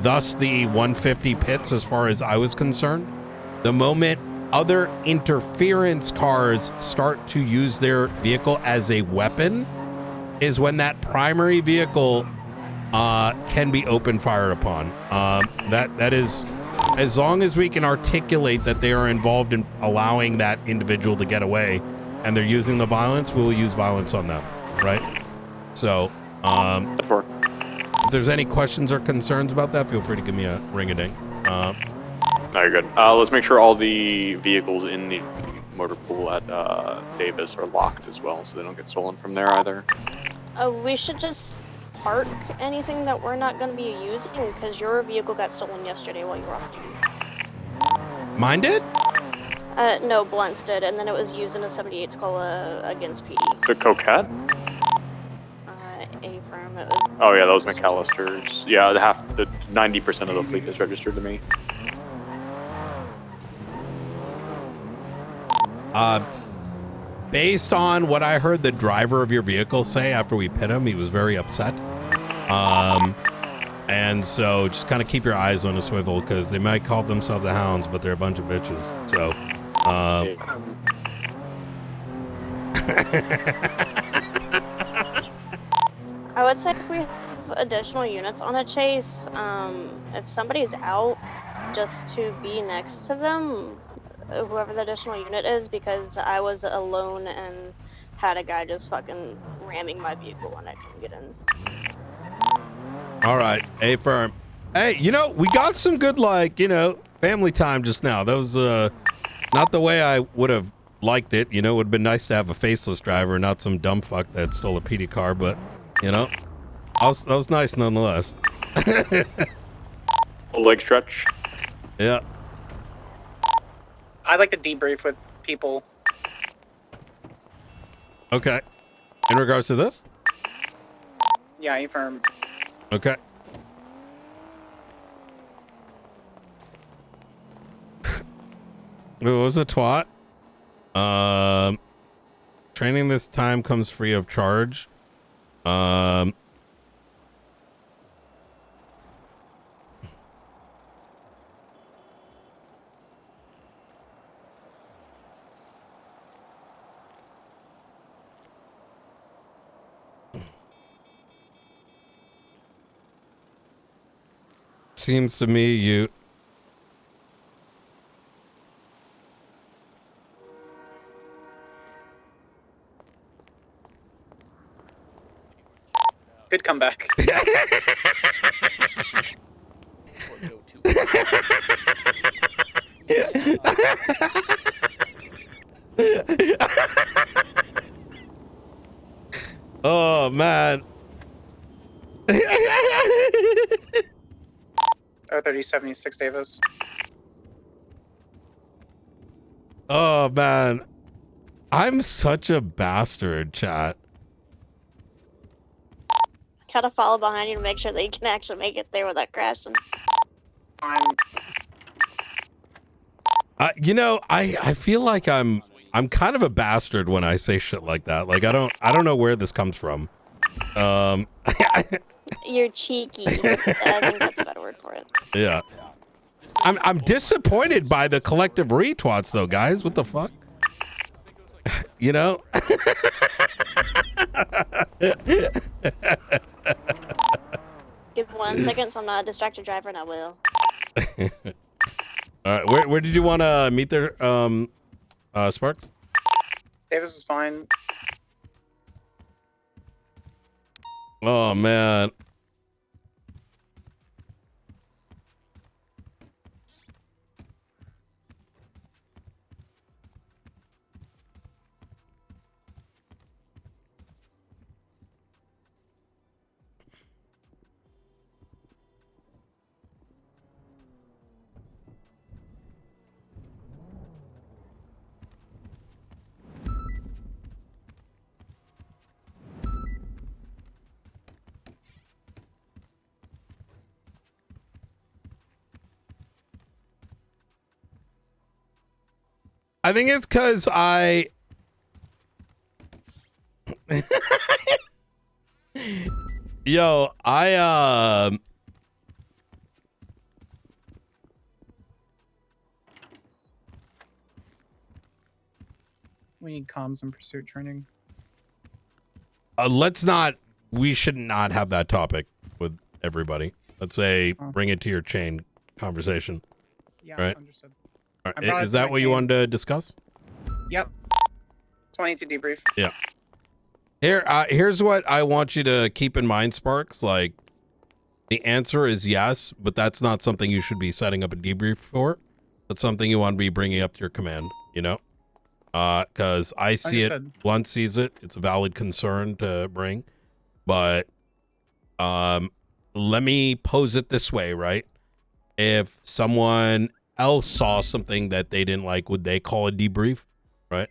Thus the 150 pits as far as I was concerned. The moment other interference cars start to use their vehicle as a weapon is when that primary vehicle can be open fired upon. That is, as long as we can articulate that they are involved in allowing that individual to get away and they're using the violence, we will use violence on them, right? So, if there's any questions or concerns about that, feel free to give me a ring-a-ding. No, you're good. Let's make sure all the vehicles in the motor pool at Davis are locked as well, so they don't get stolen from there either. We should just park anything that we're not going to be using, because your vehicle got stolen yesterday while you were off duty. Mine did? No, Blunt's did, and then it was used in a 78 call against PD. The Coquette? A-firm, it was... Oh yeah, those McAllisters. Yeah, the 90% of the fleet is registered to me. Based on what I heard the driver of your vehicle say after we pit him, he was very upset. And so just kind of keep your eyes on a swivel, because they might call themselves the Hounds, but they're a bunch of bitches. So, I would say if we have additional units on a chase, if somebody's out, just to be next to them, whoever the additional unit is, because I was alone and had a guy just fucking ramming my vehicle when I couldn't get in. all right, A-firm. Hey, you know, we got some good, like, you know, family time just now. That was not the way I would have liked it. You know, it would have been nice to have a faceless driver, not some dumb fuck that stole a PD car, but, you know, that was nice nonetheless. Leg stretch. Yeah. I like to debrief with people. Okay. In regards to this? Yeah, A-firm. Okay. What was a twat? Training this time comes free of charge. Seems to me you... Good comeback. Oh, man. 3076 Davis. Oh, man. I'm such a bastard, chat. Gotta follow behind you to make sure that you can actually make it there without crashing. You know, I feel like I'm kind of a bastard when I say shit like that. Like, I don't know where this comes from. You're cheeky. I think that's a better word for it. Yeah. I'm disappointed by the collective retweets, though, guys. What the fuck? You know? Give 1 second, so I'm not a distracted driver, and I will. All right, where did you want to meet there, Sparks? Davis is fine. Oh, man. I think it's because Yo, We need comms and pursuit training. We should not have that topic with everybody. Let's say bring it to your chain conversation. Yeah, right? understood. All I right. brought it Is to that my what you chain. wanted to discuss? Yep. 22 debrief. Yeah. Here's what I want you to keep in mind, Sparks. Like, the answer is yes, but that's not something you should be setting up a debrief for. That's something you want to be bringing up to your command, you know? Because I see Understood. it, Blunt sees it. It's a valid concern to bring. But let me pose it this way, right? If someone else saw something that they didn't like, would they call a debrief, right?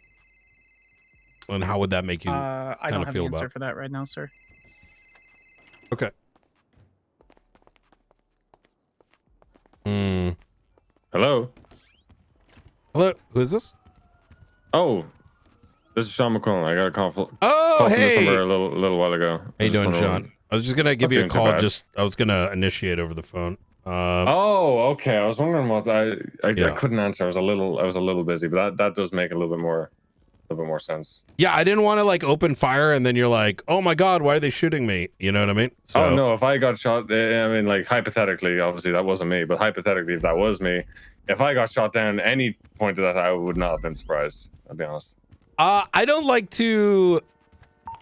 And how would that make you I kind don't of have feel the answer about? for that right now, sir. Okay. Hello. Hello, who is this? Oh, this is Sean McCullen. I got a call Oh, from this hey. number a little while ago. How you doing, Sean? I was just gonna give you a Not doing call. too bad. I was gonna initiate over the phone. Oh, okay. I was wondering what I Yeah. couldn't answer. I was a little busy, but that does make a little bit more sense. Yeah, I didn't want to like open fire and then you're like, oh my god, why are they shooting me? You know what I mean? So, Oh no, if I got shot, I mean, like hypothetically, obviously that wasn't me, but hypothetically, if that was me, if I got shot down any point of that, I would not have been surprised. I'll be honest. I don't like to,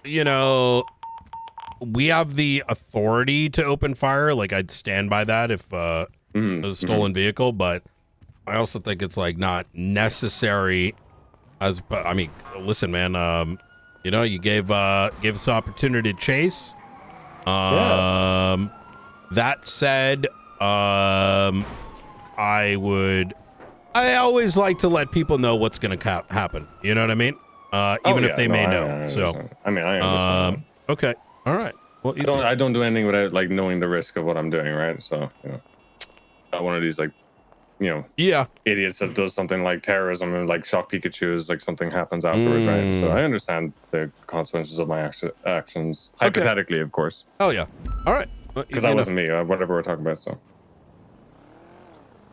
you know, we have the authority to open fire. Like I'd stand by that if it was a stolen vehicle, but I also think it's like not necessary. I mean, listen, man. You know, you gave us the opportunity to chase. That said, I always like to let people know what's going to happen. You know what I mean? Even if they may know. So, I mean, I understand. Okay, all right. Well, I don't do anything without like knowing the risk of what I'm doing, right? So, you know, not one of these like, you know, idiots that does something like terrorism and like shock Pikachu is like something happens afterwards, right? So I understand the consequences of my actions, hypothetically, of course. Oh yeah, all right. Because that wasn't me. Whatever we're talking about. So,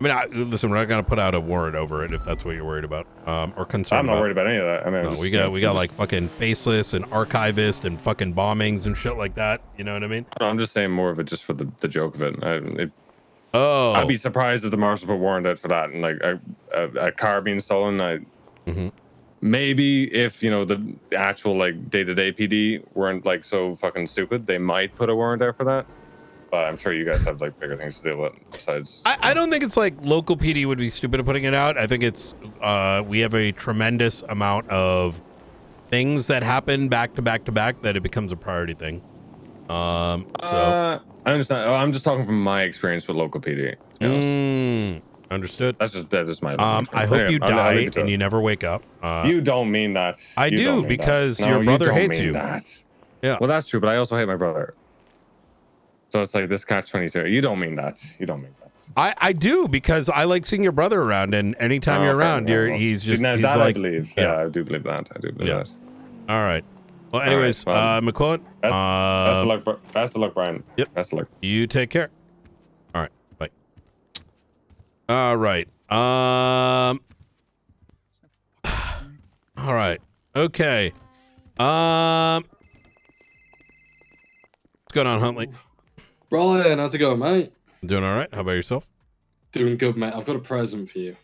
I mean, listen, we're not gonna put out a warrant over it if that's what you're worried about, or concerned. I'm not worried about any of that. I mean, no, we got like fucking faceless and archivist and fucking bombings and shit like that. You know what I mean? No, I'm just saying more of it just for the joke of it. Oh, I'd be surprised if the marshal put warrant out for that. And like a car being stolen, maybe if you know the actual like day-to-day PD weren't like so fucking stupid, they might put a warrant out for that. But I'm sure you guys have like bigger things to deal with besides. I don't think it's like local PD would be stupid at putting it out. I think it's we have a tremendous amount of things that happen back to back to back that it becomes a priority thing. So I understand. I'm just talking from my experience with local PD. To be honest. Understood. That's just my. I hope you die and you never wake up. You don't mean that. I do because your brother hates you. That. Yeah. Well, that's true, but I also hate my brother. So it's like this catch-22. You don't mean that. You don't mean that. I do because I like seeing your brother around, and anytime you're around, he's just now he's that like, I believe. Yeah, I do believe that. I do believe that. All right. Well, anyways, McCullen. Best of luck, best of luck, Brian. Yep. Best of luck. You take care. All right. Bye. All right. All right. Okay. What's going on, Huntley? Brian, how's it going, mate? Doing all right. How about yourself? Doing good, mate. I've got a present for you.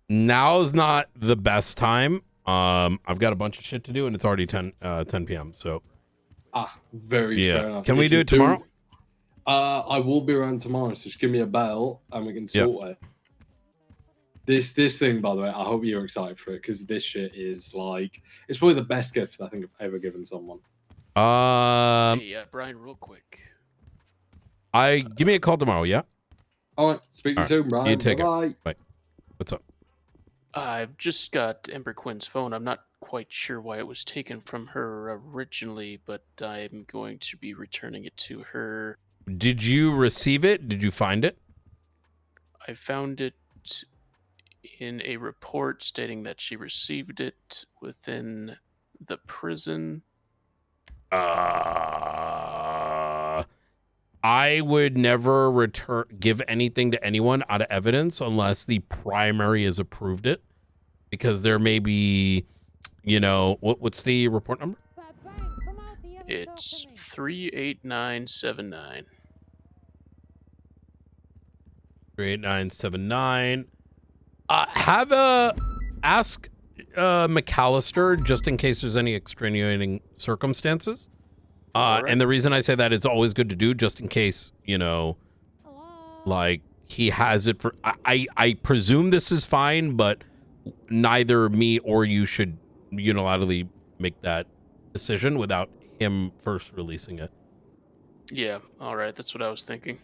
Now's not the best time. I've got a bunch of shit to do, and it's already 10 p.m. So. Very fair enough. Can we do it tomorrow? I will be around tomorrow, so just give me a bell and we can sort it. This thing, by the way, I hope you're excited for it because this shit is like it's probably the best gift I think I've ever given someone. Hey, Brian, real quick. Give me a call tomorrow, yeah? All right, speak to you soon, Brian. You take Bye-bye. it. Bye. What's up? I've just got Ember Quinn's phone. I'm not quite sure why it was taken from her originally, but I'm going to be returning it to her. Did you receive it? Did you find it? I found it in a report stating that she received it within the prison. I would never give anything to anyone out of evidence unless the primary has approved it, because there may be you know, what's the report number? It's 38979. 38979. Have a ask McAllister just in case there's any extenuating circumstances. Right. And the reason I say that it's always good to do just in case, you know, like he has it for. I presume this is fine, but neither me or you should unilaterally make that decision without him first releasing it. Yeah, all right. That's what I was thinking.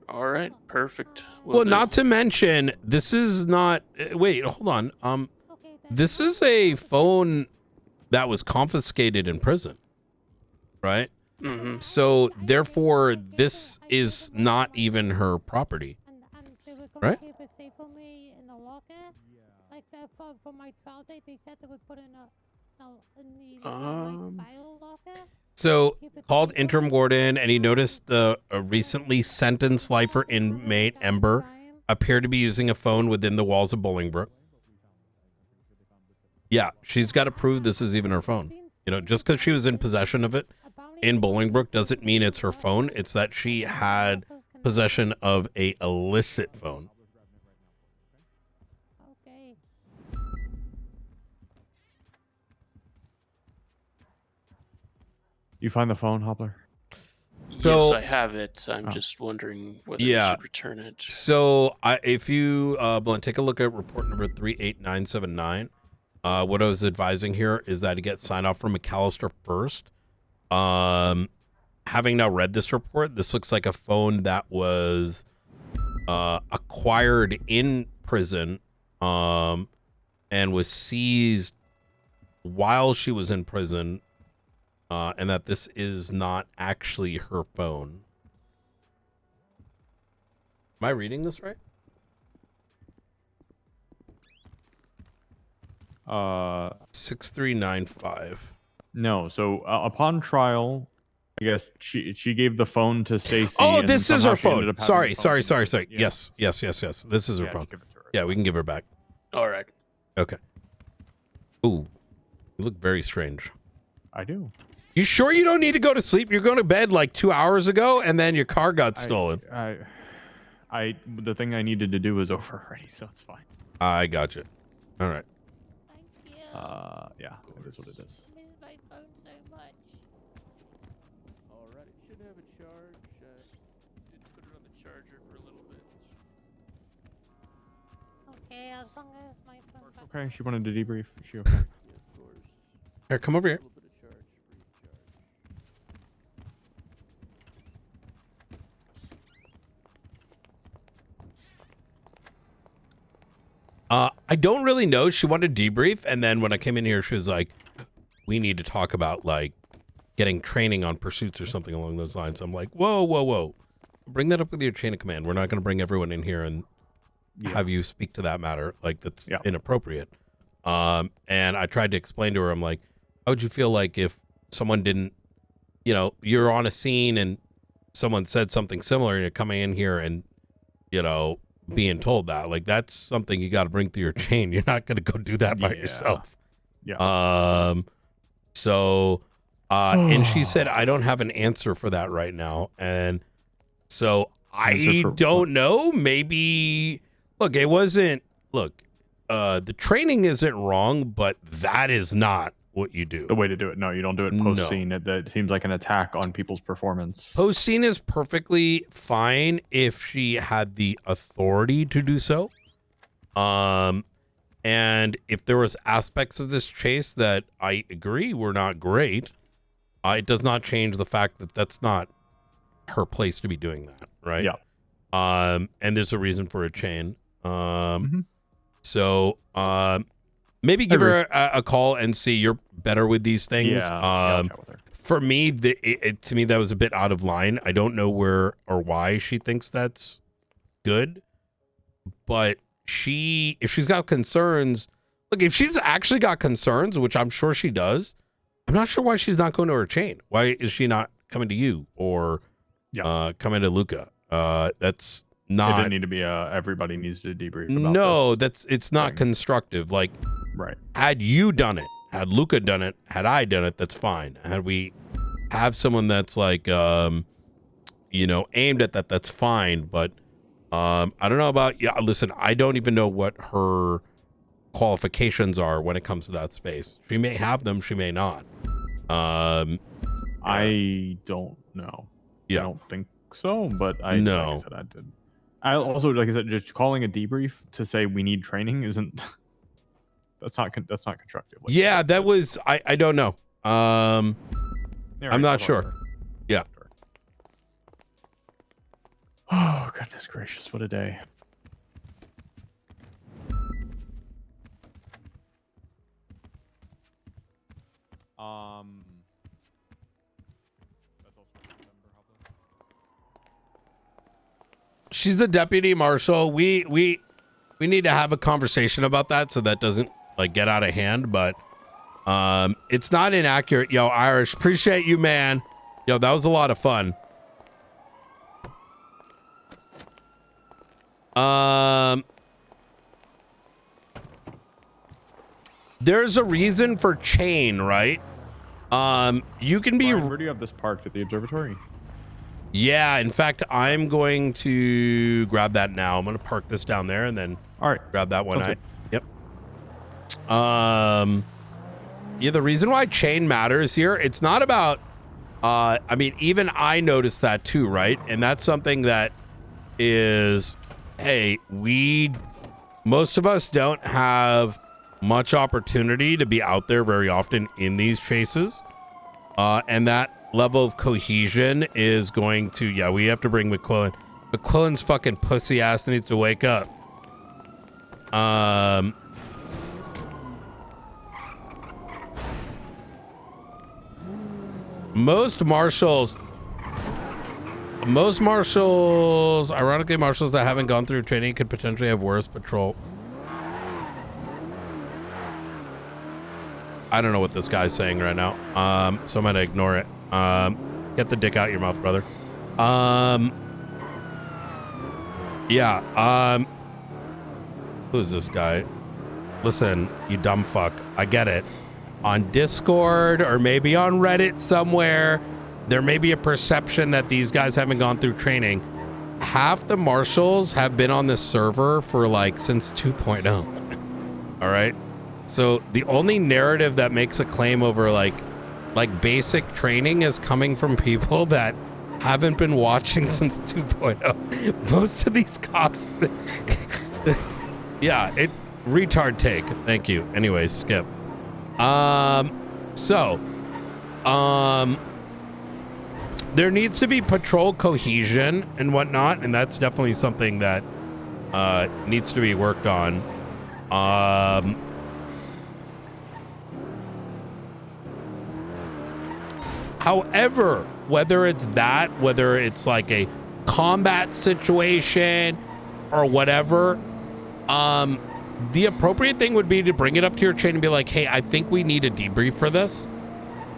All right, perfect. Well, not to mention, this is not. Wait, hold on. This is a phone that was confiscated in prison, right? Mm-hmm. So therefore, this is not even her property, right? So called interim warden, and he noticed the recently sentenced lifer inmate Ember appeared to be using a phone within the walls of Bolingbroke. Yeah, she's got to prove this is even her phone. You know, just because she was in possession of it in Bolingbroke doesn't mean it's her phone. It's that she had possession of a illicit phone. You find the phone, Hoppler? So, yes, I have it. I'm just wondering whether we should return it. So, if you, Blunt, take a look at report number 38979. What I was advising here is that to get sign off from McAllister first. Having now read this report, this looks like a phone that was acquired in prison and was seized while she was in prison. And that this is not actually her phone. Am I reading this right? 6395. No. So upon trial, I guess she gave the phone to Stacy. Oh, this is her phone. Sorry. Yeah. Yes. This is her phone. Yeah, we can give her back. All right. Okay. Ooh, you look very strange. I do. You sure you don't need to go to sleep? You're going to bed like 2 hours ago, and then your car got stolen. The thing I needed to do was over already, so it's fine. I got you. All right. Yeah, it is what it is. I miss my phone so much. All right, it should have a charge. Did put it on the charger for a little bit. Okay, as long as my phone. Okay, she wanted to debrief. Is she okay? Yeah, of course. Here, come over here. A little bit of charge, free charge. I don't really know. She wanted to debrief, and then when I came in here, she was like, we need to talk about, like, getting training on pursuits or something along those lines. I'm like, whoa. Bring that up with your chain of command. We're not going to bring everyone in here and have you speak to that matter. Like, that's inappropriate. And I tried to explain to her, I'm like, how would you feel like if someone didn't, you know, you're on a scene and someone said something similar and you're coming in here and, you know, being told that, like, that's something you got to bring through your chain. You're not going to go do that by yourself. Yeah. And she said, I don't have an answer for that right now. And so I don't know. Maybe, look, it wasn't, the training isn't wrong, but that is not what you do. The way to do it. No, you don't do it post-scene. It seems like an attack on people's performance. Post-scene is perfectly fine if she had the authority to do so. And if there was aspects of this chase that I agree were not great, it does not change the fact that that's not her place to be doing that, right? Yeah. And there's a reason for a chain. So maybe give her a call and see. You're better with these things. I'll chat with her. For me, to me, that was a bit out of line. I don't know where or why she thinks that's good, but if she's got concerns, look, if she's actually got concerns, which I'm sure she does, I'm not sure why she's not going to her chain. Why is she not coming to you or coming to Luca? That's not. It didn't need to be everybody needs to debrief about this. It's not constructive. Like, Right. Had you done it, had Luca done it, had I done it, that's fine. Had we have someone that's like, you know, aimed at that, that's fine. But I don't know about, yeah, listen, I don't even know what her qualifications are when it comes to that space. She may have them, she may not. I don't know. Yeah. I don't think so, but like No. I said, I did. I also, like I said, just calling a debrief to say we need training isn't. That's not constructive. Like, Yeah, that was I don't know. Yeah, I'm right, not sure. Yeah. Oh goodness gracious, what a day. She's a deputy marshal. We need to have a conversation about that so that doesn't like get out of hand, but it's not inaccurate. Yo, Irish, appreciate you, man. Yo, that was a lot of fun. There's a reason for chain, right? You can be. Brian, where do you have this parked at the observatory? Yeah, in fact, I'm going to grab that now. I'm going to park this down there and then grab that one. Yep. Yeah, the reason why chain matters here, it's not about I mean, even I noticed that too, right? And that's something that is, hey, most of us don't have much opportunity to be out there very often in these chases. And that level of cohesion is going to, yeah, we have to bring McQuillan. McQuillan's fucking pussy ass needs to wake up. Most marshals, ironically, marshals that haven't gone through training could potentially have worse patrol. I don't know what this guy's saying right now. So I'm gonna ignore it. Get the dick out your mouth, brother. Yeah. Who's this guy? Listen, you dumb fuck. I get it. On Discord or maybe on Reddit somewhere, there may be a perception that these guys haven't gone through training. Half the marshals have been on this server for like since 2.0. All right. So the only narrative that makes a claim over like basic training is coming from people that haven't been watching since 2.0. Most of these cops, yeah, retard take. Thank you. Anyways, skip. There needs to be patrol cohesion and whatnot, and that's definitely something that needs to be worked on. However, whether it's like a combat situation or whatever, the appropriate thing would be to bring it up to your chain and be like, hey, I think we need a debrief for this.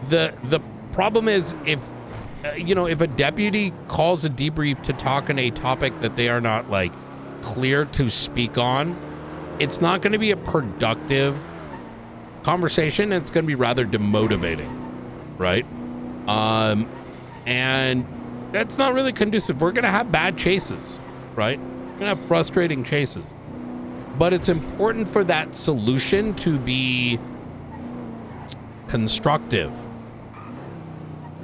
The problem is if a deputy calls a debrief to talk on a topic that they are not like clear to speak on, it's not going to be a productive conversation. It's going to be rather demotivating, right? And that's not really conducive. We're going to have bad chases, right? We're going to have frustrating chases. But it's important for that solution to be constructive.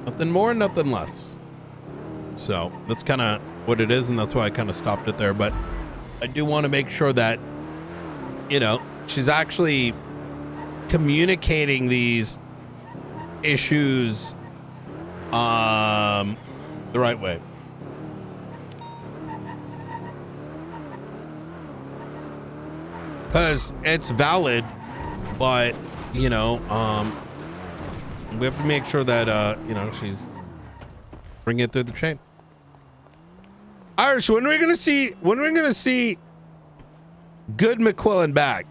Nothing more, nothing less. So that's kind of what it is, and that's why I kind of stopped it there. But I do want to make sure that, she's actually communicating these issues the right way. Because it's valid, but we have to make sure that she's bringing it through the chain. Irish, when are we gonna see good McQuillan back?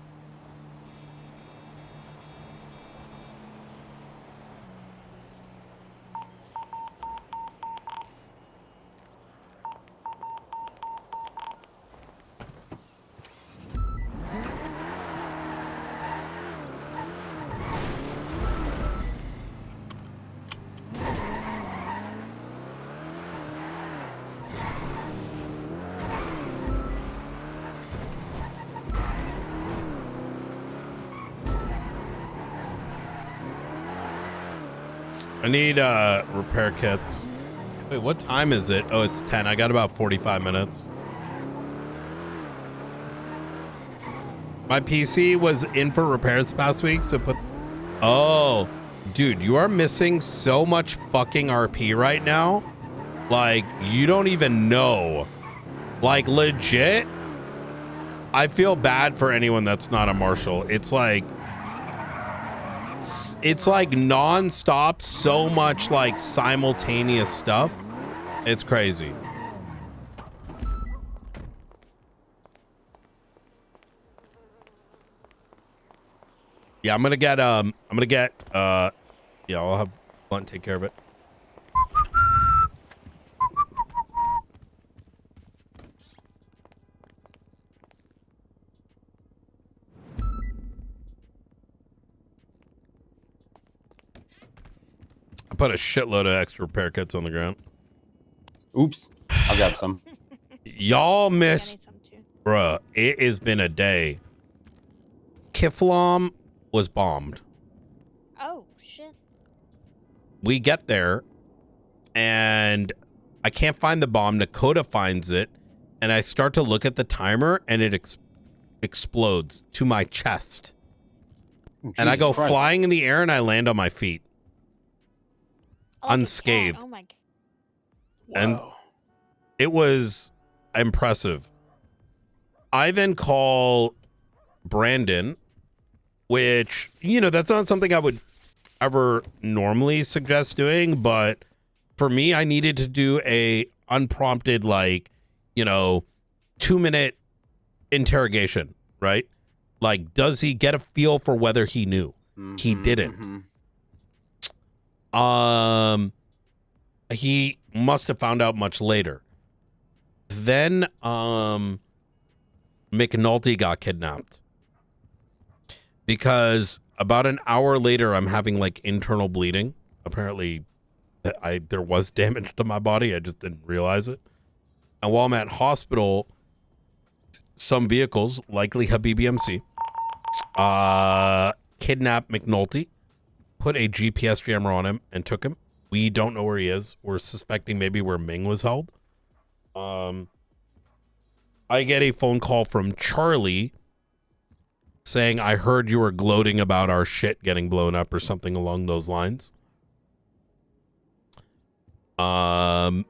I need repair kits. Wait, what time is it? Oh, it's 10. I got about 45 minutes. My PC was in for repairs past week, so put... Oh, dude, you are missing so much fucking RP right now. Like, you don't even know. Like, legit, I feel bad for anyone that's not a marshal. It's like non-stop, so much like simultaneous stuff. It's crazy. Yeah, I'm gonna get yeah, I'll have Blunt take care of it. I put a shitload of extra repair kits on the ground. Oops. I'll grab some. Y'all missed, bruh. It has been a day. Kiflam was bombed. Oh, shit. We get there, and I can't find the bomb. Dakota finds it, and I start to look at the timer, and it explodes to my chest. And I go flying in the air, and I land on my feet. Unscathed. Oh my God. And it was impressive. I then call Brandon, which, you know, that's not something I would ever normally suggest doing, but for me, I needed to do a unprompted, like, you know, 2-minute interrogation, right? Like, does he get a feel for whether he knew? He didn't. He must have found out much later. Then McNulty got kidnapped because about an hour later I'm having like internal bleeding. Apparently there was damage to my body. I just didn't realize it. And while I'm at hospital, some vehicles, likely Habibi MC, kidnapped McNulty, put a GPS jammer on him, and took him. We don't know where he is. We're suspecting maybe where Ming was held. I get a phone call from Charlie saying, I heard you were gloating about our shit getting blown up or something along those lines. And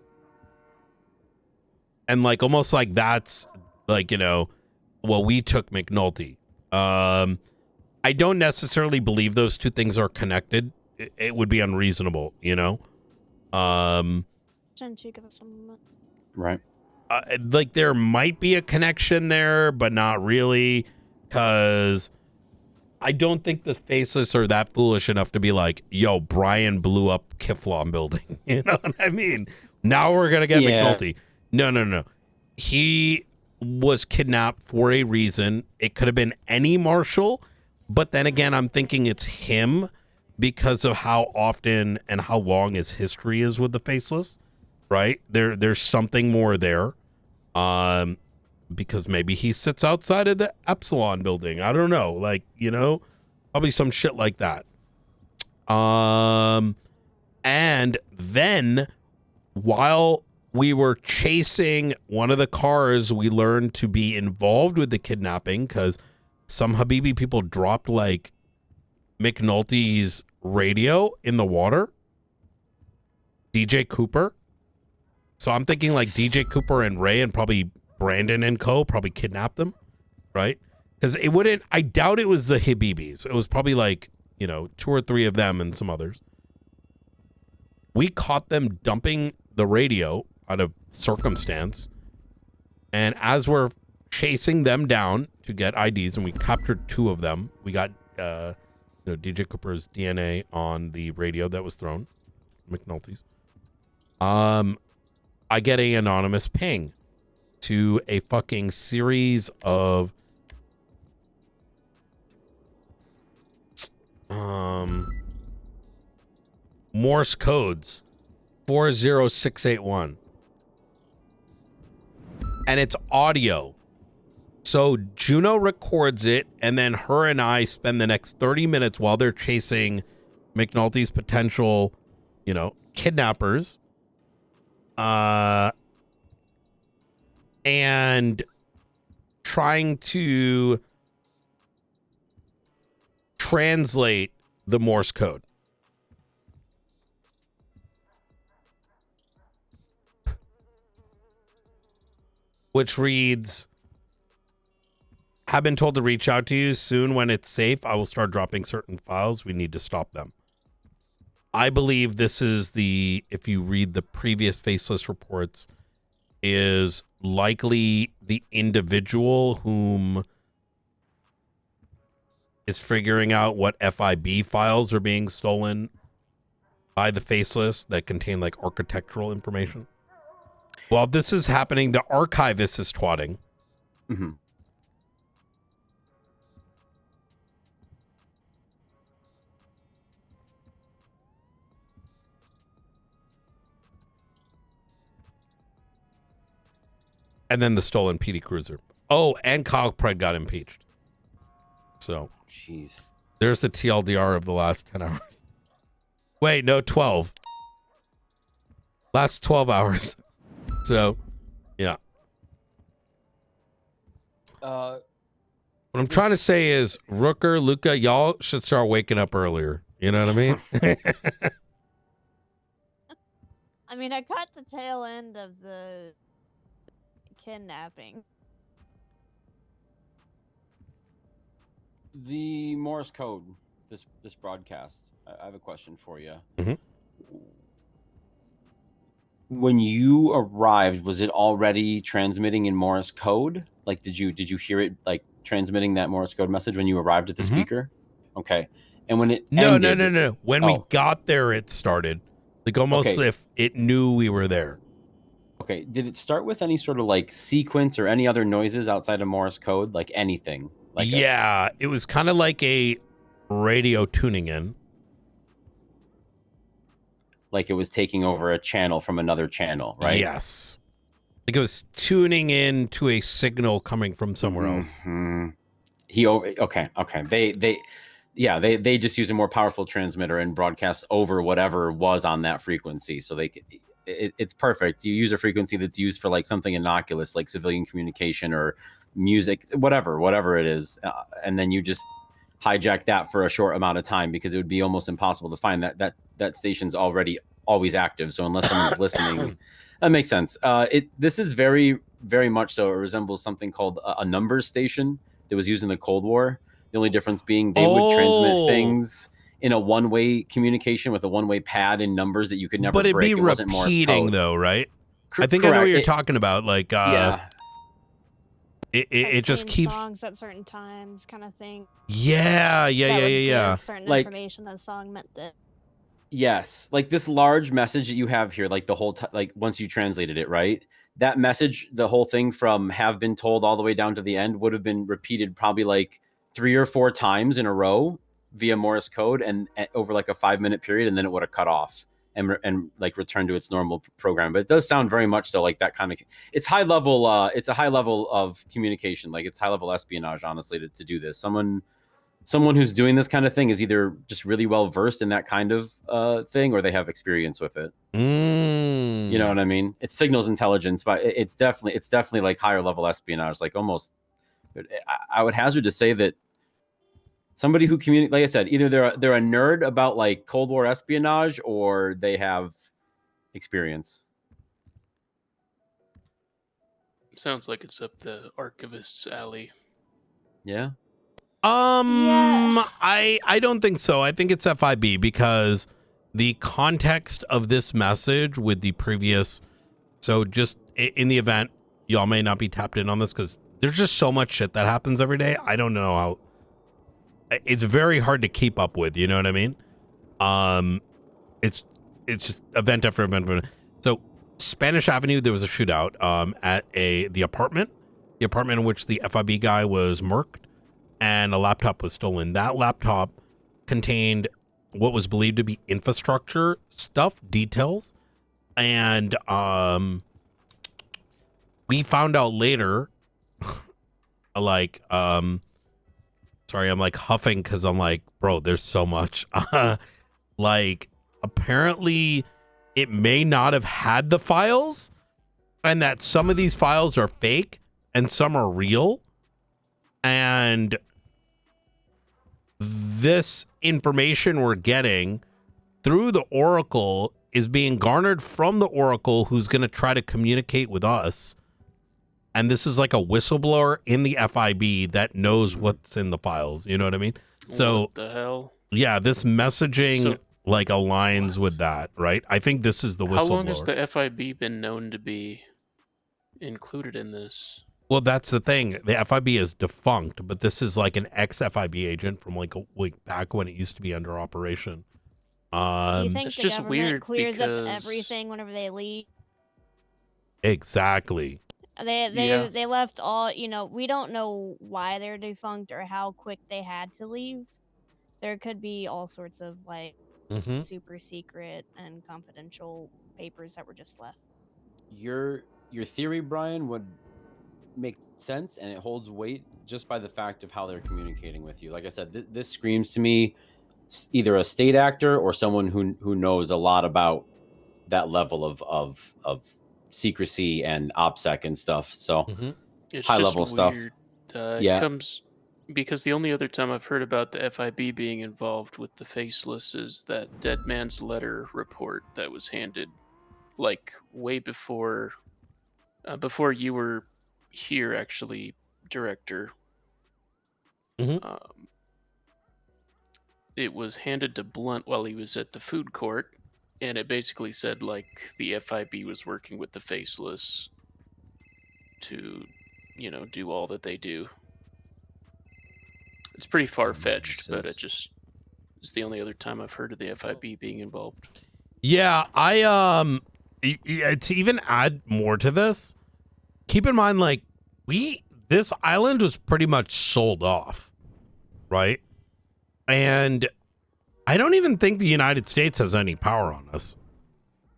like, almost like that's like, you know, well, we took McNulty. I don't necessarily believe those two things are connected. It would be unreasonable, you know? Right. Like, there might be a connection there, but not really, because I don't think the Faceless are that foolish enough to be like, yo, Brian blew up Kiflam building. You know what I mean? Now we're going to get McNulty. No. He was kidnapped for a reason. It could have been any marshal, but then again, I'm thinking it's him because of how often and how long his history is with the Faceless, right? There's something more there. Because maybe he sits outside of the Epsilon building. I don't know. Like, you know, probably some shit like that. And then while we were chasing one of the cars, we learned to be involved with the kidnapping because some Habibi people dropped like McNulty's radio in the water. DJ Cooper. So I'm thinking like DJ Cooper and Ray and probably Brandon and co probably kidnapped them, right? Because it wouldn't, I doubt it was the Habibis. It was probably like, you know, 2 or 3 of them and some others. We caught them dumping the radio out of circumstance. And as we're chasing them down to get IDs, and we captured 2 of them, we got DJ Cooper's DNA on the radio that was thrown, McNulty's. I get an anonymous ping to a fucking series of Morse codes, 40681. And it's audio. So Juno records it, and then her and I spend the next 30 minutes while they're chasing McNulty's potential kidnappers, and trying to translate the Morse code. Which reads, have been told to reach out to you soon when it's safe. I will start dropping certain files. We need to stop them. I believe this is if you read the previous faceless reports, is likely the individual whom is figuring out what FIB files are being stolen by the faceless that contain like architectural information. While this is happening, the archivist is twatting. Mm-hmm. And then the stolen PD Cruiser. Oh, and Kyle Pride got impeached. So, jeez. There's the TLDR of the last 10 hours. Wait, no, 12. Last 12 hours. So, yeah. What I'm trying to say is, Rooker, Luca, y'all should start waking up earlier. You know what I mean? I mean, I caught the tail end of the kidnapping. The Morse code, this broadcast. I have a question for you. Mm-hmm. When you arrived, was it already transmitting in Morse code? Like, did you hear it like transmitting that Morse code message when you arrived at the speaker? Okay. And when it ended, no. When we got there, it started. Like almost if it knew we were there. Okay. Did it start with any sort of like sequence or any other noises outside of Morse code? Like anything? Like it was kind of like a radio tuning in. Like it was taking over a channel from another channel, right? Yes. Like it was tuning in to a signal coming from somewhere else. They just use a more powerful transmitter and broadcast over whatever was on that frequency. So it's perfect. You use a frequency that's used for like something innocuous, like civilian communication or music, whatever it is, and then you just hijack that for a short amount of time because it would be almost impossible to find that station's always active. So unless someone's listening, that makes sense. This is very, very much so. It resembles something called a numbers station that was used in the Cold War. The only difference being they would transmit things in a one-way communication with a one-way pad and numbers that you could never break. But it'd be it wasn't Morse repeating code. though, right? I think Correct. I know what you're talking about. Like, it just keeps songs at certain times, kind of thing. Yeah. Certain like information that song meant that. Yes, like this large message that you have here, like the whole like once you translated it, right? That message, the whole thing from have been told all the way down to the end would have been repeated probably like 3 or 4 times in a row via Morse code and over like a 5-minute period, and then it would have cut off and like returned to its normal program. But it does sound very much so like that kind of. It's high level. It's a high level of communication. Like it's high level espionage, honestly, to do this. Someone who's doing this kind of thing is either just really well versed in that kind of thing, or they have experience with it. You know what I mean? It's signals intelligence, but it's definitely like higher level espionage. Like almost, I would hazard to say that somebody who communicates, like I said, either they're a nerd about like Cold War espionage, or they have experience. Sounds like it's up the archivist's alley. Yeah. I don't think so. I think it's FIB because the context of this message with the previous. So just in the event y'all may not be tapped in on this because there's just so much shit that happens every day. I don't know how. It's very hard to keep up with. You know what I mean? It's just event after event. So Spanish Avenue, there was a shootout at the apartment in which the FIB guy was murked. And a laptop was stolen. That laptop contained what was believed to be infrastructure stuff, details. And we found out later, like, sorry, I'm like huffing because I'm like, bro, there's so much. Like, apparently it may not have had the files, and that some of these files are fake and some are real. And this information we're getting through the Oracle is being garnered from the Oracle, who's going to try to communicate with us. And this is like a whistleblower in the FIB that knows what's in the files. You know what I mean? So What the hell? yeah, this messaging like aligns with that, right? I think this is the whistleblower. How long has the FIB been known to be included in this? Well, that's the thing. The FIB is defunct, but this is like an ex-FIB agent from like a week back when it used to be under operation. Do you think It's the just government weird clears up because- everything whenever they leave? Exactly. They left all, you know, we don't know why they're defunct or how quick they had to leave. There could be all sorts of like super secret and confidential papers that were just left. Your theory, Brian, would make sense, and it holds weight just by the fact of how they're communicating with you. Like I said, this screams to me either a state actor or someone who knows a lot about that level of secrecy and OPSEC and stuff. So It's high just level stuff. weird. Yeah. It comes because the only other time I've heard about the FIB being involved with the Faceless is that Dead Man's Letter report that was handed, like way before you were here, actually, Director. It was handed to Blunt while he was at the food court, and it basically said like the FIB was working with the Faceless to, you know, do all that they do. It's pretty far-fetched, but it just is the only other time I've heard of the FIB being involved. Yeah, to even add more to this, keep in mind, like, this island was pretty much sold off, right? And I don't even think the United States has any power on us.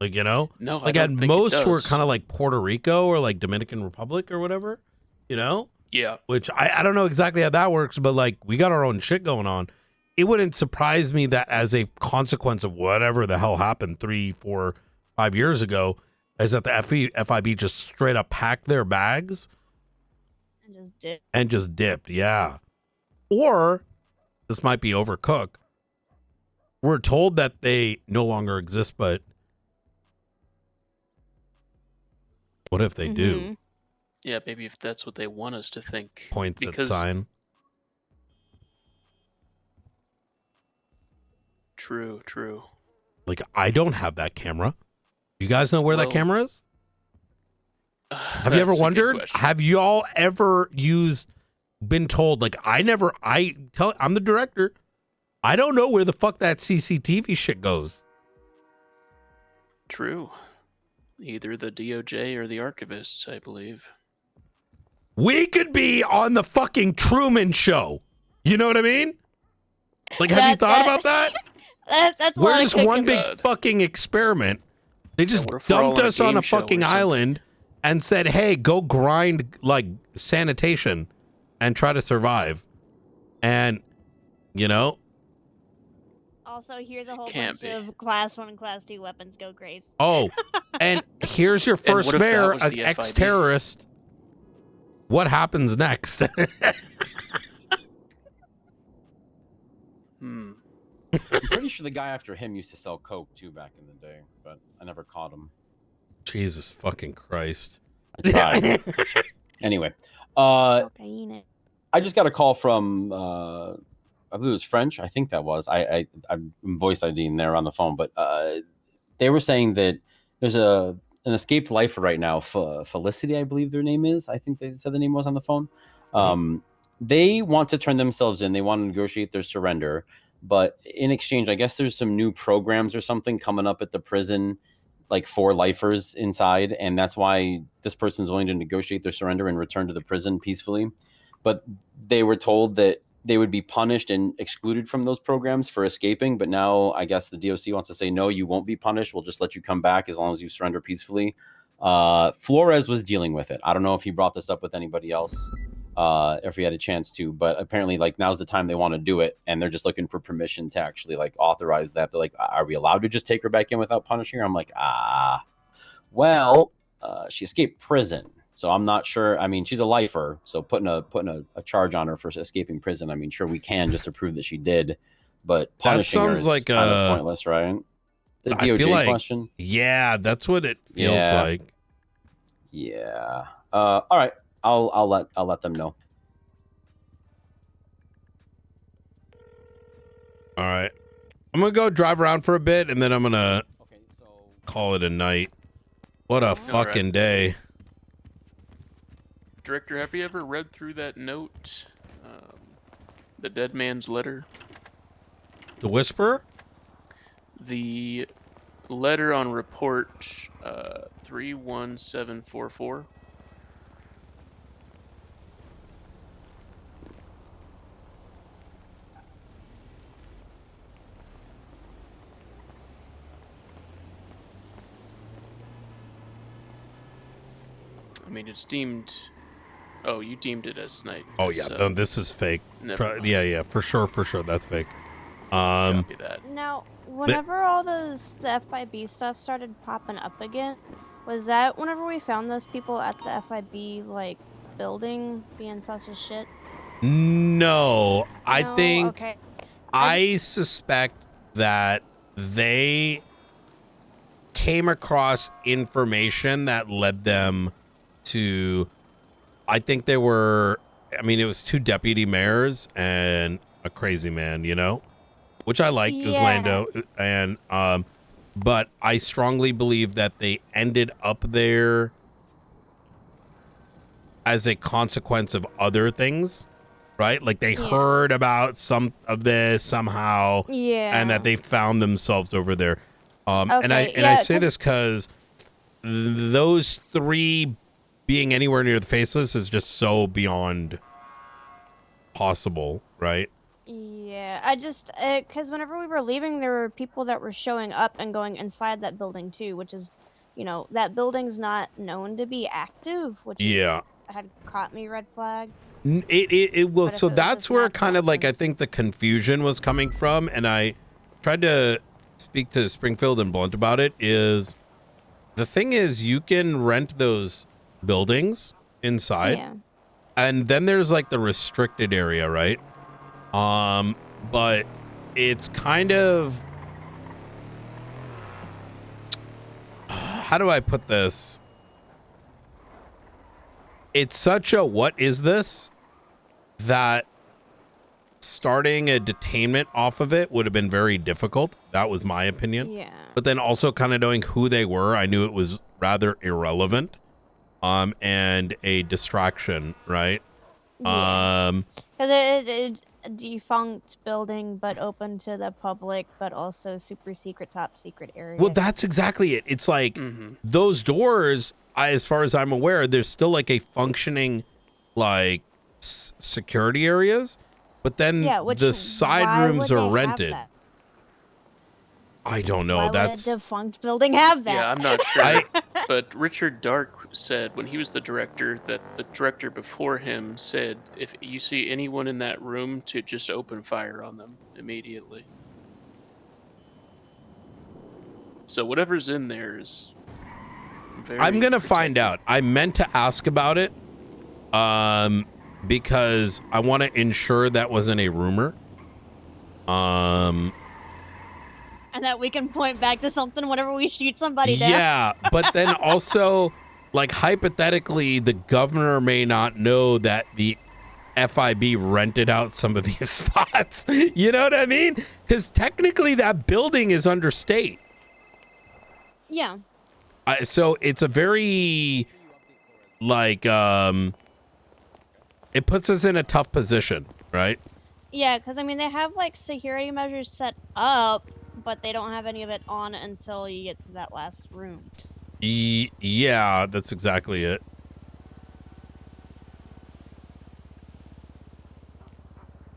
Like, you know? No, like I at don't think it most we're does. kind of like Puerto Rico or like Dominican Republic or whatever, you know? Yeah. Which I don't know exactly how that works, but like we got our own shit going on. It wouldn't surprise me that as a consequence of whatever the hell happened 3, 4, 5 years ago, is that the FIB just straight up packed their bags and just dipped. Yeah. Or this might be overcooked. We're told that they no longer exist, but what if they do? Yeah, maybe if that's what they want us to think. Points at sign. True, true. Like, I don't have that camera. You guys know where that camera is? Have you ever That's a good wondered? question. Have y'all ever been told, like, I'm the director. I don't know where the fuck that CCTV shit goes. True. Either the DOJ or the archivists, I believe. We could be on the fucking Truman Show. You know what I mean? Like, have you thought about that? That's a We're lot of just one cooking. big fucking experiment. They just what if we're all dumped on a us on game a show or fucking something? island and said, hey, go grind like sanitation and try to survive. And, you know, Also, here's a whole Can't bunch of Class 1 and Class 2 weapons. Go crazy. oh, and here's your first what if that mayor, was an the FIB? ex-terrorist. What happens next? I'm pretty sure the guy after him used to sell coke too back in the day, but I never caught him. Jesus fucking Christ. I tried. Anyway, I just got a call from I believe it was French. I think that was. I'm voice IDing there on the phone, but they were saying that there's an escaped lifer right now, Felicity, I believe their name is. I think they said the name was on the phone. They want to turn themselves in. They want to negotiate their surrender, but in exchange, I guess there's some new programs or something coming up at the prison, like for lifers inside, and that's why this person's willing to negotiate their surrender and return to the prison peacefully. But they were told that they would be punished and excluded from those programs for escaping. But now I guess the DOC wants to say, no, you won't be punished. We'll just let you come back as long as you surrender peacefully. Flores was dealing with it. I don't know if he brought this up with anybody else. if we had a chance to. But apparently, like, now's the time they want to do it, and they're just looking for permission to actually like authorize that. They're like, are we allowed to just take her back in without punishing her? I'm like, well, she escaped prison, so I'm not sure. I mean, she's a lifer, so putting a charge on her for escaping prison, I mean, sure, we can just to prove that she did, but punishing her is like kind of pointless, right? The DOJ question. Yeah, that's what it feels like. Yeah. All right. I'll let them know. All right. I'm gonna go drive around for a bit, and then I'm gonna call it a night. What a fucking day. Director, have you ever read through that note? The dead man's letter? The Whisperer? The letter on report 31744. I mean, it's deemed... Oh, you deemed it as night. Oh, yeah. No, this is fake. Yeah, for sure. That's fake. Copy that. Now, whenever all the FIB stuff started popping up again, was that whenever we found those people at the FIB, like, building being sus as shit? No, I think... Okay. I suspect that they came across information that led them to... I think they were... I mean, it was 2 deputy mayors and a crazy man, you know? Which I liked. It was Lando. And, but I strongly believe that they ended up there as a consequence of other things, right? Like they heard about some of this somehow, and that they found themselves over there. And I say this because those 3 being anywhere near the Faceless is just so beyond possible, right? Yeah, I just, because whenever we were leaving, there were people that were showing up and going inside that building too, which is, you know, that building's not known to be active, which had caught me red flag. It will. So that's where kind of like I think the confusion was coming from, and I tried to speak to Springfield and Blunt about it. Is the thing is you can rent those buildings inside, and then there's like the restricted area, right? But it's kind of, how do I put this? It's such a what is this that starting a detainment off of it would have been very difficult. That was my opinion. Yeah. But then also kind of knowing who they were, I knew it was rather irrelevant, and a distraction, right? Because it's a defunct building, but open to the public, but also super secret, top secret area. Well, that's exactly it. It's like those doors, as far as I'm aware, there's still like a functioning like security areas, but then the side rooms are rented. I don't know. Why That's would a defunct building have that? Yeah, I'm not sure. But Richard Dark said when he was the director that the director before him said if you see anyone in that room to just open fire on them immediately. So whatever's in there is very I'm going to find out. I meant to ask about it because I want to ensure that wasn't a rumor. And that we can point back to something whenever we shoot somebody down. Yeah, but then also, like, hypothetically, the governor may not know that the FIB rented out some of these spots. You know what I mean? Because technically that building is under state. Yeah. So it's a very, like, it puts us in a tough position, right? Yeah, because, I mean, they have, like, security measures set up, but they don't have any of it on until you get to that last room. Yeah, that's exactly it.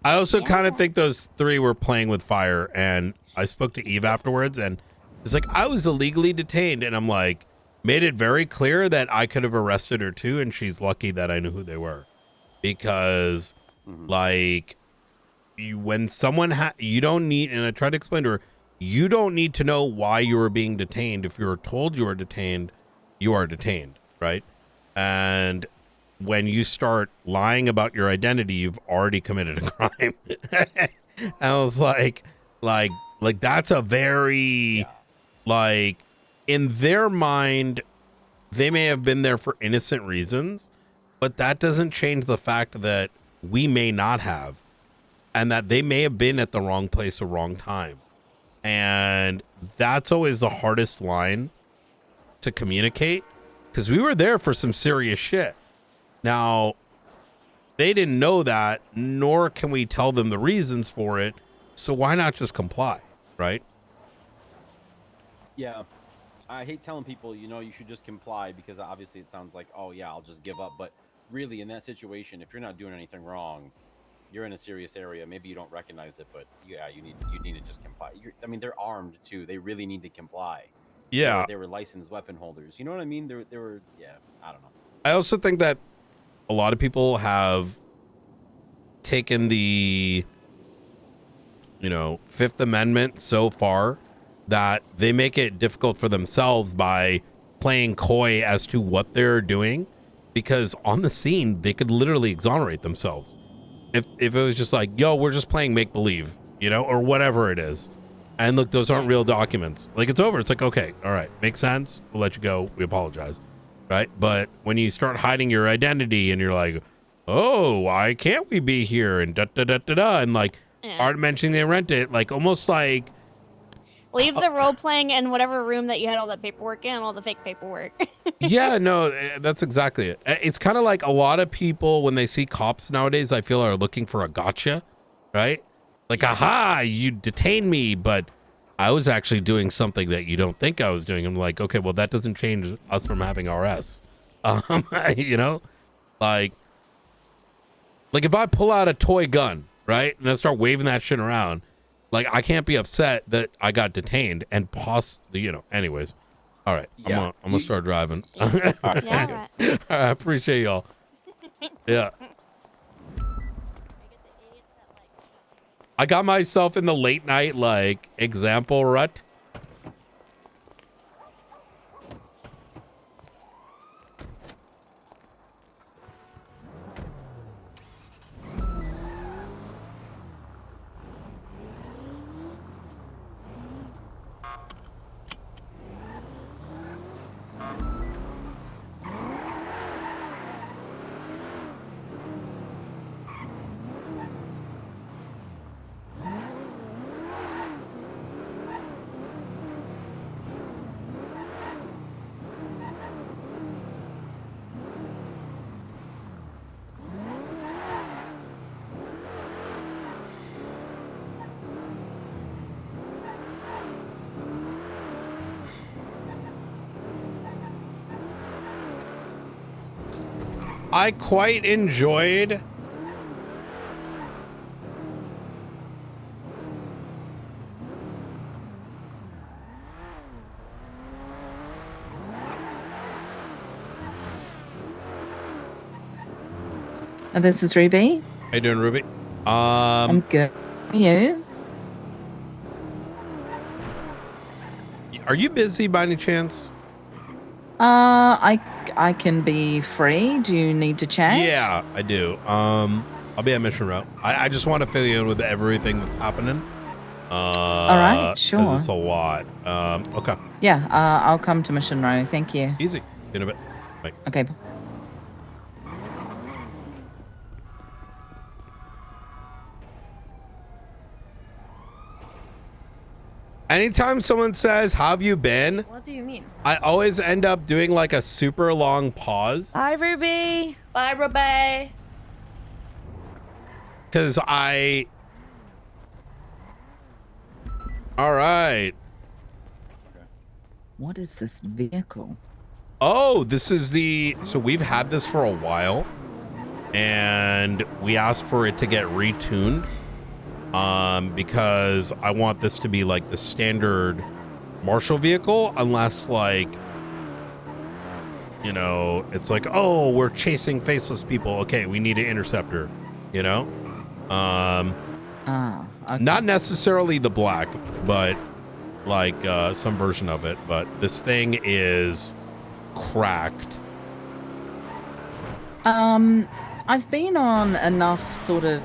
I also kind of think those 3 were playing with fire, and I spoke to Eve afterwards, and it's like, I was illegally detained, and I'm like, made it very clear that I could have arrested her too, and she's lucky that I knew who they were. because like when someone you don't need, and I tried to explain to her, you don't need to know why you were being detained. If you were told you are detained, right? And when you start lying about your identity, you've already committed a crime. I was like that's a very like, in their mind, they may have been there for innocent reasons, but that doesn't change the fact that we may not have, and that they may have been at the wrong place or wrong time. And that's always the hardest line to communicate, because we were there for some serious shit. Now, they didn't know that, nor can we tell them the reasons for it. So why not just comply, right? Yeah. I hate telling people, you know, you should just comply, because obviously it sounds like, oh yeah, I'll just give up. But really, in that situation, if you're not doing anything wrong, you're in a serious area. Maybe you don't recognize it, but yeah, you need to just comply. I mean, they're armed too. They really need to comply. Yeah. They were licensed weapon holders. You know what I mean? They were, yeah, I don't know. I also think that a lot of people have taken the, you know, Fifth Amendment so far that they make it difficult for themselves by playing coy as to what they're doing, because on the scene, they could literally exonerate themselves. If it was just like, yo, we're just playing make-believe, you know, or whatever it is. And look, those aren't real documents. Like, it's over. It's like, okay, all right, makes sense. We'll let you go. We apologize. Right? But when you start hiding your identity and you're like, oh, why can't we be here? And da-da-da-da-da. And like, aren't mentioning they rent it. Like, almost like, leave the role playing in whatever room that you had all that paperwork in, all the fake paperwork. yeah, no, that's exactly it. It's kind of like a lot of people, when they see cops nowadays, I feel are looking for a gotcha, right? Like, aha, you detained me, but I was actually doing something that you don't think I was doing. I'm like, okay, well, that doesn't change us from having RS. You know, like if I pull out a toy gun, right, and I start waving that shit around, like, I can't be upset that I got detained and you know, anyways. All right. Yeah. I'm gonna start driving. All right. Yeah, All right. I appreciate y'all. Yeah. I got myself in the late night, like, example rut. I quite enjoyed This is Ruby. How you doing, Ruby? I'm good. You? Are you busy by any chance? I can be free. Do you need to chat? Yeah, I do. I'll be at Mission Route. I just want to fill you in with everything that's happening. All right, sure. 'Cause it's a lot. Okay. Yeah, I'll come to Mission Row. Thank you. Easy. In a bit. Bye. Okay. Anytime someone says, "How have you been?" What do you mean? I always end up doing like a super long pause. Bye, Ruby. Bye, Ruby. Because all right. What is this vehicle? Oh, this is so we've had this for a while, and we asked for it to get retuned. Because I want this to be like the standard Marshall vehicle, unless like you know, it's like, oh, we're chasing faceless people. Okay, we need an interceptor, you know? Okay. Not necessarily the black, but like some version of it. But this thing is cracked. I've been on enough sort of,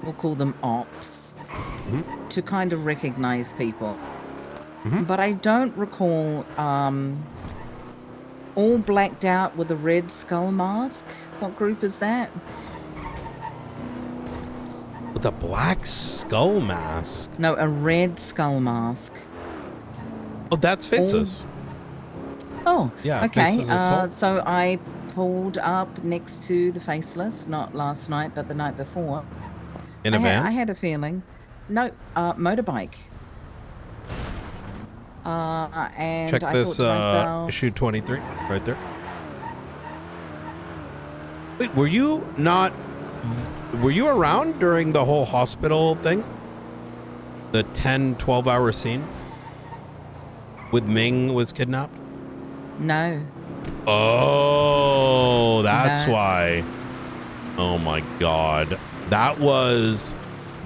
we'll call them ops, to kind of recognize people. But I don't recall all blacked out with a red skull mask. What group is that? With a black skull mask? No, a red skull mask. Oh, that's Faceless. Oh, yeah. Okay. Faceless Assault. So I pulled up next to the Faceless, not last night, but the night before. In a van? I had a feeling. No, motorbike. And Check I this thought to myself, issue 23 right there. Wait, were you around during the whole hospital thing? The 10-12 hour scene with Ming was kidnapped? no. Oh, that's No. why. Oh my God. That was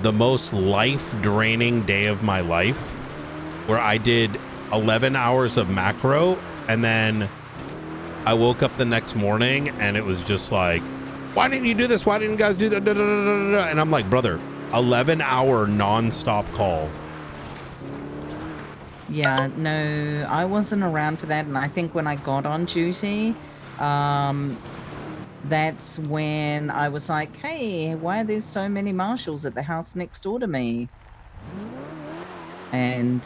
the most life-draining day of my life, where I did 11 hours of macro, and then I woke up the next morning and it was just like, why didn't you do this? Why didn't you guys do that? And I'm like, brother, 11-hour non-stop call. Yeah, no, I wasn't around for that. And I think when I got on duty, that's when I was like, hey, why are there so many marshals at the house next door to me? And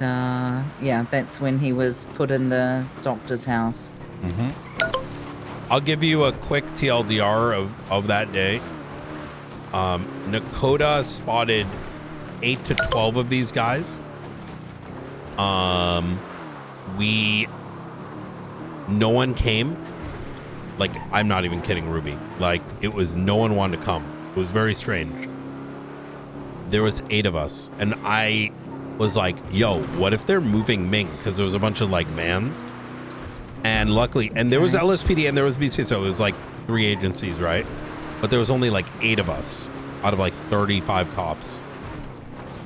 yeah, that's when he was put in the doctor's house. I'll give you a quick TLDR of that day. Nakota spotted 8 to 12 of these guys. No one came. Like, I'm not even kidding, Ruby. Like, it was no one wanted to come. It was very strange. There was 8 of us, and I was like, yo, what if they're moving Ming? Because there was a bunch of like vans, and luckily, and there was LSPD and there was BC, so it was like 3 agencies, right? But there was only like 8 of us out of like 35 cops.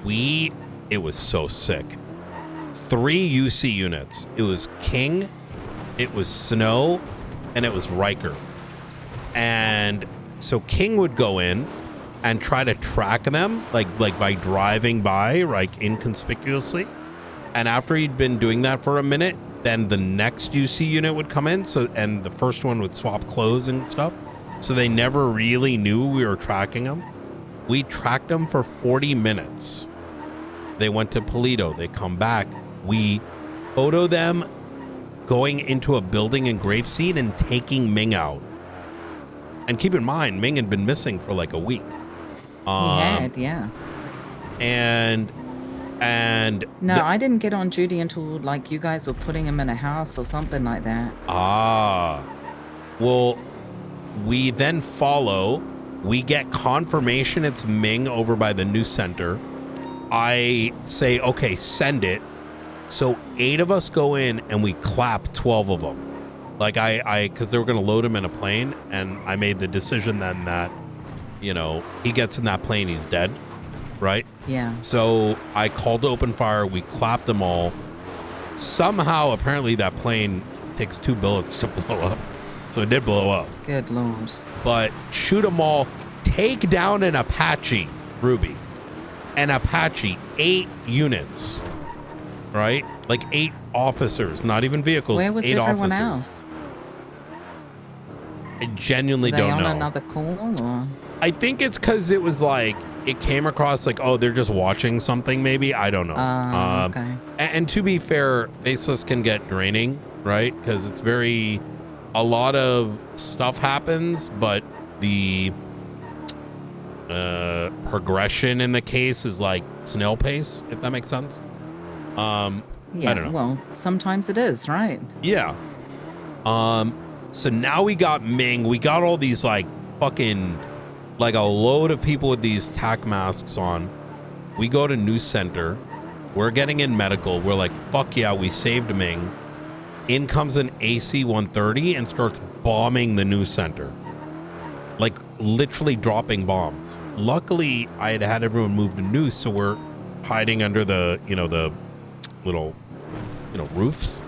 It was so sick. 3 UC units. It was King, it was Snow, and it was Riker. And so King would go in and try to track them, like by driving by, like inconspicuously. And after he'd been doing that for a minute, then the next UC unit would come in. So, and the first one would swap clothes and stuff. So they never really knew we were tracking them. We tracked them for 40 minutes. They went to Polito. They come back. We photo them going into a building in Grapeseed and taking Ming out. And keep in mind, Ming had been missing for like a week. He had, yeah. And no, I didn't get on duty until like you guys were putting him in a house or something like that. Well, we then follow. We get confirmation it's Ming over by the news center. I say, okay, send it. So 8 of us go in and we clap 12 of them. Like because they were going to load him in a plane, and I made the decision then that, you know, he gets in that plane, he's dead, right? Yeah. So I called to open fire. We clapped them all. Somehow, apparently, that plane takes 2 bullets to blow up. So it did blow up. Good Lord. But shoot them all. Take down an Apache, Ruby. An Apache, 8 units, right? Like 8 officers, not even vehicles. Where was 8 everyone officers. else? I genuinely Were they don't on know. another call, or? I think it's because it was like, it came across like, oh, they're just watching something maybe. I don't know. Okay. And to be fair, Faceless can get draining, right? Because it's a lot of stuff happens, but the progression in the case is like snail pace, if that makes sense. Yeah, I don't know. well, sometimes it is, right? Yeah. So now we got Ming. We got all these like fucking, like a load of people with these tack masks on. We go to News Center. We're getting in medical. We're like, fuck yeah, we saved Ming. in comes an AC-130 and starts bombing the news center. Like literally dropping bombs. Luckily, I had everyone move to news, so we're hiding under the, the little, roofs.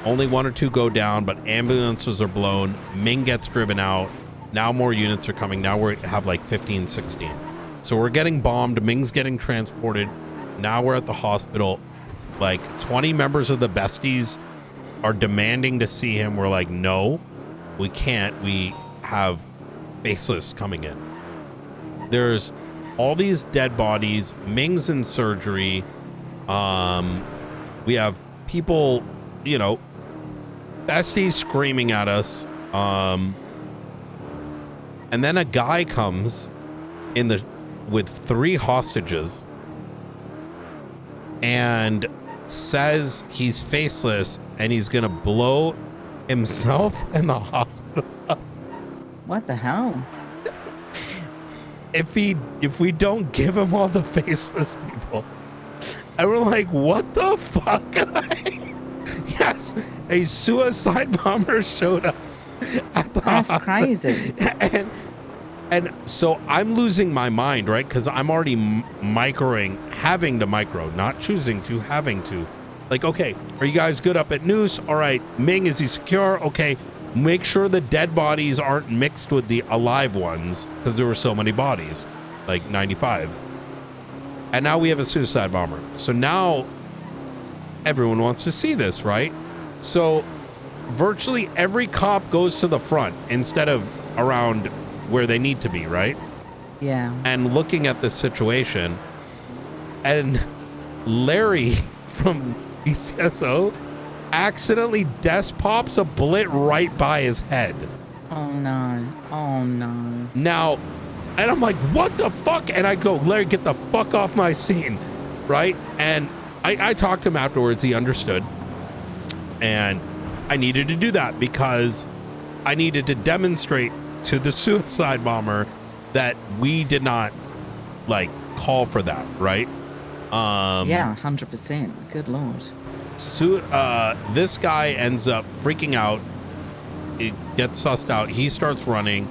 Only 1 or 2 go down, but ambulances are blown. Ming gets driven out. Now more units are coming. Now we have like 15, 16. So we're getting bombed. Ming's getting transported. Now we're at the hospital. Like 20 members of the besties are demanding to see him. We're like, no, we can't. We have faceless coming in. There's all these dead bodies. Ming's in surgery. We have people, besties screaming at us. And then a guy comes with 3 hostages and says he's faceless and he's gonna blow himself in the hospital. What the hell? If we don't give him all the faceless people. And we're like, what the fuck? Yes, a suicide bomber showed up at the That's hospital. crazy. And so I'm losing my mind, right? Because I'm already having to micro, not choosing to, having to. Like, okay, are you guys good up at Noose? All right, Ming, is he secure? Okay, make sure the dead bodies aren't mixed with the alive ones, because there were so many bodies, like 95s. And now we have a suicide bomber. So now everyone wants to see this, right? So virtually every cop goes to the front instead of around where they need to be, right? Yeah. And looking at this situation, and Larry from BCSO accidentally desk pops a bullet right by his head. Oh no. Oh no. Now, and I'm like, what the fuck? And I go, Larry, get the fuck off my scene, right? And I talked to him afterwards. He understood. And I needed to do that because I needed to demonstrate to the suicide bomber that we did not call for that, right? Yeah, 100%. Good lord. This guy ends up freaking out. It gets sussed out. He starts running.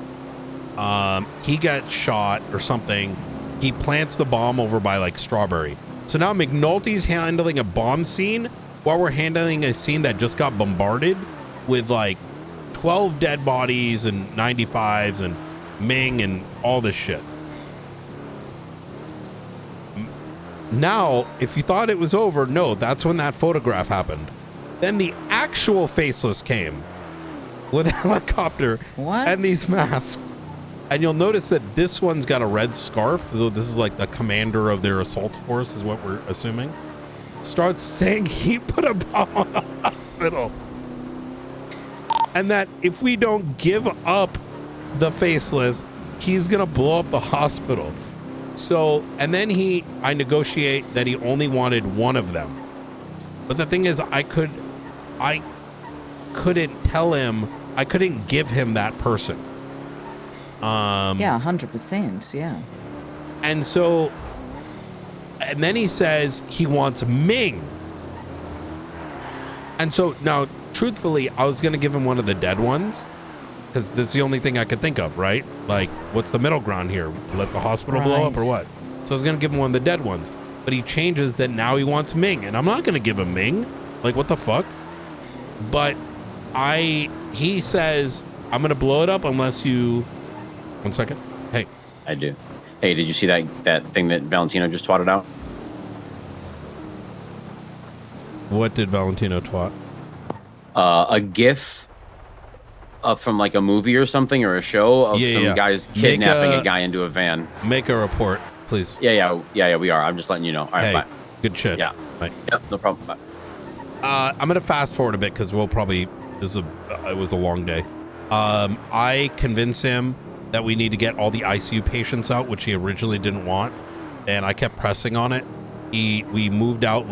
He gets shot or something. He plants the bomb over by Strawberry. So now McNulty's handling a bomb scene while we're handling a scene that just got bombarded with 12 dead bodies and 95s and Ming and all this shit. Now, if you thought it was over, no, that's when that photograph happened. Then the actual faceless came with a helicopter and these masks. And you'll notice that this one's got a red scarf. So this is the commander of their assault force is what we're assuming. Starts saying he put a bomb on the hospital. And that if we don't give up the faceless, he's going to blow up the hospital. So, and then I negotiate that he only wanted one of them. But the thing is, I couldn't tell him, I couldn't give him that person. Yeah, 100%. Yeah. And so, and then he says he wants Ming. And so now, truthfully, I was going to give him one of the dead ones because that's the only thing I could think of, right? What's the middle ground here? Let the hospital blow up or what? So I was going to give him one of the dead ones, but he changes that now he wants Ming, and I'm not going to give him Ming. What the fuck? But he says, I'm going to blow it up unless you... One second. Hey. I do. Hey, did you see that thing that Valentino just twatted out? What did Valentino twat? A GIF from a movie or something or a show of some guys kidnapping a guy into a van. Make a report, please. Yeah, we are. I'm just letting you know. All right, bye. Good shit. Yeah. Bye. Yep, no problem. Bye. I'm gonna fast forward a bit because we'll probably it was a long day. I convinced him that we need to get all the ICU patients out, which he originally didn't want, and I kept pressing on it. We moved out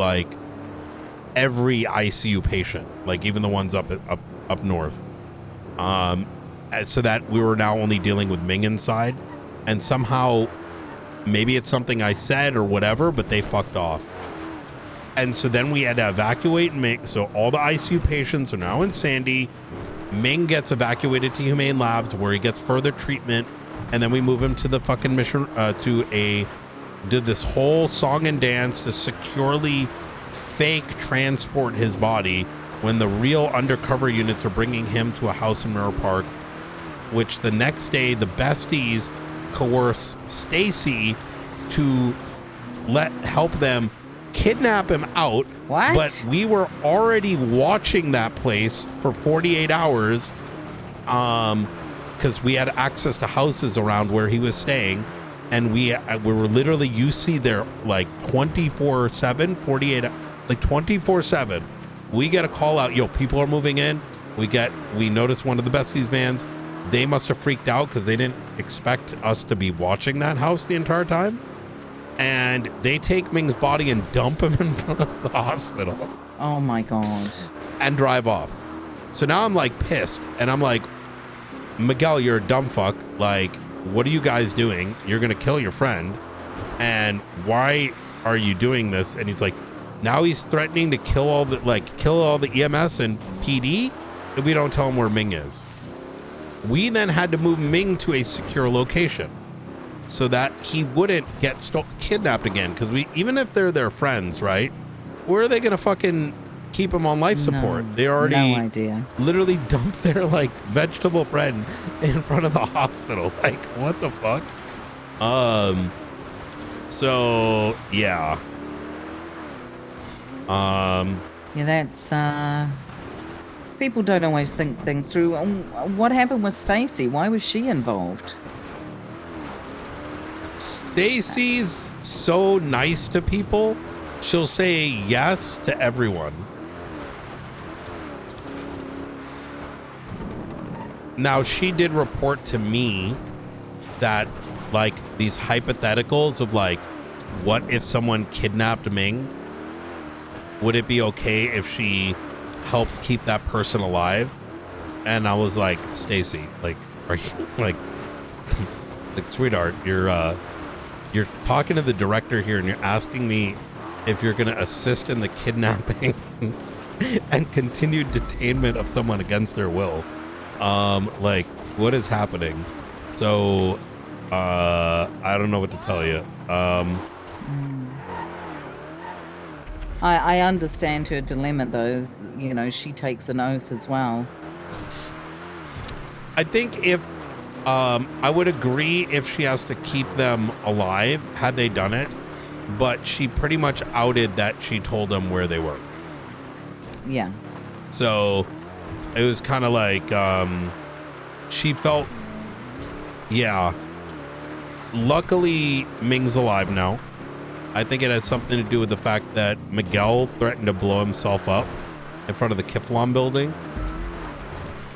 every ICU patient, even the ones up north, so that we were now only dealing with Ming inside. And somehow, maybe it's something I said or whatever, but they fucked off. And so then we had to evacuate Ming. So all the ICU patients are now in Sandy. Ming gets evacuated to Humane Labs where he gets further treatment. And then we move him to the fucking mission, did this whole song and dance to securely fake transport his body when the real undercover units are bringing him to a house in Mirror Park, which the next day the besties coerce Stacy to help them kidnap him out. What? But we were already watching that place for 48 hours because we had access to houses around where he was staying, and we were literally, you see there like 24/7, 48, like 24/7. We get a call out, yo, people are moving in. We noticed one of the besties vans. They must have freaked out because they didn't expect us to be watching that house the entire time. And they take Ming's body and dump him in front of the hospital. Oh my God. And drive off. So now I'm like pissed. And I'm like, Miguel, you're a dumb fuck. Like, what are you guys doing? You're going to kill your friend. And why are you doing this? And he's like, now he's threatening to kill all the EMS and PD if we don't tell him where Ming is. We then had to move Ming to a secure location so that he wouldn't get kidnapped again. Because even if they're their friends, right? Where are they going to fucking keep him on life support? They already literally dumped their like vegetable friend in front of the hospital. Like, what the fuck? So yeah. Yeah, that's people don't always think things through. What happened with Stacy? Why was she involved? Stacy's so nice to people. She'll say yes to everyone. Now, she did report to me that like these hypotheticals of like, what if someone kidnapped Ming? Would it be okay if she helped keep that person alive? And I was like, Stacy, like, are you like sweetheart, you're talking to the director here and you're asking me if you're going to assist in the kidnapping and continued detainment of someone against their will. Like, what is happening? So, I don't know what to tell you. I understand her dilemma, though. You know, she takes an oath as well. I think if I would agree if she has to keep them alive, had they done it, but she pretty much outed that she told them where they were. Yeah. So it was kind of like she felt, yeah. Luckily, Ming's alive now. I think it has something to do with the fact that Miguel threatened to blow himself up in front of the Kiflon building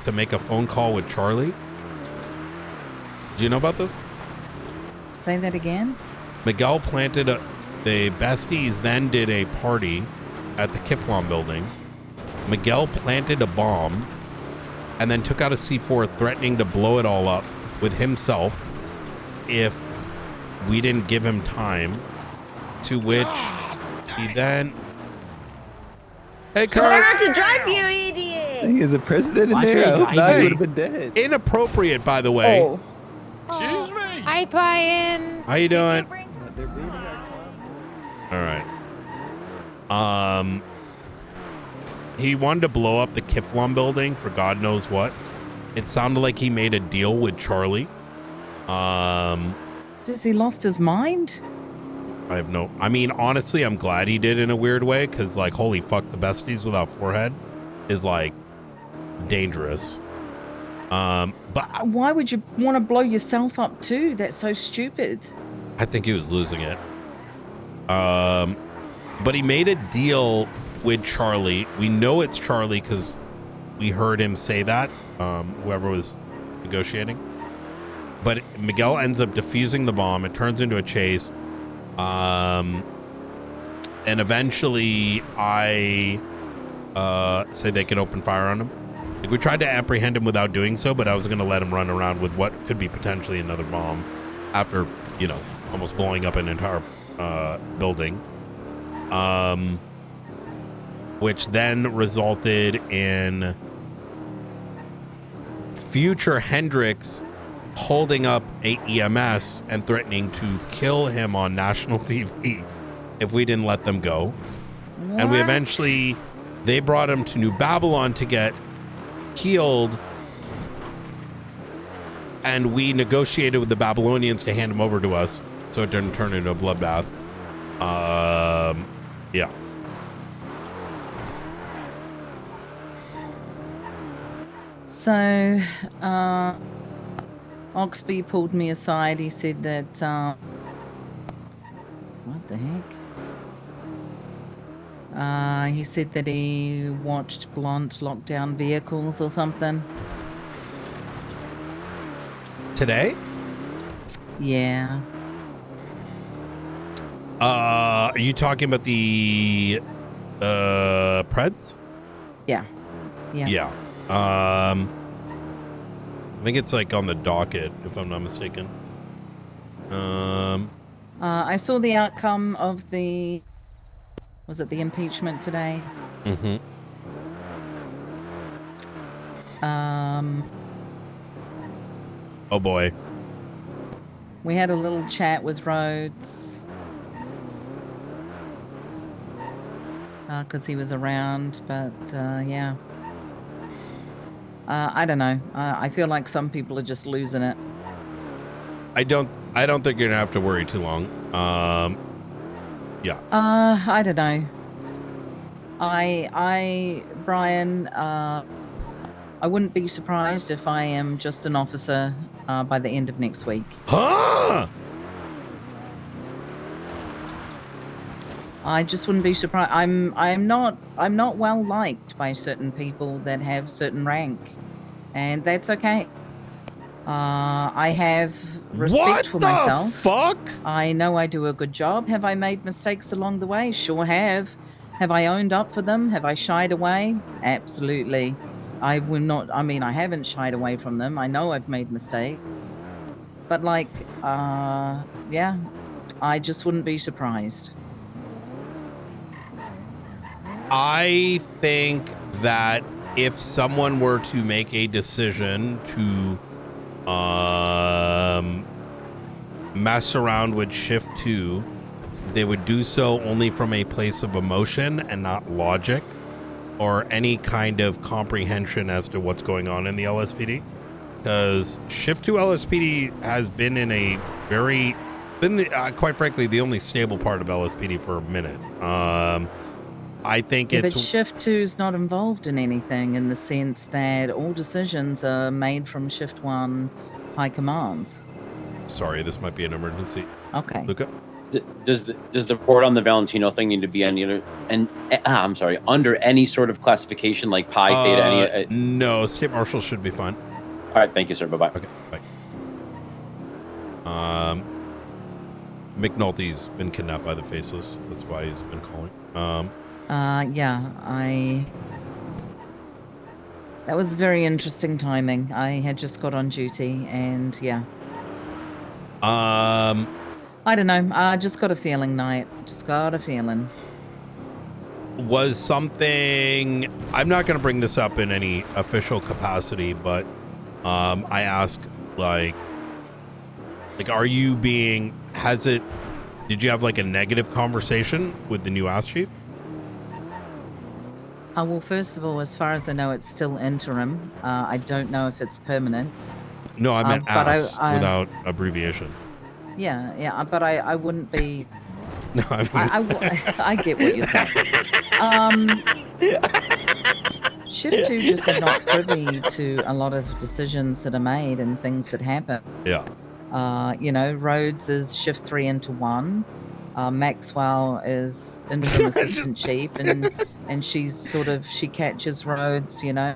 to make a phone call with Charlie. Do you know about this? Say that again? Miguel planted the besties then did a party at the Kiflon building. Miguel planted a bomb and then took out a C4 threatening to blow it all up with himself if we didn't give him time. To which he then... Hey, Kurt! I have to drive you, idiot! He is a president in there. I hope not. He would have been dead. Inappropriate, by the way. Oh. Excuse me! Hi, Brian! How you doing? All right. He wanted to blow up the Kiflon building for God knows what. It sounded like he made a deal with Charlie. Does he lost his mind? I mean, honestly, I'm glad he did in a weird way, because like, holy fuck, the besties without forehead is like dangerous. But why would you want to blow yourself up too? That's so stupid. I think he was losing it. But he made a deal with Charlie. We know it's Charlie because we heard him say that, whoever was negotiating. But Miguel ends up defusing the bomb. It turns into a chase. And eventually I say they can open fire on him. Like, we tried to apprehend him without doing so, but I was going to let him run around with what could be potentially another bomb after, you know, almost blowing up an entire building. which then resulted in future Hendrix holding up a EMS and threatening to kill him on national TV if we didn't let them go. What? And we eventually, they brought him to New Babylon to get healed. And we negotiated with the Babylonians to hand him over to us so it didn't turn into a bloodbath. Yeah. So, Oxby pulled me aside. He said that, what the heck? He said that he watched Blunt lock down vehicles or something. Today? Yeah. Are you talking about the Preds? Yeah. Yeah. Yeah. I think it's like on the docket, if I'm not mistaken. I saw the outcome of the, was it the impeachment today? Mm-hmm. Oh boy. We had a little chat with Rhodes. Because he was around, but yeah. I don't know. I feel like some people are just losing it. I don't think you're gonna have to worry too long. Yeah. I don't know. Brian, I wouldn't be surprised if I am just an officer by the end of next week. Huh? I just wouldn't be surprised. I'm not well liked by certain people that have certain rank, and that's okay. I have respect for myself. Fuck? I know I do a good job. Have I made mistakes along the way? Sure have. Have I owned up for them? Have I shied away? Absolutely. I will not. I mean, I haven't shied away from them. I know I've made mistakes. But like, yeah, I just wouldn't be surprised. I think that if someone were to make a decision to mess around with Shift 2, they would do so only from a place of emotion and not logic or any kind of comprehension as to what's going on in the LSPD. Because Shift 2 LSPD has been in a very, quite frankly, the only stable part of LSPD for a minute. I think Yeah, it's... but Shift 2 is not involved in anything in the sense that all decisions are made from Shift 1 high commands. Sorry, this might be an emergency. Okay. Luca? Does the report on the Valentino thing need to be any other I'm sorry, under any sort of classification like Pi, Theta, any? No, State Marshal should be fine. All right, thank you, sir. Bye-bye. Okay, bye. McNulty's been kidnapped by the Faceless. That's why he's been calling. Yeah, that was very interesting timing. I had just got on duty and yeah. I don't know. I just got a feeling, Knight. Just got a feeling. Was something... I'm not going to bring this up in any official capacity, but I ask, like, are you being... Did you have, like, a negative conversation with the new Ass Chief? Well, first of all, as far as I know, it's still interim. I don't know if it's permanent. No, I meant Ass without abbreviation. Yeah, but I wouldn't be... No, I mean... I get what you're saying. Shift 2 just are not privy to a lot of decisions that are made and things that happen. Yeah. You know, Rhodes is Shift 3 into 1. Maxwell is interim assistant chief, and she's sort of, she catches Rhodes, you know,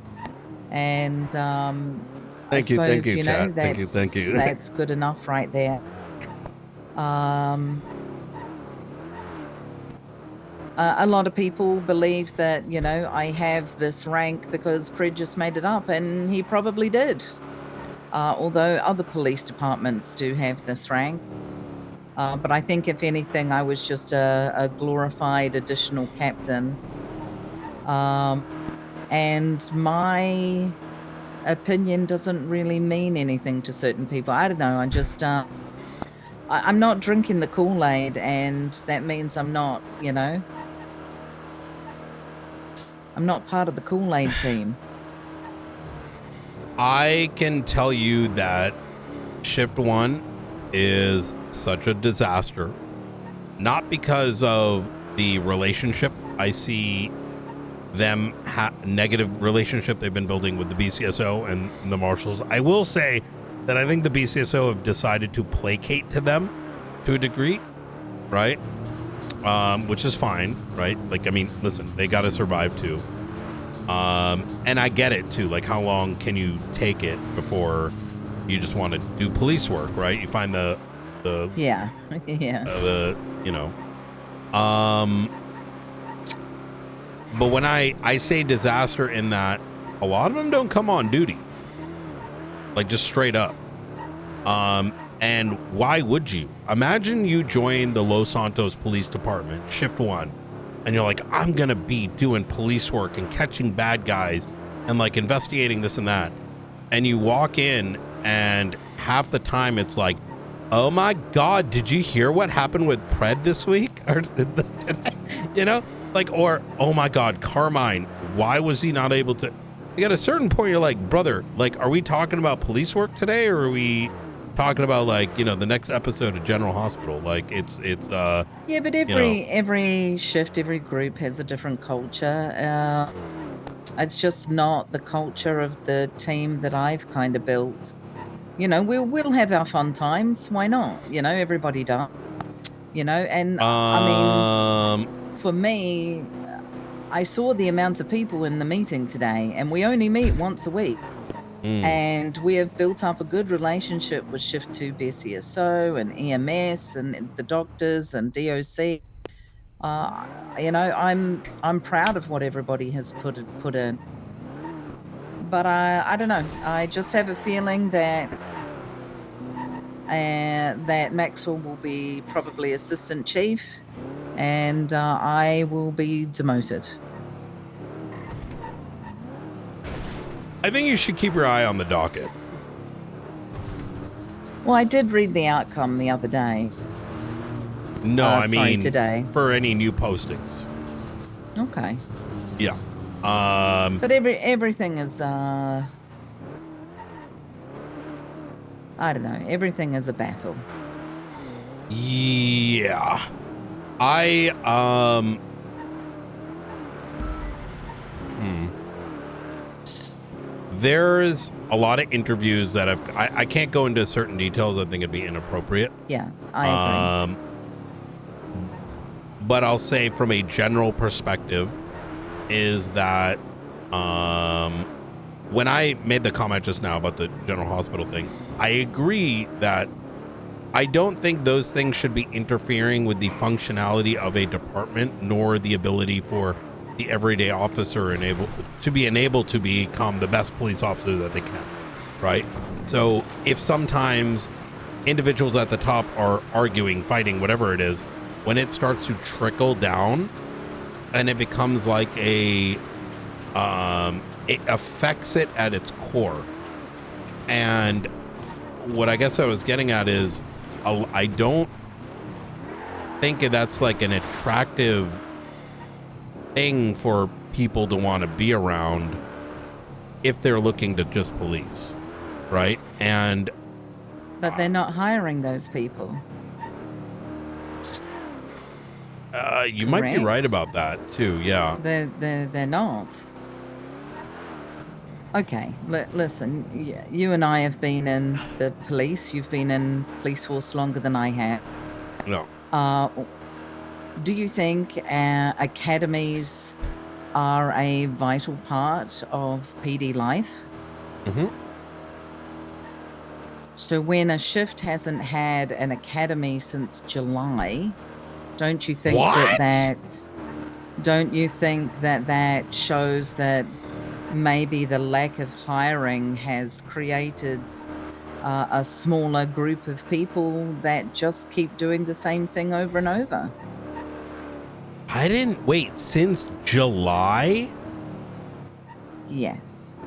and thank you, you know, Chad. Thank you. That's good enough right there. A lot of people believe that, you know, I have this rank because Pred just made it up, and he probably did. Although other police departments do have this rank. But I think if anything, I was just a glorified additional captain And my opinion doesn't really mean anything to certain people. I don't know. I just, I'm not drinking the Kool-Aid, and that means I'm not, you know, I'm not part of the Kool-Aid team. I can tell you that Shift 1 is such a disaster, not because of the relationship. I see them negative relationship they've been building with the BCSO and the marshals. I will say that I think the BCSO have decided to placate to them to a degree, right? Which is fine, right? Like, I mean, listen, they got to survive too. And I get it too. Like, how long can you take it before you just want to do police work, right? You find the yeah, yeah, you know, but when I say disaster, in that a lot of them don't come on duty, like just straight up. And why would you? Imagine you join the Los Santos Police Department, Shift 1, and you're like, I'm gonna be doing police work and catching bad guys and like investigating this and that. And you walk in, and half the time it's like, oh my God, did you hear what happened with Pred this week? Or you know, like, or oh my God, Carmine, why was he not able to? At a certain point, you're like, brother, like, are we talking about police work today, or are we talking about, like, you know, the next episode of General Hospital? Like, it's yeah, but every shift, every group has a different culture. It's just not the culture of the team that I've kind of built. You know, we'll have our fun times. Why not? You know, everybody does. You know, and I mean, for me, I saw the amount of people in the meeting today, and we only meet once a week. And we have built up a good relationship with Shift 2 BCSO and EMS and the doctors and DOC. You know, I'm proud of what everybody has put in. But I don't know. I just have a feeling that that Maxwell will be probably assistant chief, and I will be demoted. I think you should keep your eye on the docket. Well, I did read the outcome the other day. No, I mean today. For any new postings. Okay. Yeah. But everything is I don't know. Everything is a battle. Yeah. There's a lot of interviews that I can't go into certain details. I think it'd be inappropriate. Yeah, I agree. But I'll say from a general perspective is that when I made the comment just now about the General Hospital thing, I agree that I don't think those things should be interfering with the functionality of a department, nor the ability for the everyday officer to become the best police officer that they can, right? So if sometimes individuals at the top are arguing, fighting, whatever it is, when it starts to trickle down and it becomes like it affects it at its core. And what I guess I was getting at is I don't think that's like an attractive thing for people to want to be around if they're looking to just police, right? But they're not hiring those people. You might be right about that too. Yeah, they're not. Okay, listen. You and I have been in the police. You've been in police force longer than I have. No. Do you think academies are a vital part of PD life? Mm-hmm. So when a shift hasn't had an academy since July, don't you think don't you think that shows that maybe the lack of hiring has created a smaller group of people that just keep doing the same thing over and over? I didn't wait since July. Yes.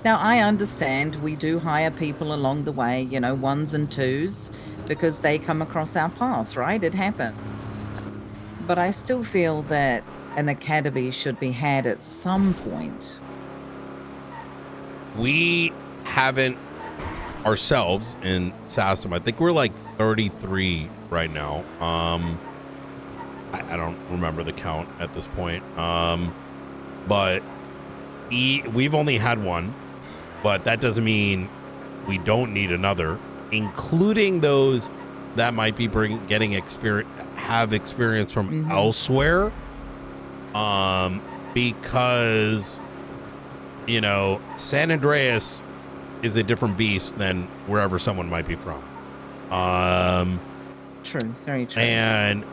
Now, I understand we do hire people along the way, you know, 1s and 2s, because they come across our path, right? It happened. But I still feel that an academy should be had at some point. We haven't ourselves in SASM. I think we're like 33 right now. I don't remember the count at this point. But we've only had one. But that doesn't mean we don't need another, including those that might be getting experience, have experience from elsewhere. Because, you know, San Andreas is a different beast than wherever someone might be from. True, very true. And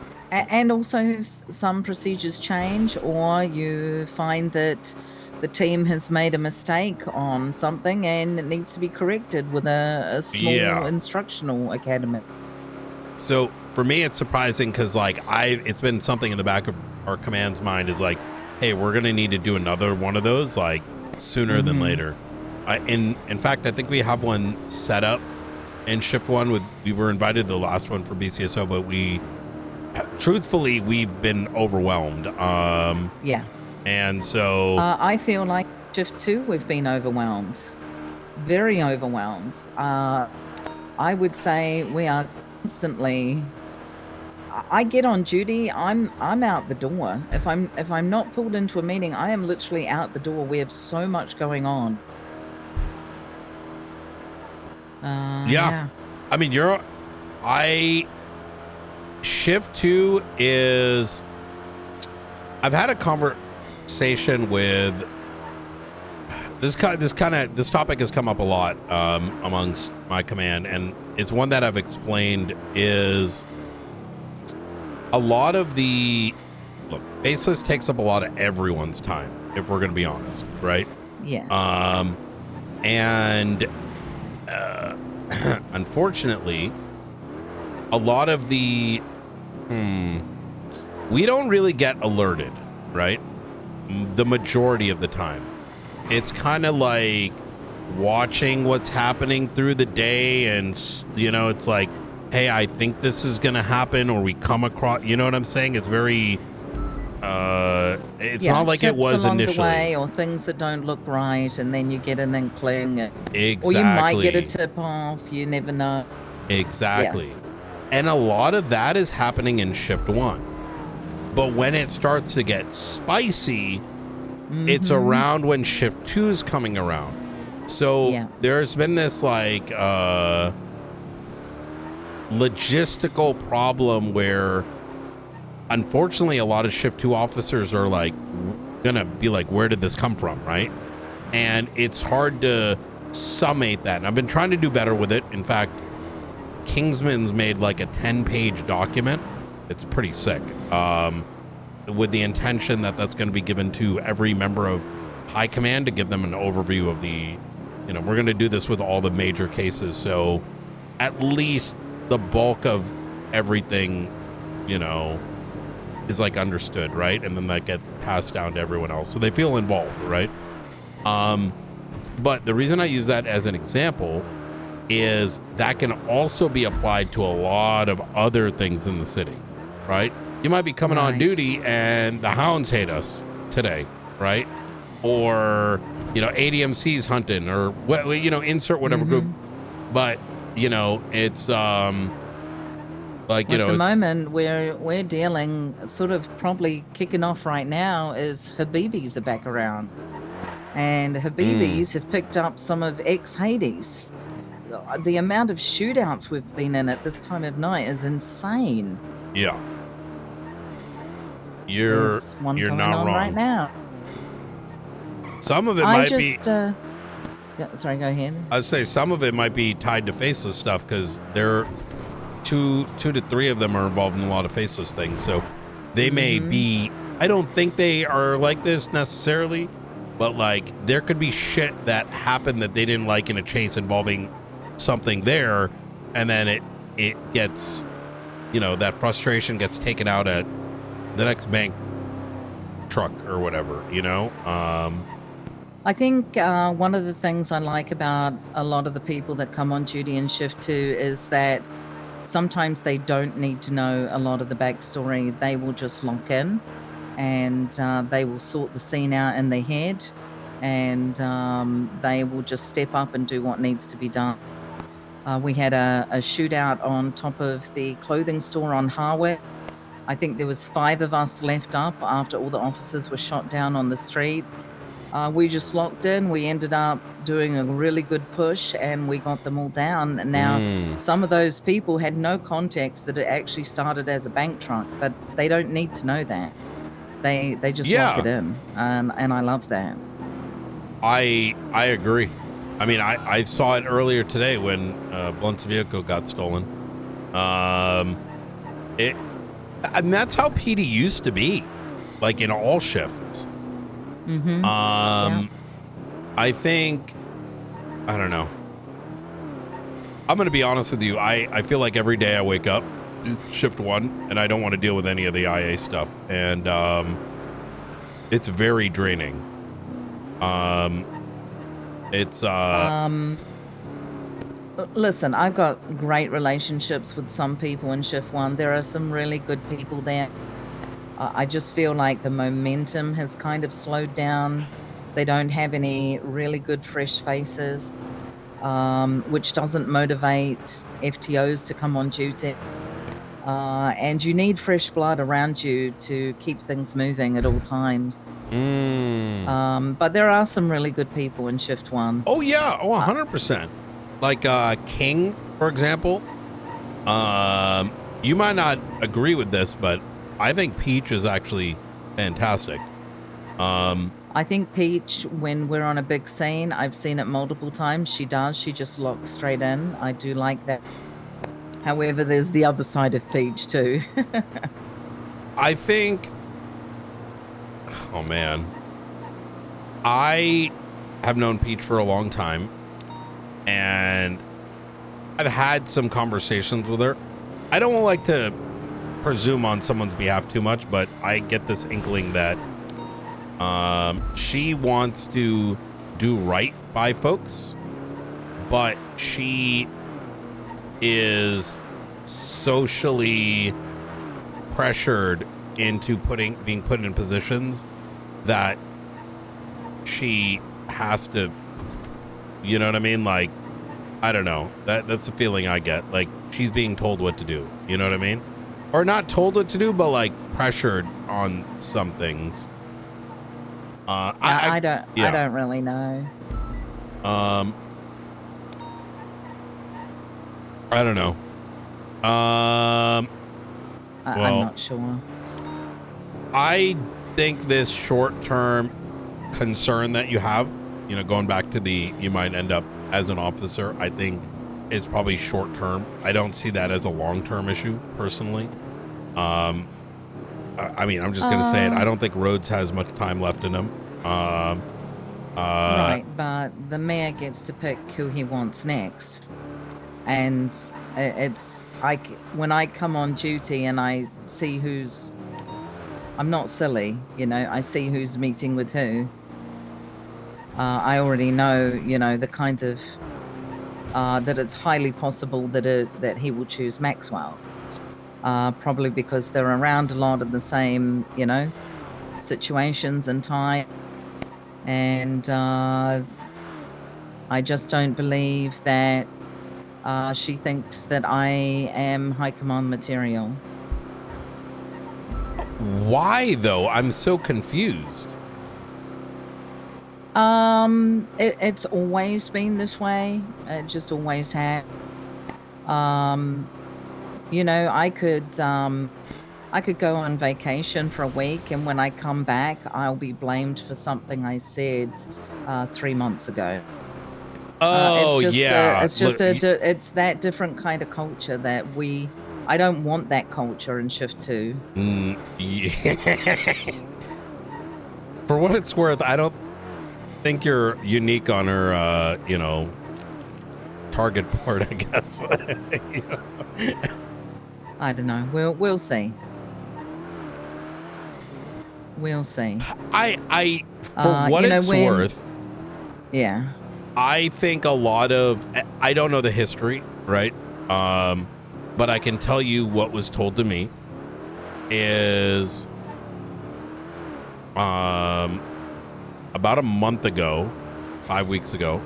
also some procedures change, or you find that the team has made a mistake on something and it needs to be corrected with a small instructional academy. So for me, it's surprising because like it's been something in the back of our command's mind is like, hey, we're going to need to do another one of those like sooner than later. In fact, I think we have one set up in shift 1 we were invited to the last one for BCSO, but truthfully, we've been overwhelmed. Yeah. And so I feel like shift 2 we've been overwhelmed, very overwhelmed. I would say we are constantly. I get on duty, I'm out the door. If I'm not pulled into a meeting, I am literally out the door. We have so much going on. Yeah. I mean, shift 2 is. I've had a conversation with this topic has come up a lot amongst my command, and it's one that I've explained is a lot of the faceless takes up a lot of everyone's time, if we're going to be honest, right? Yes. And unfortunately, a lot of the we don't really get alerted, right? The majority of the time. It's kind of like watching what's happening through the day, and you know, it's like, hey, I think this is gonna happen, or we come across, you know what I'm saying? It's very it's not like it was along initially. The way, or things that don't look right, and then you get an inkling. Exactly. Or you might get a tip off, you never know. Exactly. Yeah. And a lot of that is happening in shift 1. But when it starts to get spicy, it's around when shift 2 is coming around. So there's been this like logistical problem where unfortunately a lot of shift 2 officers are like gonna be like, where did this come from, right? And it's hard to summate that. And I've been trying to do better with it. In fact, Kingsman's made like a 10-page document. It's pretty sick. With the intention that that's going to be given to every member of high command to give them an overview of the, you know, we're going to do this with all the major cases. So at least the bulk of everything, you know, is like understood, right? And then that gets passed down to everyone else. So they feel involved, right? But the reason I use that as an example is that can also be applied to a lot of other things in the city, right? You might be coming on duty and the hounds hate us today, right? Or, you know, ADMC's hunting, or, you know, insert whatever group. But, you know, it's like, you know, at the moment we're dealing, sort of probably kicking off right now, is Habibis are back around. And Habibis have picked up some of ex-Hades. The amount of shootouts we've been in at this time of night is insane. Yeah. You're not wrong right now. Some of it might be. Sorry, go ahead. I'd say some of it might be tied to faceless stuff, because there, two to three of them are involved in a lot of faceless things. So they may be. I don't think they are like this necessarily, but like there could be shit that happened that they didn't like in a chase involving something there, and then it gets you know, that frustration gets taken out at the next bank truck or whatever, you know? I think one of the things I like about a lot of the people that come on duty in shift 2 is that sometimes they don't need to know a lot of the backstory. They will just lock in and they will sort the scene out in their head, and they will just step up and do what needs to be done. We had a shootout on top of the clothing store on Harwick. I think there was 5 of us left up after all the officers were shot down on the street. We just locked in. We ended up doing a really good push, and we got them all down. And now some of those people had no context that it actually started as a bank truck, but they don't need to know that. They just lock it in, and I love that. I agree. I mean, I saw it earlier today when Blunt's vehicle got stolen. And that's how PD used to be, like in all shifts. I think, I don't know. I'm going to be honest with you. I feel like every day I wake up, shift 1, and I don't want to deal with any of the IA stuff. And it's very draining. Listen, I've got great relationships with some people in shift 1. There are some really good people there. I just feel like the momentum has kind of slowed down. They don't have any really good fresh faces, which doesn't motivate FTOs to come on duty. And you need fresh blood around you to keep things moving at all times. But there are some really good people in shift 1. Oh yeah, 100%. Like King, for example. You might not agree with this, but I think Peach is actually fantastic. I think Peach, when we're on a big scene, I've seen it multiple times. She just locks straight in. I do like that. However, there's the other side of Peach too. I think, oh man, I have known Peach for a long time, and I've had some conversations with her. I don't like to presume on someone's behalf too much, but I get this inkling that she wants to do right by folks, but she is socially pressured into being put in positions that she has to, you know what I mean? Like, I don't know. That's the feeling I get. Like, she's being told what to do. You know what I mean? Or not told what to do, but like pressured on some things. I don't really know. I don't know. I'm not sure. I think this short-term concern that you have, you know, going back to you might end up as an officer, I think is probably short-term. I don't see that as a long-term issue, personally. I mean, I'm just going to say it. I don't think Rhodes has much time left in him. Right, but the mayor gets to pick who he wants next. And when I come on duty and I see I'm not silly, you know, I see who's meeting with who. I already know, you know, the kind of, that it's highly possible that he will choose Maxwell. Probably because they're around a lot of the same, you know, situations and time. And I just don't believe that she thinks that I am high command material. Why, though? I'm so confused. It's always been this way. It just always had. You know, I could go on vacation for a week, and when I come back, I'll be blamed for something I said 3 months ago. Oh, yeah. It's just it's that different kind of culture that I don't want that culture in shift 2. Yeah. For what it's worth, I don't think you're unique on her, you know, target board, I guess. You know? I don't know. We'll see. We'll see. I for what it's worth, yeah, I think a lot of, I don't know the history, right? But I can tell you what was told to me is about a month ago, 5 weeks ago,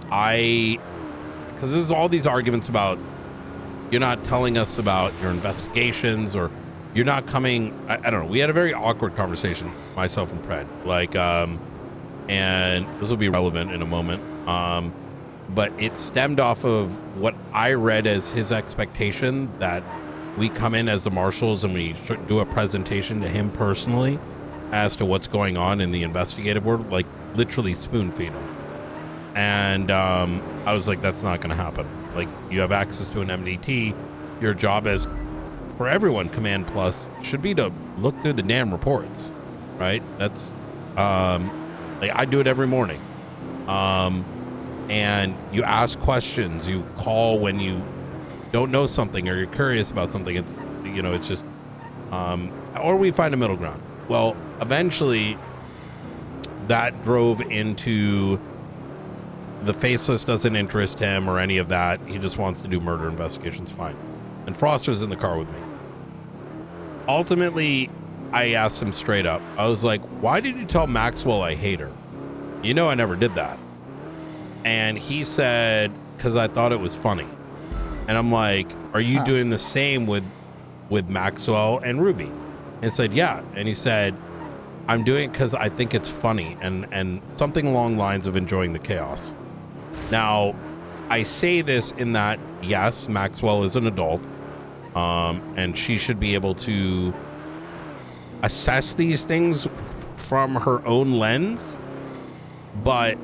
because there's all these arguments about you're not telling us about your investigations, or you're not coming. I don't know. We had a very awkward conversation, myself and Pred. Like, and this will be relevant in a moment. But it stemmed off of what I read as his expectation that we come in as the marshals and we should do a presentation to him personally as to what's going on in the investigative world, like literally spoon feed him. And I was like, that's not going to happen. Like, you have access to an MDT. Your job as, for everyone, Command Plus should be to look through the damn reports, right? That's like, I do it every morning. And you ask questions, you call when you don't know something or you're curious about something. It's, you know, it's just, or we find a middle ground. Well, eventually that drove into the faceless doesn't interest him or any of that. He just wants to do murder investigations. Fine. And Froster's in the car with me. Ultimately, I asked him straight up. I was like, why did you tell Maxwell I hate her? You know, I never did that. And he said, because I thought it was funny. And I'm like, are you doing the same with Maxwell and Ruby? And said, yeah. And he said, I'm doing it because I think it's funny and something along lines of enjoying the chaos. Now, I say this in that, yes, Maxwell is an adult, and she should be able to assess these things from her own lens. But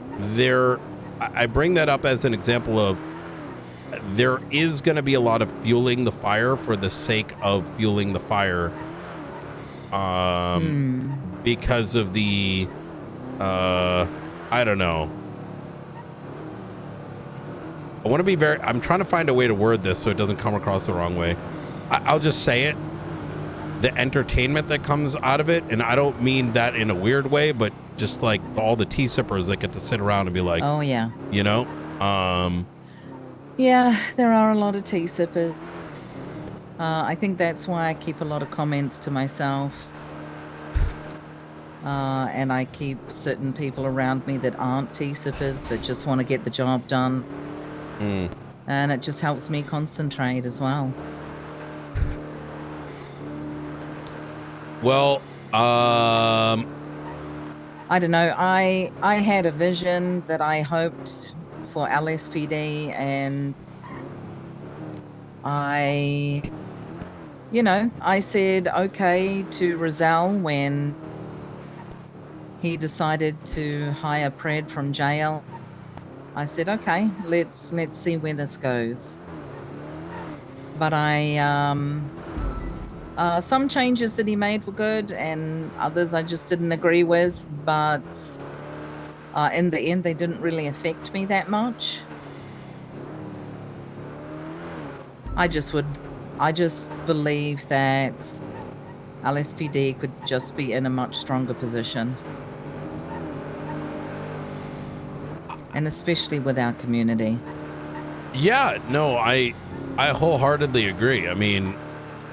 I bring that up as an example of there is going to be a lot of fueling the fire for the sake of fueling the fire, because of the, I don't know. I want to be I'm trying to find a way to word this so it doesn't come across the wrong way. I'll just say it. The entertainment that comes out of it, and I don't mean that in a weird way, but just like all the tea sippers that get to sit around and be like, oh yeah, you know, yeah, there are a lot of tea sippers. I think that's why I keep a lot of comments to myself, and I keep certain people around me that aren't tea sippers, that just want to get the job done, and it just helps me concentrate as well. Well, I don't know. I had a vision that I hoped for LSPD, and I said okay to Rizal when he decided to hire Pred from jail. I said, okay, let's see where this goes. But some changes that he made were good, and others I just didn't agree with. But in the end, they didn't really affect me that much. I just believe that LSPD could just be in a much stronger position. And especially with our community. Yeah, no, I wholeheartedly agree. I mean,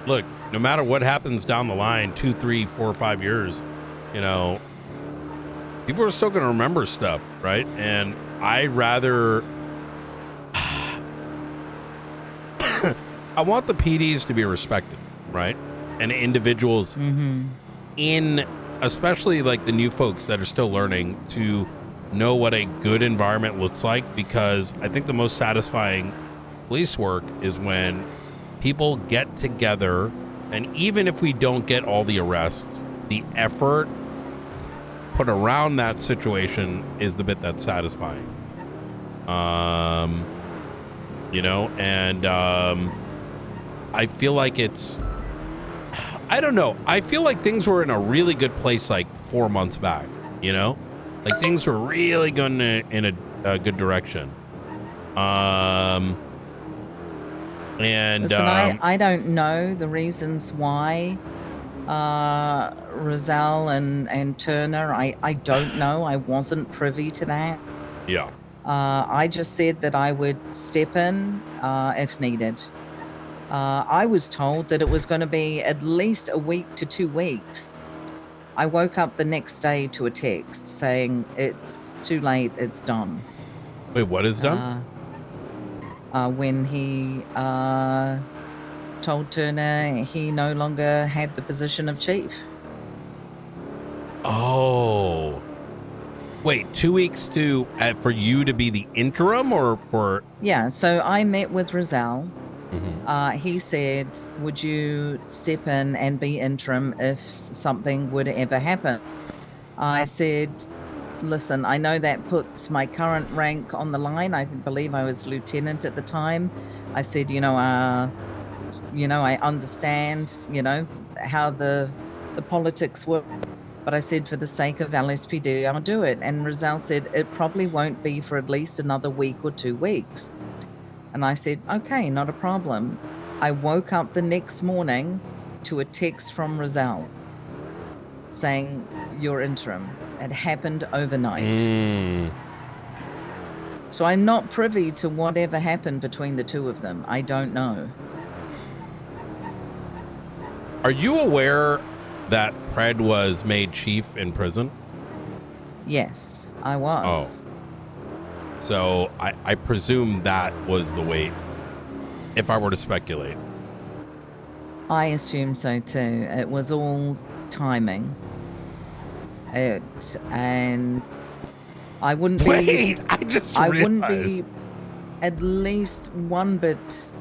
look, no matter what happens down the line, 2, 3, 4, 5 years, you know, people are still going to remember stuff, right? And I'd rather, I want the PDs to be respected, right? And individuals in, especially like the new folks that are still learning, to know what a good environment looks like, because I think the most satisfying police work is when people get together, and even if we don't get all the arrests, the effort put around that situation is the bit that's satisfying. You know, and I feel like it's, I don't know, I feel like things were in a really good place like 4 months back, you know? Like things were really going in a good direction. And listen, I don't know the reasons why Rizal and Turner. I don't know. I wasn't privy to that. Yeah. I just said that I would step in if needed. I was told that it was going to be at least a week to 2 weeks. I woke up the next day to a text saying it's too late, it's done. Wait, what is done? When he told Turner he no longer had the position of chief. Oh. Wait, 2 weeks for you to be the interim or for... Yeah, so I met with Rizal. He said, would you step in and be interim if something were to ever happen? I said, listen, I know that puts my current rank on the line. I believe I was lieutenant at the time. I said, I understand, how the politics work. But I said, for the sake of LSPD, I'll do it. And Rizal said, it probably won't be for at least another week or 2 weeks. And I said, okay, not a problem. I woke up the next morning to a text from Rizal saying, you're interim. It happened overnight. So I'm not privy to whatever happened between the two of them. I don't know. Are you aware that Pred was made chief in prison? Yes, I was. Oh. So I presume that was the wait, if I were to speculate. I assume so too. It was all timing. And I wouldn't be... Wait, I wouldn't be at least one bit...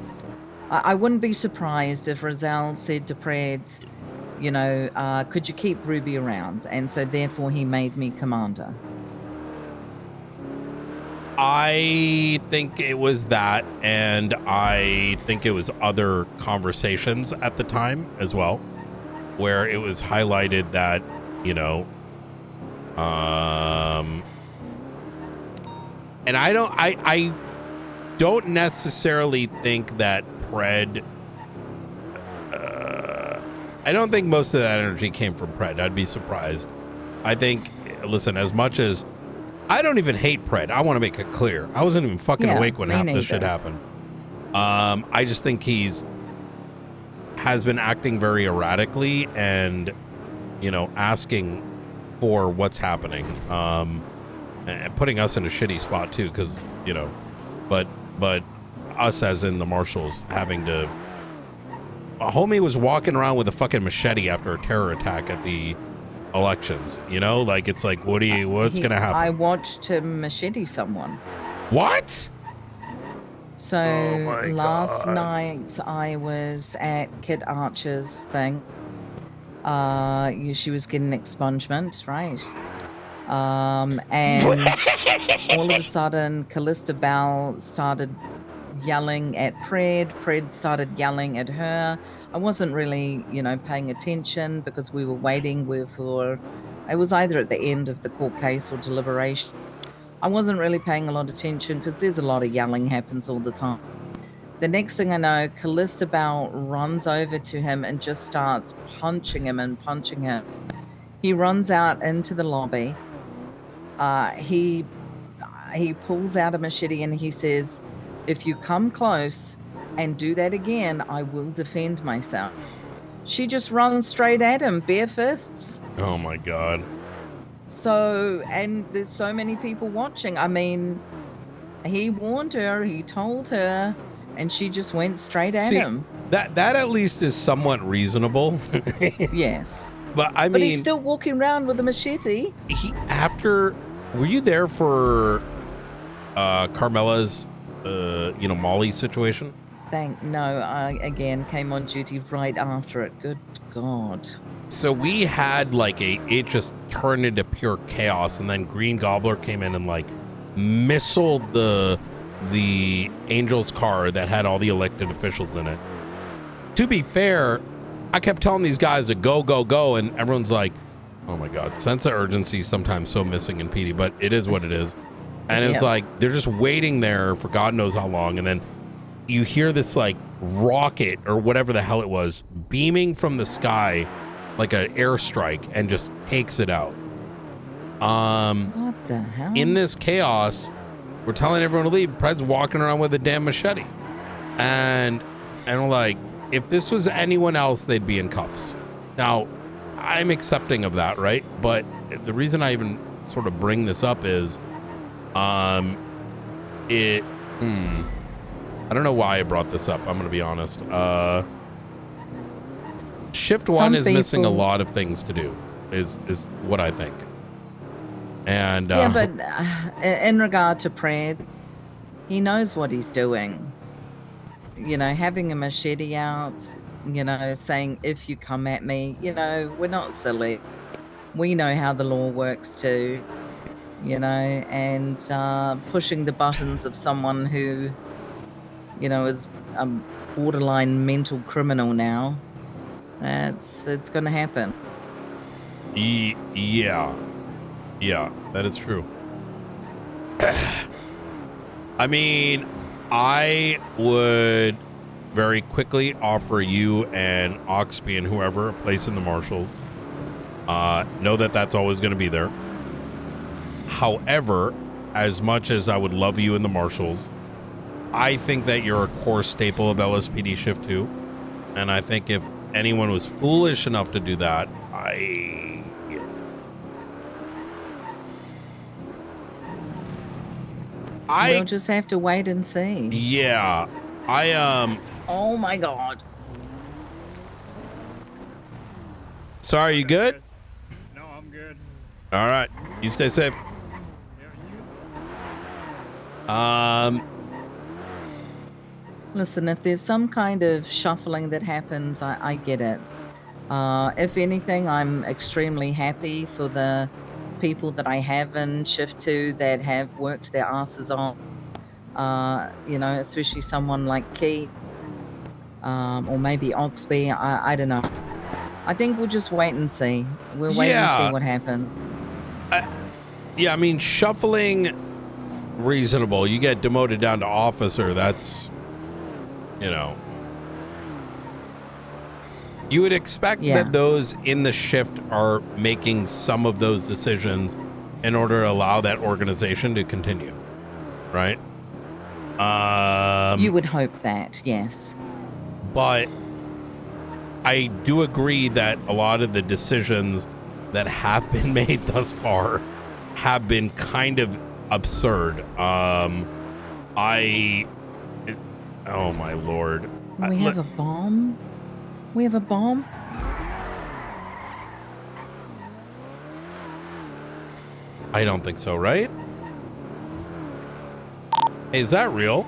I wouldn't be surprised if Rizal said to Pred, could you keep Ruby around? And so therefore he made me commander. I think it was that, and I think it was other conversations at the time as well, where it was highlighted that, and I don't necessarily think that Pred, I don't think most of that energy came from Pred. I'd be surprised. I think, listen, as much as I don't even hate Pred, I want to make it clear. I wasn't even fucking awake when half this shit happened. I just think has been acting very erratically and, asking for what's happening, and putting us in a shitty spot too, because, but us as in the marshals having to. A homie was walking around with a fucking machete after a terror attack at the elections, it's like, what's gonna happen? I watched him machete someone. What? So last night I was at Kit Archer's thing. She was getting expungement, right? And all of a sudden Callista Bell started yelling at Pred. Pred started yelling at her. I wasn't really, paying attention because we were waiting for, it was either at the end of the court case or deliberation. I wasn't really paying a lot of attention because there's a lot of yelling happens all the time. The next thing I know, Callista Bell runs over to him and just starts punching him. He runs out into the lobby. He pulls out a machete and he says, if you come close and do that again, I will defend myself. She just runs straight at him, bare fists. Oh my God. So, and there's so many people watching. I mean, he warned her, he told her, and she just went straight at him. That at least is somewhat reasonable. Yes. But I mean, but he's still walking around with a machete. Were you there for Carmela's Molly situation? No, I again came on duty right after it. Good God. So we had it just turned into pure chaos, and then Green Gobbler came in and missiled the Angels car that had all the elected officials in it. To be fair, I kept telling these guys to go, go, go, and everyone's like, oh my God, sense of urgency is sometimes so missing in PD, but it is what it is. And it's like they're just waiting there for God knows how long, and then you hear this rocket or whatever the hell it was beaming from the sky like an airstrike and just takes it out. What the hell? In this chaos, we're telling everyone to leave. Pred's walking around with a damn machete. And we're like, if this was anyone else, they'd be in cuffs. Now, I'm accepting of that, right? But the reason I even sort of bring this up is, I don't know why I brought this up. I'm going to be honest. Shift one is missing a lot of things to do, is what I think. And yeah, but in regard to Pred, he knows what he's doing. You know, having a machete out, you know, saying, if you come at me, you know, we're not silly. We know how the law works too, you know, and pushing the buttons of someone who, you know, is a borderline mental criminal now. It's going to happen. Yeah, that is true. I mean, I would very quickly offer you and Oxby and whoever a place in the marshals. Know that that's always going to be there. However, as much as I would love you in the marshals, I think that you're a core staple of LSPD Shift 2. And I think if anyone was foolish enough to do that, We'll just have to wait and see. Yeah, Oh my God. Sorry, you good? No, I'm good. All right, you stay safe. Listen, if there's some kind of shuffling that happens, I get it. If anything, I'm extremely happy for the people that I have in Shift 2 that have worked their asses off. You know, especially someone like Keith, or maybe Oxby. I don't know. I think we'll just wait and see. We'll wait and see what happens. Yeah, I mean, shuffling, reasonable. You get demoted down to officer, that's, you know. You would expect that those in the shift are making some of those decisions in order to allow that organization to continue, right? You would hope that, yes. But I do agree that a lot of the decisions that have been made thus far have been kind of absurd. Oh my Lord. We have a bomb? We have a bomb? I don't think so, right? Hey, is that real?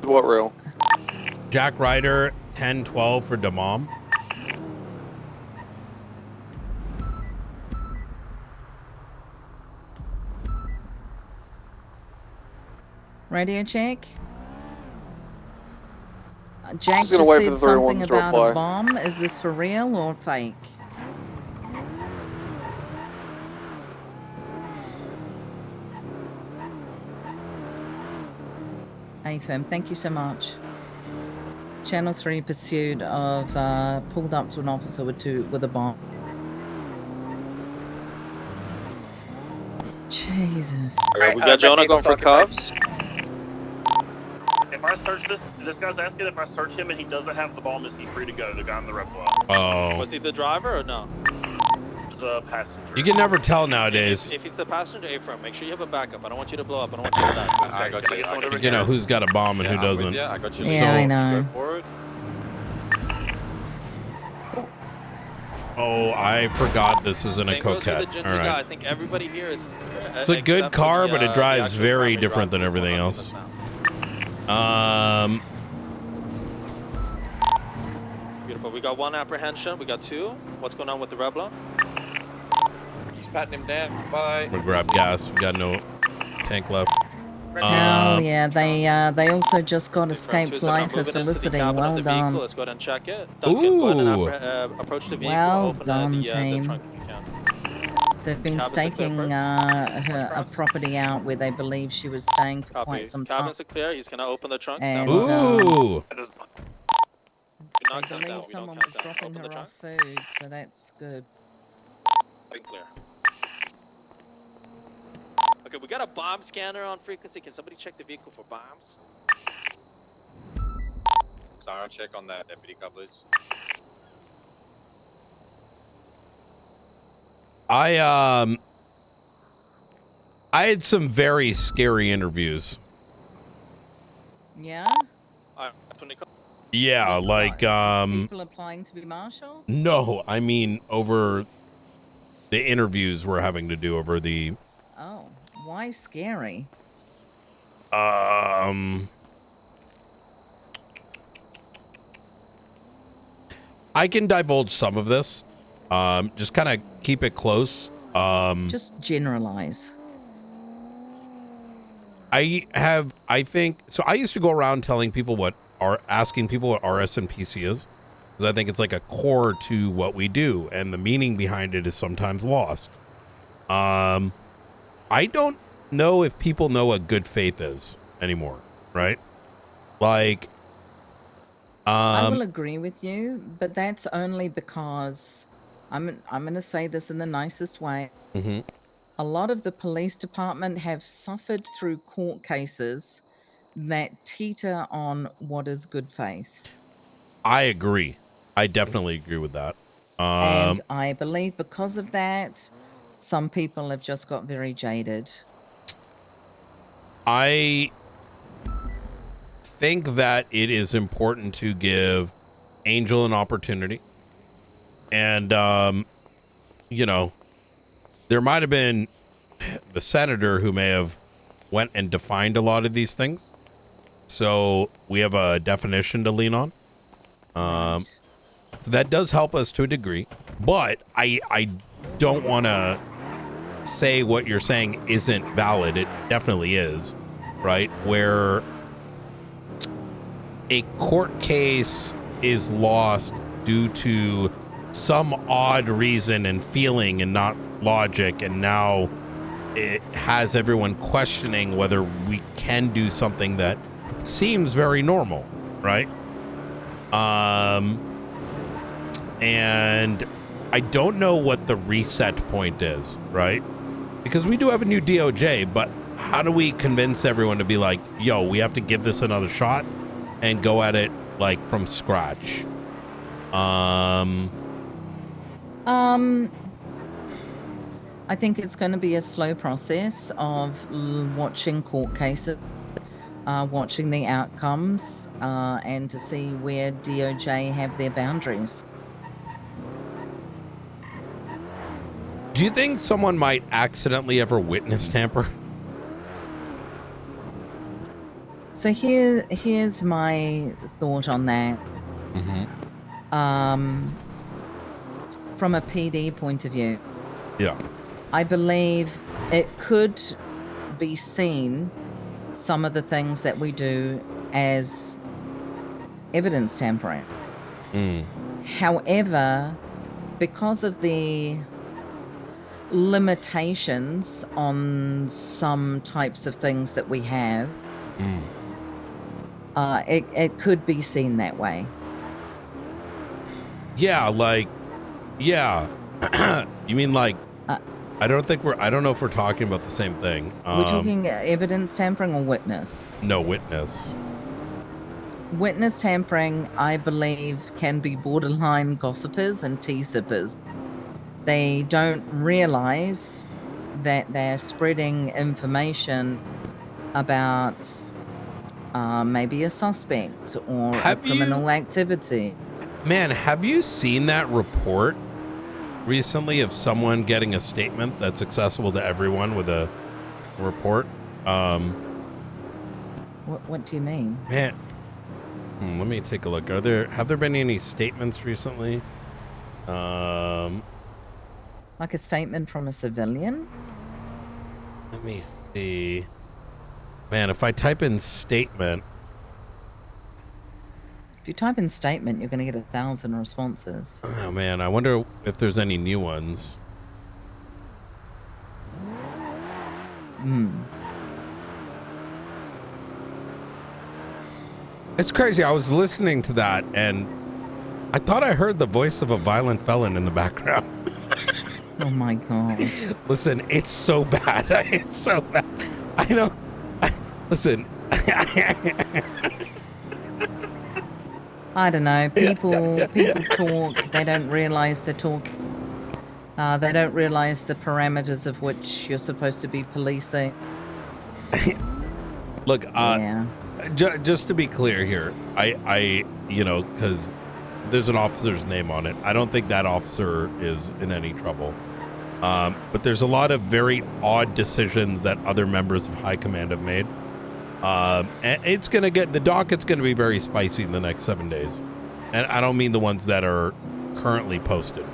What real? Jack Ryder 1012 for Damam. Radio check. Jack gonna just wait for said the something 31s to about reply. a bomb. Is this for real or fake? AFM, thank you so much. Channel 3 pursuit of pulled up to an officer with a bomb. Jesus. Alright, we got Jonah going for cuffs. If I search this guy's asking if I search him and he doesn't have the bomb, is he free to go? The guy on the red block. Oh. Was he the driver or no? The passenger. You can never tell nowadays. If it's a passenger A-frame, make sure you have a backup. I don't want you to blow up. I don't want you to die. I got you. You know who's got a bomb and who doesn't. I got you. Yeah, I know. Oh, I forgot this isn't a coquette. All right. I think everybody here is. It's a good car, but it drives very different than everything else. Beautiful. We got one apprehension. We got two. What's going on with the Rebla? He's patting him down. Bye. We'll grab gas. We got no tank left. Hell yeah, they also just got escaped life of Felicity. Well done. Let's go ahead and check it. Duncan, go ahead and approach the vehicle. Well Open done, the team. trunk if you can. They've been staking a property out where they believe she was staying for quite some time. Cabins are clear. He's gonna open the trunk. And Ooh. they believe someone was dropping her off food, so that's good. Clear. Okay, we got a bomb scanner on frequency. Can somebody check the vehicle for bombs? Siren check on that deputy car, please. I had some very scary interviews. Yeah? Yeah, like people applying to be marshal? no, I mean over the interviews we're having to do over the Oh, why scary? I can divulge some of this. Just kind of keep it close. Just generalize. I think so. I used to go around telling people asking people what RSNPC is, because I think it's like a core to what we do, and the meaning behind it is sometimes lost. I don't know if people know what good faith is anymore, right? Like, I will agree with you, but that's only because I'm going to say this in the nicest way. Mm-hmm. A lot of the police department have suffered through court cases that teeter on what is good faith. I agree. I definitely agree with that. And I believe because of that, some people have just got very jaded. I think that it is important to give Angel an opportunity. And, you know, there might have been the senator who may have went and defined a lot of these things. So we have a definition to lean on. So that does help us to a degree, but I don't want to say what you're saying isn't valid. It definitely is, right? Where a court case is lost due to some odd reason and feeling and not logic, and now it has everyone questioning whether we can do something that seems very normal, right? And I don't know what the reset point is, right? Because we do have a new DOJ, but how do we convince everyone to be like, yo, we have to give this another shot and go at it like from scratch? I think it's going to be a slow process of watching court cases, watching the outcomes, and to see where DOJ have their boundaries. Do you think someone might accidentally ever witness tamper? So here's my thought on that. Mm-hmm. From a PD point of view. Yeah. I believe it could be seen, some of the things that we do, as evidence tampering. However, because of the limitations on some types of things that we have, it could be seen that way. Yeah, like, yeah. You mean like, I don't know if we're talking about the same thing. We're talking evidence tampering or witness? No, witness. Witness tampering, I believe, can be borderline gossipers and tea-sippers. They don't realize that they're spreading information about maybe a suspect or a criminal activity. Man, have you seen that report recently of someone getting a statement that's accessible to everyone with a report? What do you mean? Man, let me take a look. Have there been any statements recently? Like a statement from a civilian? Let me see. Man, if I type in statement. If you type in statement, you're going to get 1,000 responses. Oh man, I wonder if there's any new ones. It's crazy. I was listening to that and I thought I heard the voice of a violent felon in the background. Oh my god. Listen, it's so bad. It's so bad. I know. Listen. I don't know. People talk. They don't realize they talk. They don't realize the parameters of which you're supposed to be policing. Look, yeah. Just to be clear here, I because there's an officer's name on it. I don't think that officer is in any trouble. But there's a lot of very odd decisions that other members of high command have made. And it's going to get, the docket's going to be very spicy in the next 7 days. And I don't mean the ones that are currently posted.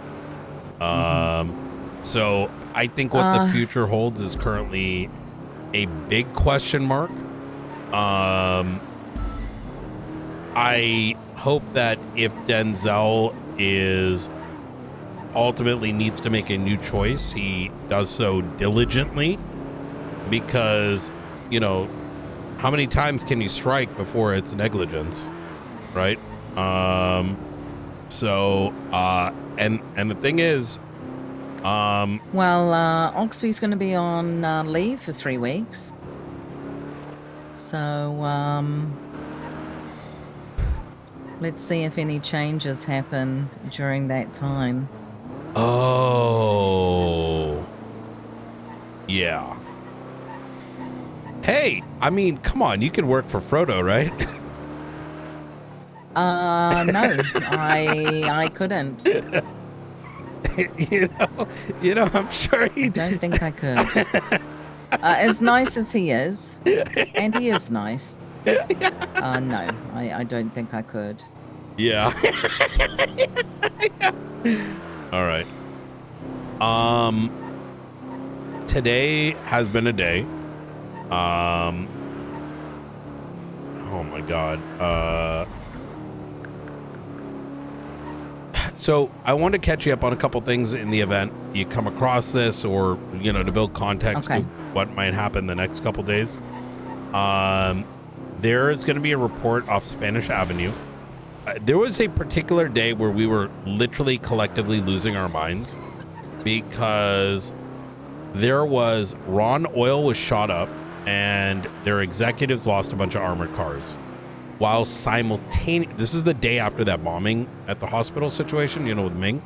So I think what the future holds is currently a big question mark. I hope that if Denzel ultimately needs to make a new choice, he does so diligently, because, how many times can you strike before it's negligence, right? And the thing is, Oxby's going to be on leave for 3 weeks. So, let's see if any changes happen during that time. Oh. Yeah. Hey, I mean, come on, you can work for Frodo, right? No, I couldn't. I'm sure he don't think I could. As nice as he is, and he is nice. No, I don't think I could. Yeah. All right. Today has been a day. Oh my God. So I want to catch you up on a couple things in the event you come across this, or, to build context to what might happen the next couple days. There is going to be a report off Spanish Avenue. There was a particular day where we were literally collectively losing our minds, because there was Ron Oil was shot up and their executives lost a bunch of armored cars, while simultaneously, this is the day after that bombing at the hospital situation, with Ming.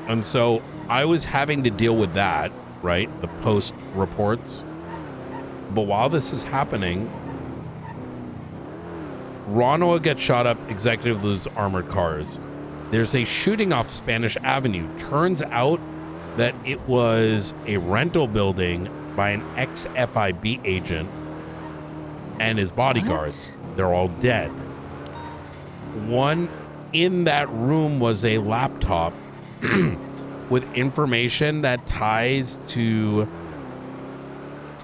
And so I was having to deal with that, right? The post reports. But while this is happening, Ron Oil gets shot up, executive lose armored cars. There's a shooting off Spanish Avenue. Turns out that it was a rental building by an ex-FIB agent and his bodyguards. They're all dead. One in that room was a laptop with information that ties to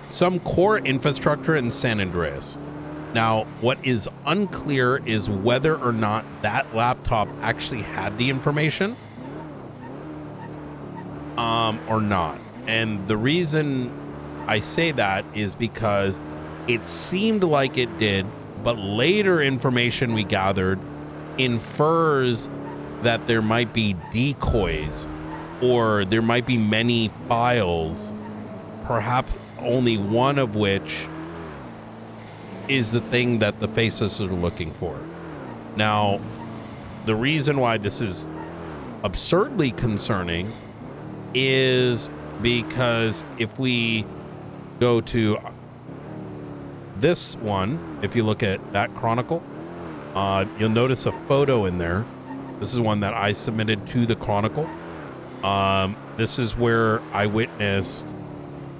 some core infrastructure in San Andreas. Now, what is unclear is whether or not that laptop actually had the information or not. And the reason I say that is because it seemed like it did, but later information we gathered infers that there might be decoys, or there might be many files, perhaps only one of which is the thing that the faceless are looking for. Now, the reason why this is absurdly concerning is because if we go to this one, if you look at that chronicle, you'll notice a photo in there. This is one that I submitted to the chronicle. This is where I witnessed,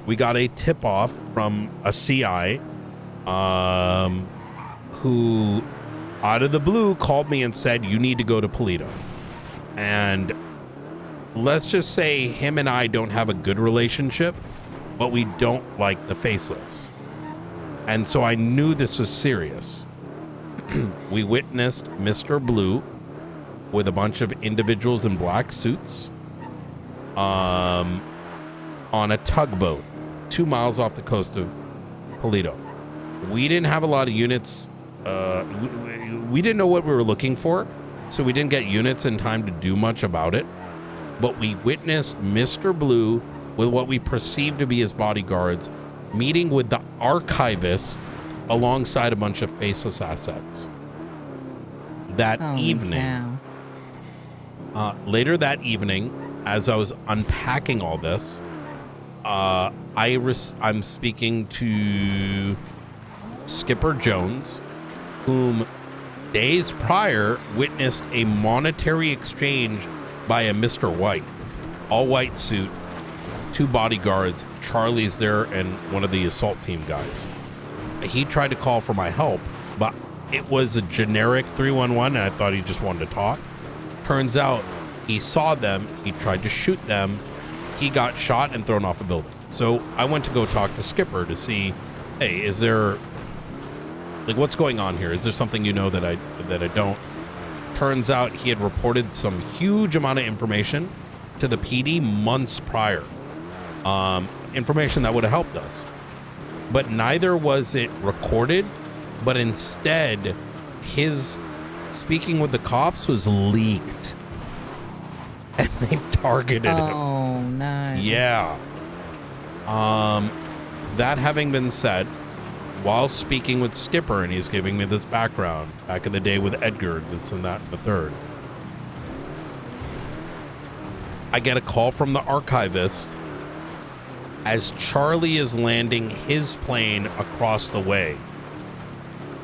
we got a tip off from a CI who out of the blue called me and said, you need to go to Polito. And let's just say him and I don't have a good relationship, but we don't like the faceless. And so I knew this was serious. We witnessed Mr. Blue with a bunch of individuals in black suits on a tugboat 2 miles off the coast of Polito. We didn't have a lot of units. We didn't know what we were looking for, so we didn't get units in time to do much about it. But we witnessed Mr. Blue with what we perceived to be his bodyguards meeting with the archivist alongside a bunch of faceless assets. That evening, later that evening, as I was unpacking all this, I'm speaking to Skipper Jones, whom days prior witnessed a monetary exchange by a Mr. White, all white suit, 2 bodyguards, Charlie's there, and one of the assault team guys. He tried to call for my help, but it was a generic 311, and I thought he just wanted to talk. Turns out he saw them, he tried to shoot them, he got shot and thrown off a building. So I went to go talk to Skipper to see, hey, is there, like, what's going on here? Is there something you know that I don't? Turns out he had reported some huge amount of information to the PD months prior. Information that would have helped us. But neither was it recorded, but instead his speaking with the cops was leaked. And they targeted him. Oh, no. Yeah. That having been said, while speaking with Skipper, and he's giving me this background, back in the day with Edgar, this and that and the third, I get a call from the archivist as Charlie is landing his plane across the way.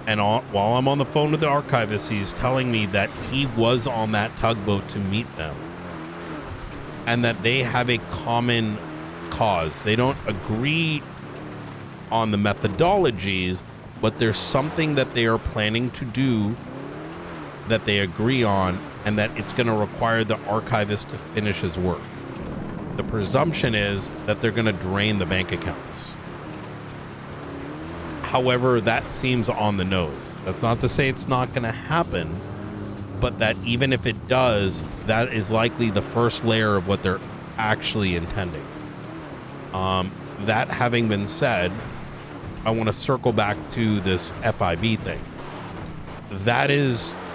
And while I'm on the phone with the archivist, he's telling me that he was on that tugboat to meet them. And that they have a common cause. They don't agree on the methodologies, but there's something that they are planning to do that they agree on, and that it's going to require the archivist to finish his work. The presumption is that they're going to drain the bank accounts. However, that seems on the nose. That's not to say it's not going to happen, but that even if it does, that is likely the first layer of what they're actually intending. That having been said, I want to circle back to this FIB thing.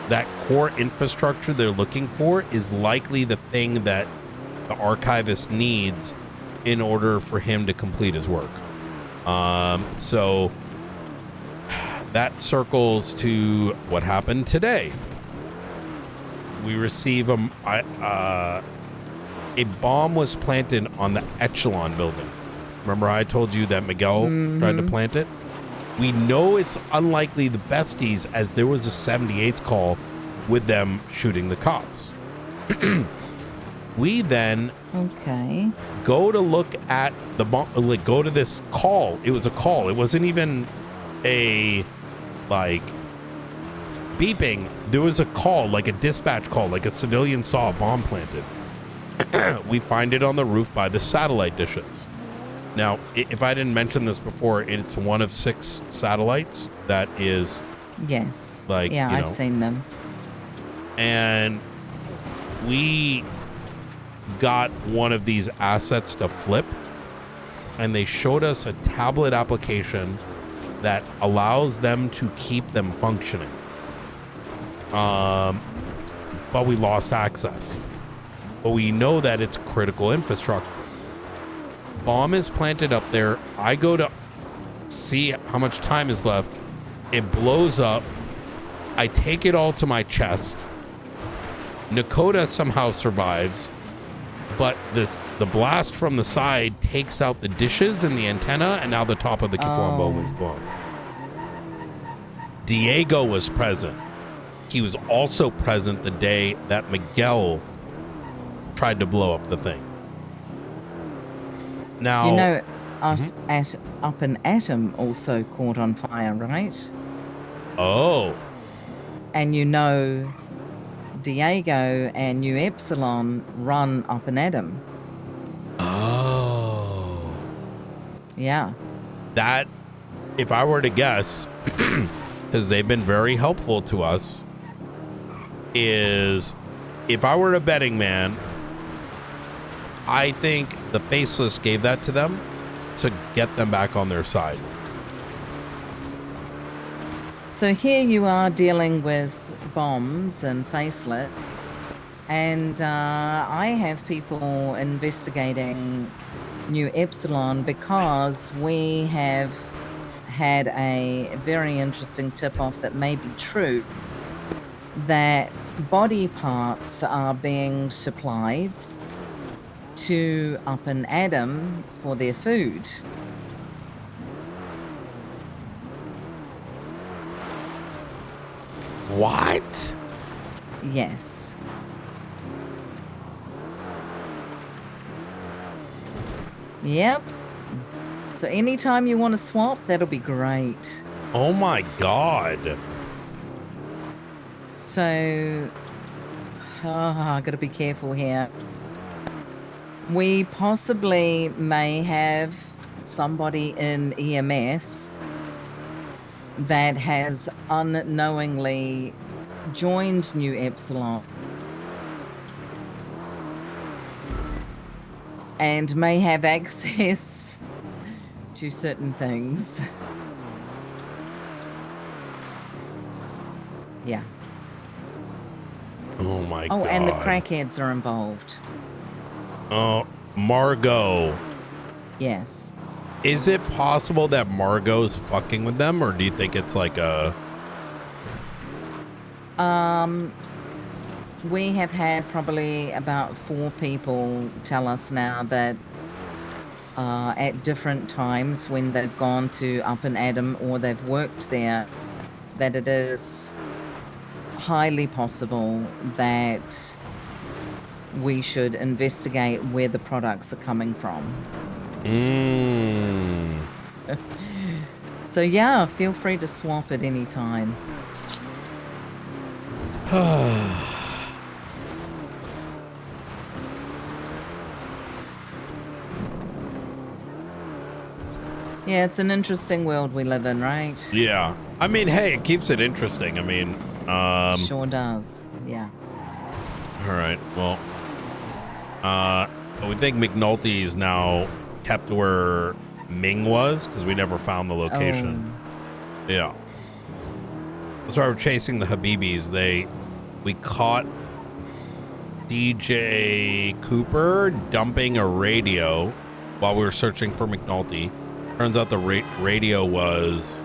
That core infrastructure they're looking for is likely the thing that the archivist needs in order for him to complete his work. So that circles to what happened today. We receive a bomb was planted on the Echelon building. Remember how I told you that Miguel tried to plant it? We know it's unlikely the besties, as there was a 78th call with them shooting the cops. We then go to look at the bomb, like go to this call. It was a call. It wasn't even a like beeping. There was a call, like a dispatch call, like a civilian saw a bomb planted. We find it on the roof by the satellite dishes. Now, if I didn't mention this before, it's one of 6 satellites that is... Yes. Like, yeah, you I've know, seen them. And we got one of these assets to flip, and they showed us a tablet application that allows them to keep them functioning. But we lost access. But we know that it's critical infrastructure. Bomb is planted up there. I go to see how much time is left. It blows up. I take it all to my chest. Nakota somehow survives, but the blast from the side takes out the dishes and the antenna, and now the top of the flambeau was blown. Diego was present. He was also present the day that Miguel tried to blow up the thing. Now, you know, us up an atom also caught on fire, right? Oh. And you know, Diego and New Epsilon run up an atom. Oh. Yeah. That, if I were to guess, because they've been very helpful to us, is if I were a betting man, I think the Faceless gave that to them to get them back on their side. So here you are dealing with bombs and facelit, and I have people investigating New Epsilon because we have had a very interesting tip-off that may be true, that body parts are being supplied to Up and Adam for their food. What? Yes. Yep. So anytime you want to swap, that'll be great. Oh my god. So, I gotta be careful here. We possibly may have somebody in EMS that has unknowingly joined New Epsilon and may have access to certain things. Yeah. Oh my god. Oh, and the crackheads are involved. Oh, Margot. Yes. Is it possible that Margot's fucking with them, or do you think it's like a... We have had probably about 4 people tell us now that at different times when they've gone to Up and Adam or they've worked there, that it is highly possible that we should investigate where the products are coming from. So yeah, feel free to swap at any time. Yeah, it's an interesting world we live in, right? Yeah. I mean, hey, it keeps it interesting. I mean, sure does. Yeah. All right. Well, we think McNulty's now kept where Ming was because we never found the location. Yeah. So we're chasing the Habibis. We caught DJ Cooper dumping a radio while we were searching for McNulty. Turns out the radio was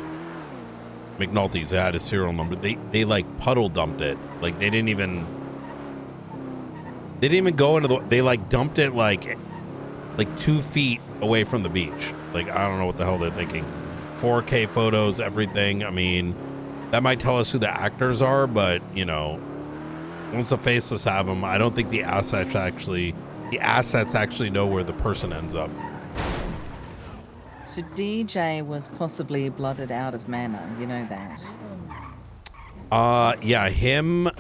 McNulty's. It had a serial number. They like puddle dumped it. Like they didn't even go into they like dumped it like 2 feet away from the beach. Like I don't know what the hell they're thinking. 4K photos, everything. I mean, that might tell us who the actors are, but you know, once the faceless have them, I don't think the assets actually know where the person ends up. So DJ was possibly blooded out of mana, you know that? Yeah, him,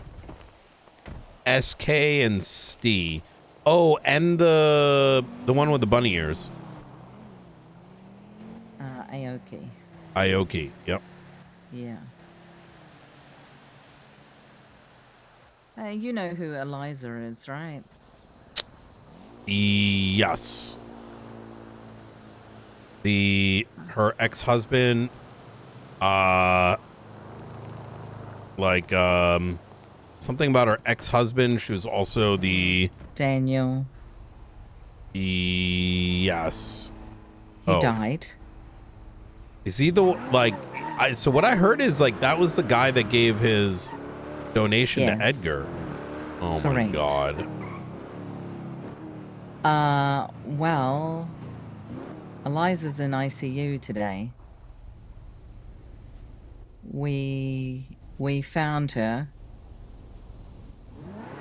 SK, and Stee. Oh, and the one with the bunny ears. Aoki. Aoki, yep. Yeah. You know who Eliza is, right? Yes. Her ex-husband, something about her ex-husband. She was also the Daniel. Yes. He died. Is he so what I heard is like that was the guy that gave his donation to Edgar. Oh Correct. my god. Well, Eliza's in ICU today. We found her.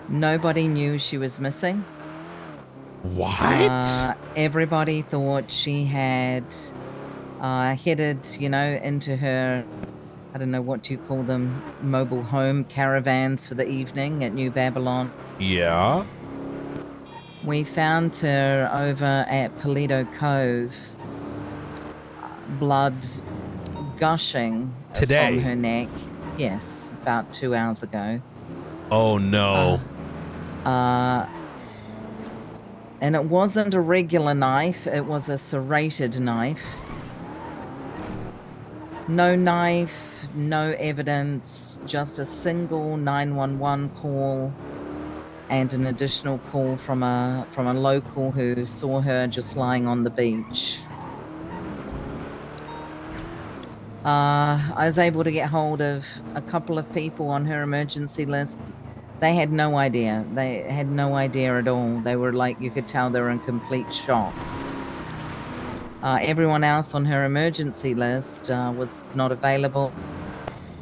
Nobody knew she was missing. What? Everybody thought she had headed, into her, I don't know what you call them, mobile home caravans for the evening at New Babylon. Yeah. We found her over at Paleto Cove, blood gushing today from her neck. Yes, about 2 hours ago. Oh no. And it wasn't a regular knife, it was a serrated knife. No knife, no evidence, just a single 911 call and an additional call from a local who saw her just lying on the beach. I was able to get hold of a couple of people on her emergency list. They had no idea. They had no idea at all. They were like, you could tell they were in complete shock. Everyone else on her emergency list was not available.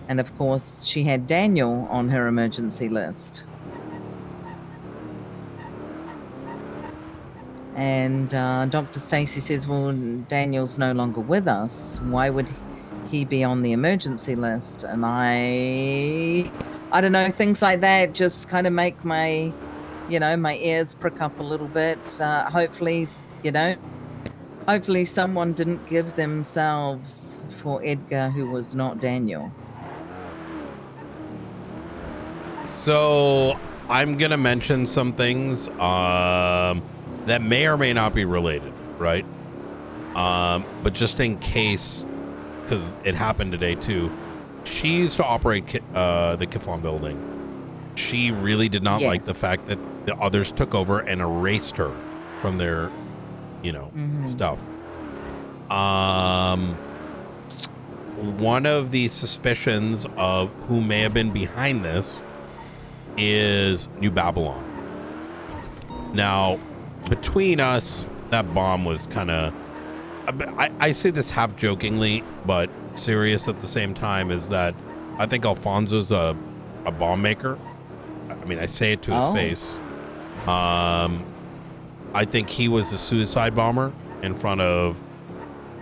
And of course, she had Daniel on her emergency list. And Dr. Stacy says, well, Daniel's no longer with us. Why would he be on the emergency list? And I don't know, things like that just kind of make my, my ears prick up a little bit. Hopefully, hopefully someone didn't give themselves for Edgar who was not Daniel. So I'm going to mention some things that may or may not be related, right? But just in case, because it happened today too, she used to operate the Kiflon building. She really did not like the fact that the others took over and erased her from their, stuff. One of the suspicions of who may have been behind this is New Babylon. Now, between us, that bomb was kind of, I say this half jokingly, but serious at the same time, is that I think Alfonso's a bomb maker. I mean, I say it to his face. I think he was a suicide bomber in front of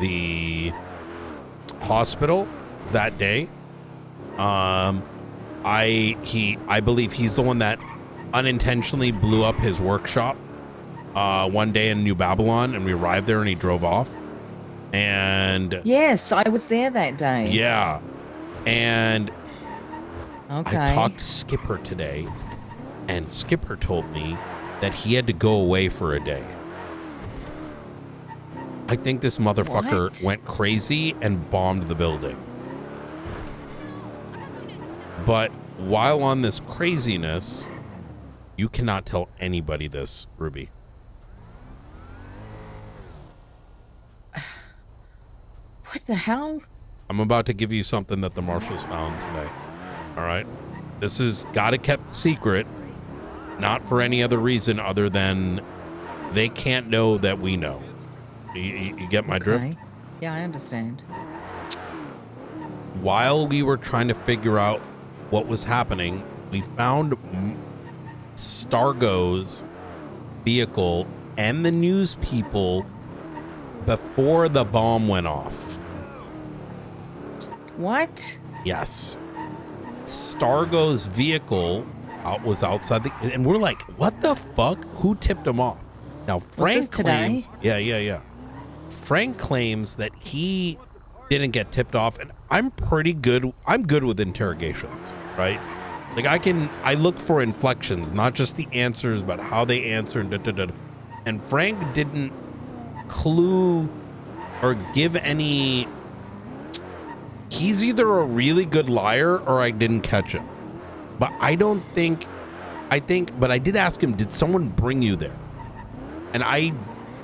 the hospital that day. I believe he's the one that unintentionally blew up his workshop one day in New Babylon, and we arrived there and he drove off. And yes, I was there that day. Yeah. And I talked to Skipper today, and Skipper told me that he had to go away for a day. I think this motherfucker went crazy and bombed the building. But while on this craziness, you cannot tell anybody this, Ruby. What the hell? I'm about to give you something that the marshals found today. All right? This is gotta kept secret, not for any other reason other than they can't know that we know. You get my drift? Yeah, I understand. While we were trying to figure out what was happening, we found Stargo's vehicle and the news people before the bomb went off. What? Yes. Stargo's vehicle was outside and we're like, what the fuck? Who tipped him off? Now Frank claims, yeah. Frank claims that he didn't get tipped off, and I'm pretty good. I'm good with interrogations, right? Like I look for inflections, not just the answers, but how they answer. And Frank didn't clue or give any. He's either a really good liar or I didn't catch him. But but I did ask him, did someone bring you there? And I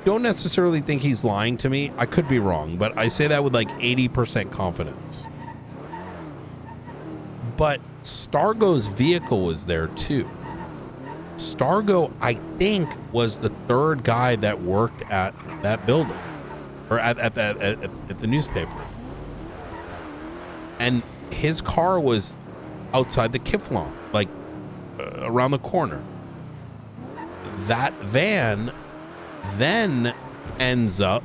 don't necessarily think he's lying to me. I could be wrong, but I say that with like 80% confidence. But Stargo's vehicle was there too. Stargo, I think, was the third guy that worked at that building or at the newspaper. And his car was outside the Kiflon, like around the corner. That van then ends up,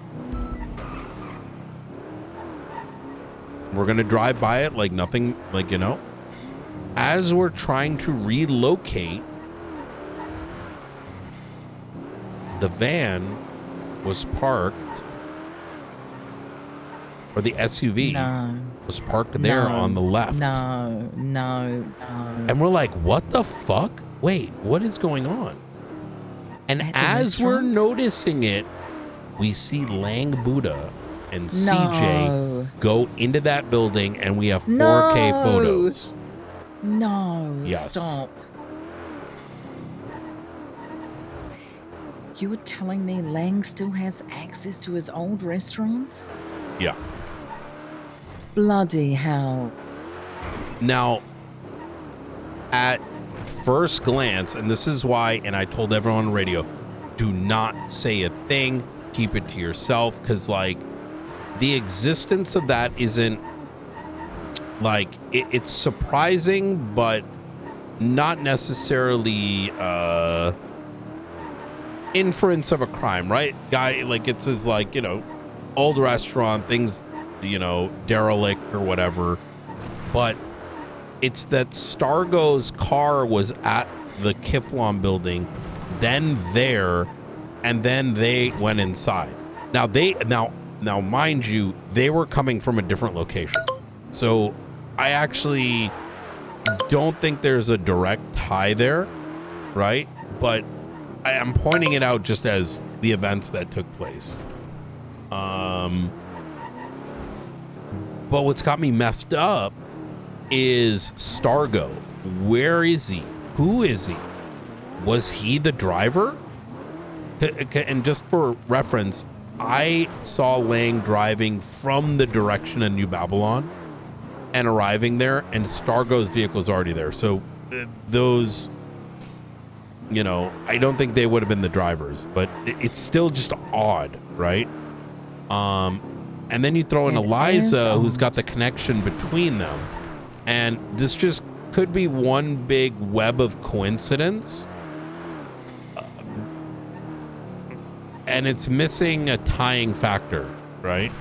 we're going to drive by it like nothing, like, as we're trying to relocate, the van was parked, or the SUV was parked there on the left. No. And we're like, what the fuck? Wait, what is going on? And At the as we're restaurant? noticing it, we see Lang Buddha and No. CJ go into that building, and we have 4K No. photos. No. Yes. Stop. You were telling me Lang still has access to his old restaurant? Yeah. Bloody hell. Now, at first glance, and this is why, and I told everyone on the radio, do not say a thing, keep it to yourself, because like the existence of that isn't like it's surprising, but not necessarily inference of a crime, right? Guy, like it's his, like, you know, old restaurant, things, you know, derelict or whatever, but it's that Stargo's car was at the Kiflon building, then there, and then they went inside. Now now mind you, they were coming from a different location. So I actually don't think there's a direct tie there, right? But I am pointing it out just as the events that took place. But what's got me messed up is Stargo. Where is he? Who is he? Was he the driver? And just for reference, I saw Lang driving from the direction of New Babylon and arriving there, and Stargo's vehicle is already there. So those, you know, I don't think they would have been the drivers, but it's still just odd, right? And then you throw in Eliza, who's got the connection between them. And this just could be one big web of coincidence. And it's missing a tying factor, right?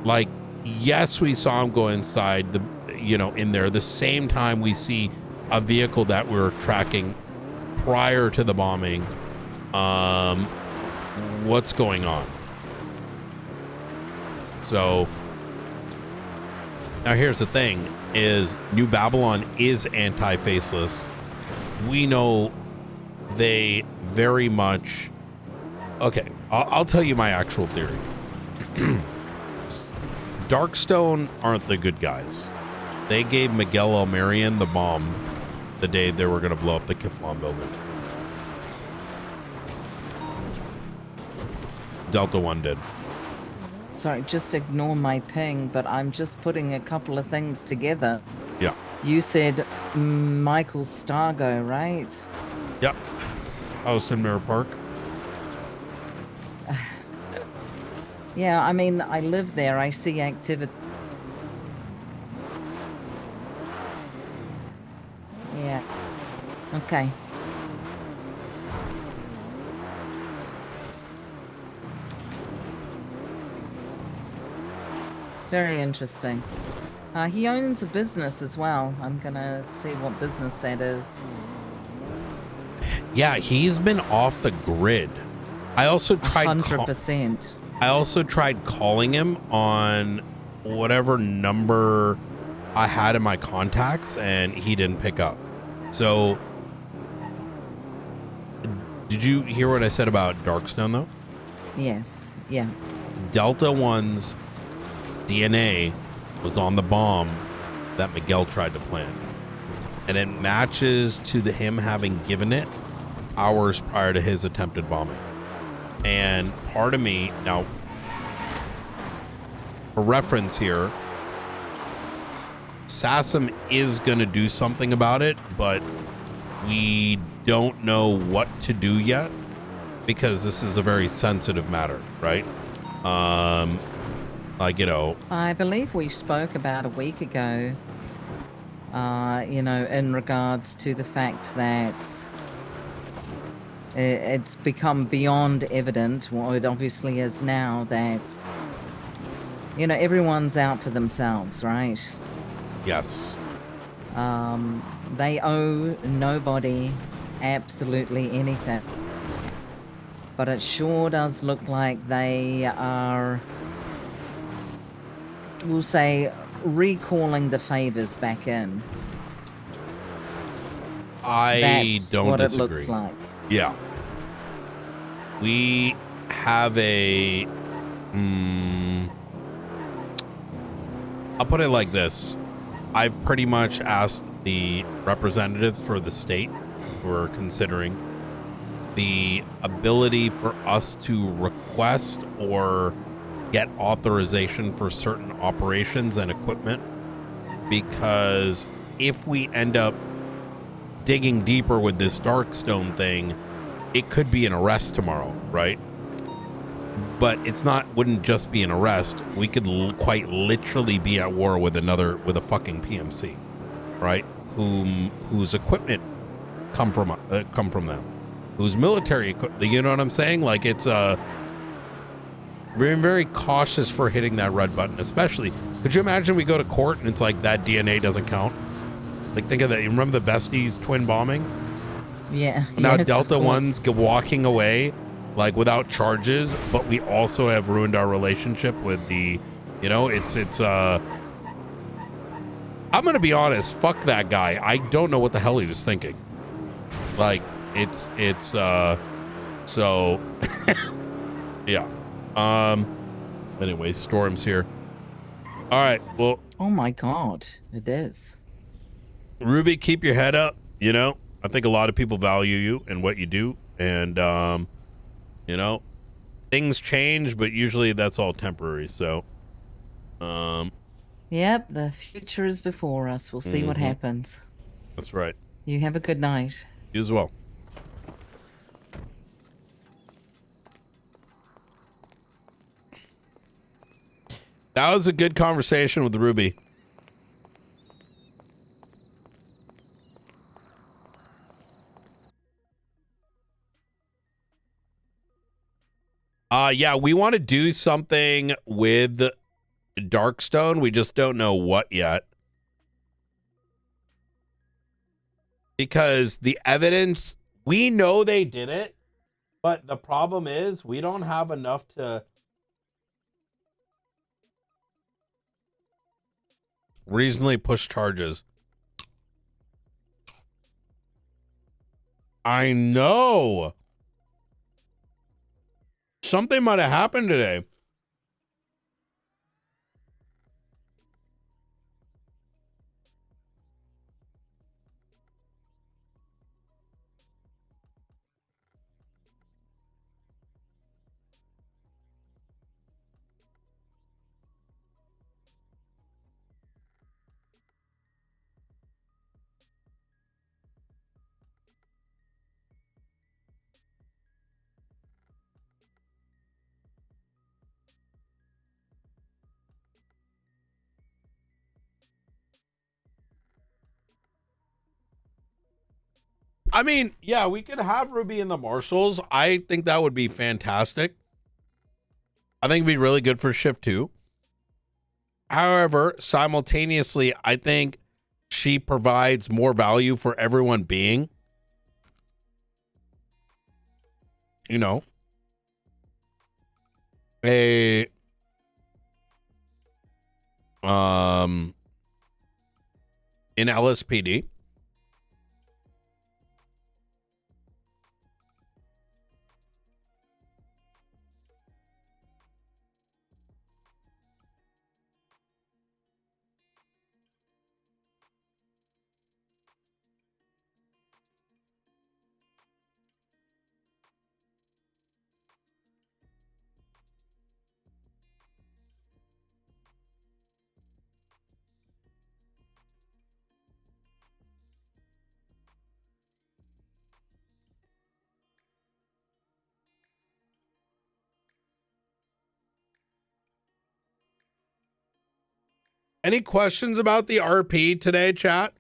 Like, yes, we saw him go inside the, you know, in there. The same time we see a vehicle that we're tracking prior to the bombing. What's going on? So now here's the thing: is New Babylon is anti-faceless. We know they very much. Okay, I'll tell you my actual theory. Darkstone aren't the good guys. They gave Miguel Almerian the bomb the day they were going to blow up the Kiflon building. Delta One did. Sorry, just ignore my ping, but I'm just putting a couple of things together. Yeah. You said Michael Stargo, right? Yep. House in Mirror Park. Yeah, I mean, I live there. I see activity. Yeah. Okay. Very interesting. He owns a business as well. I'm gonna see what business that is. Yeah, he's been off the grid. I also tried 100%. I also tried calling him on whatever number I had in my contacts, and he didn't pick up. So, did you hear what I said about Darkstone, though? Yes. Yeah. Delta One's DNA was on the bomb that Miguel tried to plant, and it matches to him having given it hours prior to his attempted bombing. And part of me now, for reference here, Sassam is going to do something about it, but we don't know what to do yet because this is a very sensitive matter, right? Like, you know, I believe we spoke about a week ago, you know, in regards to the fact that it's become beyond evident, well, it obviously is now, that, you know, everyone's out for themselves, right? Yes. They owe nobody absolutely anything. But it sure does look like they are, we'll say, recalling the favors back in. I That's don't what disagree. it looks like. Yeah. We have a... I'll put it like this. I've pretty much asked the representatives for the state who are considering the ability for us to request or get authorization for certain operations and equipment, because if we end up digging deeper with this Darkstone thing, it could be an arrest tomorrow, right? But it's not, wouldn't just be an arrest. We could quite literally be at war with a fucking PMC, right? Whose equipment come from them, whose military equipment, you know what I'm saying? Like, it's very, very cautious for hitting that red button, especially. Could you imagine we go to court and it's like that DNA doesn't count? Like, think of that. You remember the Besties twin bombing? Yeah. Now yes, Delta of course. One's walking away, like, without charges, but we also have ruined our relationship with the, you know, it's I'm gonna be honest, fuck that guy. I don't know what the hell he was thinking. Like, it's so yeah. Anyway, Storm's here. All right, well, Oh my god, it is. Ruby, keep your head up. You know, I think a lot of people value you and what you do, and you know, things change, but usually that's all temporary. So, Yep, the future is before us. We'll see what happens. that's right. You have a good night. You as well. That was a good conversation with Ruby. Yeah, we want to do something with Darkstone. We just don't know what yet. Because the evidence, we know they did it, but the problem is we don't have enough to reasonably push charges. I know. Something might have happened today. I mean, yeah, we could have Ruby in the Marshals. I think that would be fantastic. I think it'd be really good for Shift 2. However, simultaneously, I think she provides more value for everyone being, you know, a in LSPD. Any questions about the RP today, chat?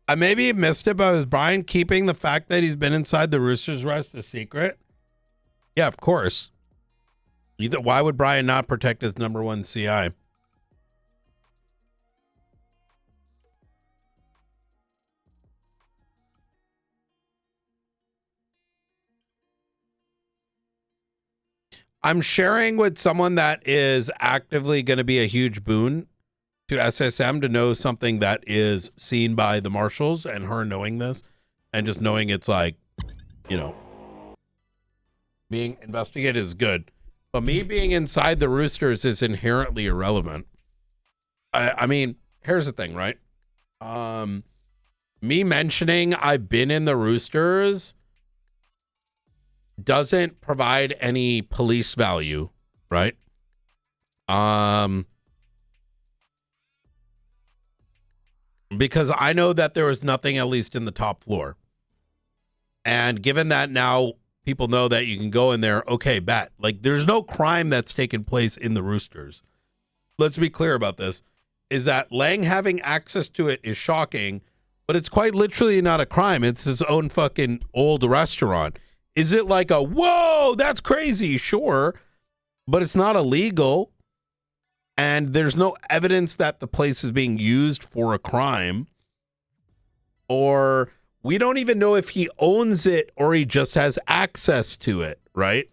I maybe missed it, but is Brian keeping the fact that he's been inside the Rooster's Rest a secret? Yeah, of course. Why would Brian not protect his #1 CI? I'm sharing with someone that is actively going to be a huge boon to SSM to know something that is seen by the marshals, and her knowing this and just knowing it's like, you know, being investigated is good. But me being inside the Roosters is inherently irrelevant. I mean, here's the thing, right? Me mentioning I've been in the Roosters doesn't provide any police value, right? Because I know that there was nothing, at least in the top floor. And given that now people know that you can go in there, okay, bet. Like, there's no crime that's taken place in the Roosters. Let's be clear about this. Is that Lang having access to it is shocking, but it's quite literally not a crime. It's his own fucking old restaurant. Is it like a, whoa, that's crazy? Sure, but it's not illegal. And there's no evidence that the place is being used for a crime. Or we don't even know if he owns it or he just has access to it, right?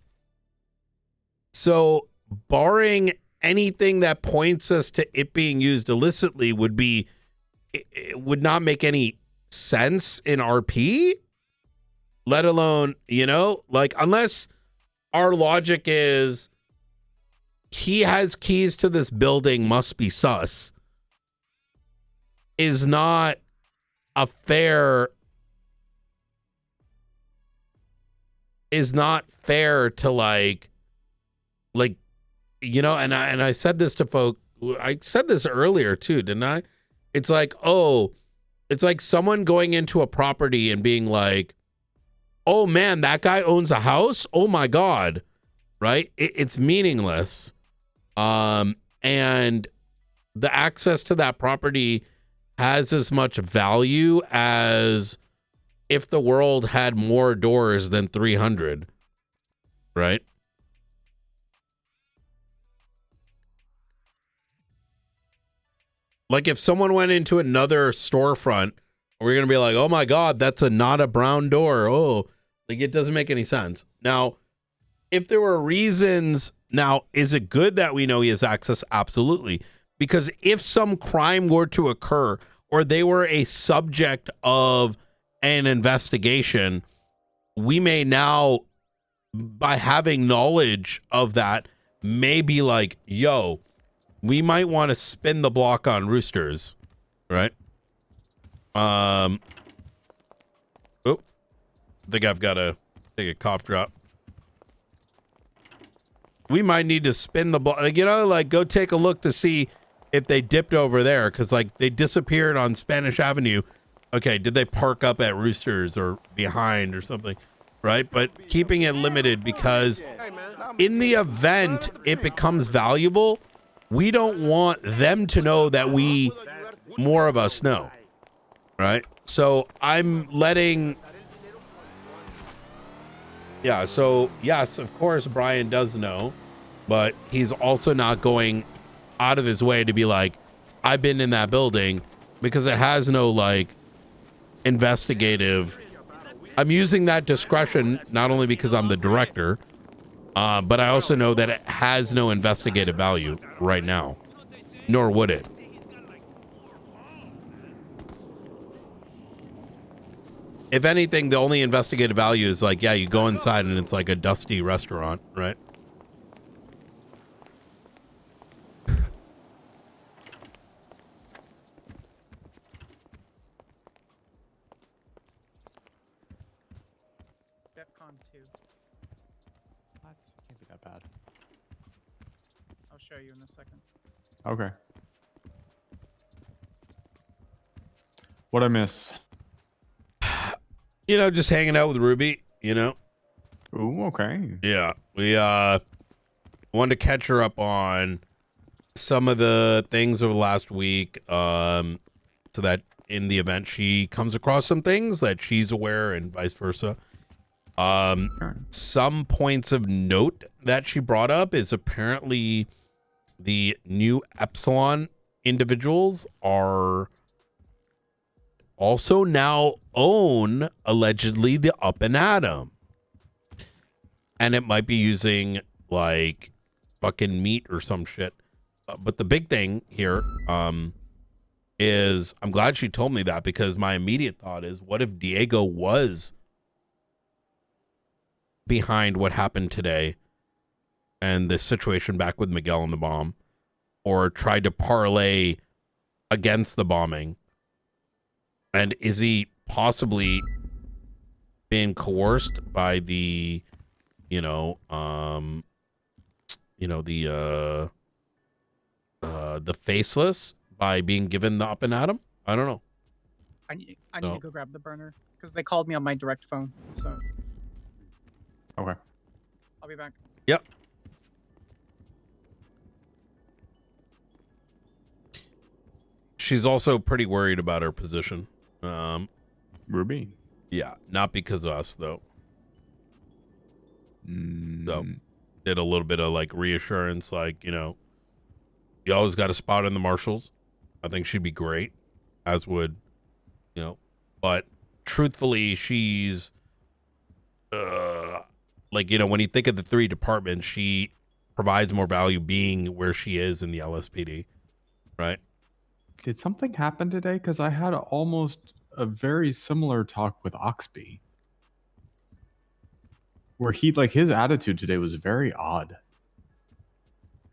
So barring anything that points us to it being used illicitly it would not make any sense in RP. Let alone, you know, like, unless our logic is he has keys to this building, must be sus, is not a fair, to like, you know, and I said this to folk, I said this earlier too, didn't I? It's like, oh, it's like someone going into a property and being like, oh man, that guy owns a house? Oh my God. Right? It's meaningless. And the access to that property has as much value as if the world had more doors than 300. Right? Like if someone went into another storefront, we're going to be like, oh my God, that's not a brown door. Oh, like it doesn't make any sense. Now, if there were reasons, now, is it good that we know he has access? Absolutely. Because if some crime were to occur or they were a subject of an investigation, we may now, by having knowledge of that, may be like, yo, we might want to spin the block on Roosters, right? Oh, I think I've got to take a cough drop. We might need to spin the block, like, you know, like go take a look to see if they dipped over there, because like they disappeared on Spanish Avenue. Okay, did they park up at Roosters or behind or something, right? But keeping it limited, because in the event it becomes valuable, we don't want them to know that more of us know, right? So I'm letting, yeah, so yes, of course Brian does know, but he's also not going out of his way to be like, I've been in that building, because it has no like investigative. I'm using that discretion not only because I'm the director, but I also know that it has no investigative value right now, nor would it. If anything, the only investigative value is like, yeah, you go inside and it's like a dusty restaurant, right? DEFCON 2. That can't be that bad. I'll show you in a second. Okay. What'd I miss? You know, just hanging out with Ruby, you know? Ooh, okay. Yeah. We wanted to catch her up on some of the things over the last week, so that in the event she comes across some things that she's aware and vice versa. Some points of note that she brought up is apparently the new Epsilon individuals are also now own allegedly the Up and Atom. And it might be using like fucking meat or some shit. But the big thing here is I'm glad she told me that, because my immediate thought is, what if Diego was behind what happened today and the situation back with Miguel and the bomb, or tried to parlay against the bombing? And is he possibly being coerced by the, the faceless by being given the Up and Atom? I don't know. I need to go grab the burner because they called me on my direct phone. So. Okay. I'll be back. Yep. She's also pretty worried about her position. Ruby? Yeah, not because of us, though. So, did a little bit of, like, reassurance, like, you always got a spot in the marshals. I think she'd be great, as would, but truthfully, she's, when you think of the three departments, she provides more value being where she is in the LSPD, right? Did something happen today? Because I had almost a very similar talk with Oxby, where his attitude today was very odd.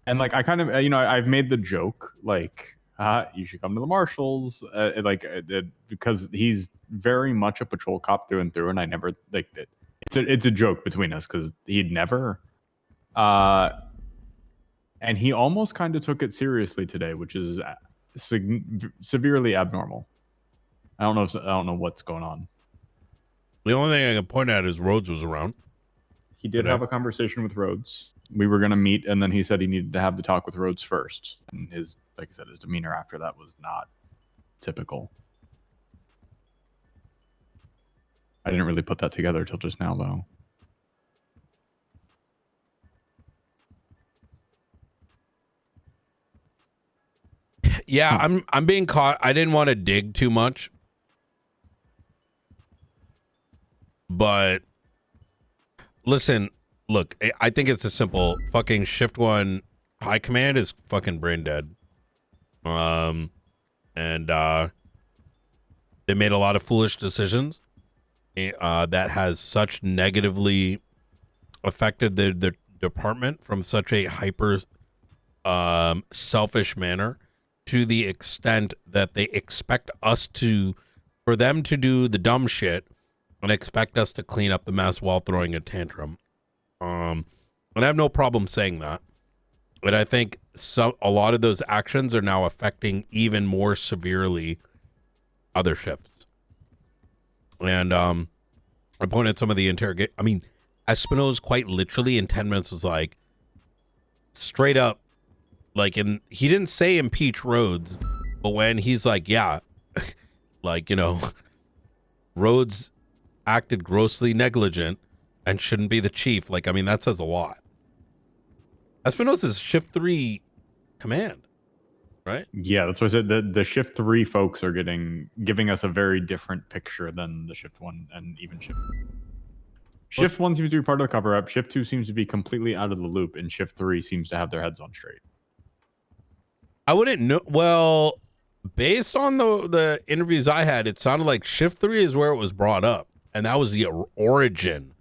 And I kind of, I've made the joke, you should come to the marshals, because he's very much a patrol cop through and through, and I never, it's a joke between us, because he'd never, and he almost kind of took it seriously today, which is severely abnormal. I don't know what's going on. The only thing I can point out is Rhodes was around. He did have a conversation with Rhodes. We were going to meet, and then he said he needed to have the talk with Rhodes first. And his demeanor after that was not typical. I didn't really put that together till just now, though. Yeah, I'm being caught. I didn't want to dig too much, but listen, look, I think it's a simple fucking shift one. High command is fucking brain dead. And they made a lot of foolish decisions that has such negatively affected the department from such a hyper selfish manner, to the extent that they expect us for them to do the dumb shit and expect us to clean up the mess while throwing a tantrum. And I have no problem saying that. But I think a lot of those actions are now affecting even more severely other shifts. And I pointed some of the interrogate. I mean, Espino's quite literally in 10 minutes was like, straight up, he didn't say impeach Rhodes, but when he's like, yeah, Rhodes acted grossly negligent and shouldn't be the chief. That says a lot. Espinosa's shift 3 command, right? Yeah, that's what I said. The shift 3 folks are giving us a very different picture than the shift 1 and even shift 1 seems to be part of the cover up. Shift 2 seems to be completely out of the loop, and shift 3 seems to have their heads on straight. I wouldn't know. Well, based on the interviews I had, it sounded like shift 3 is where it was brought up, and that was the origin.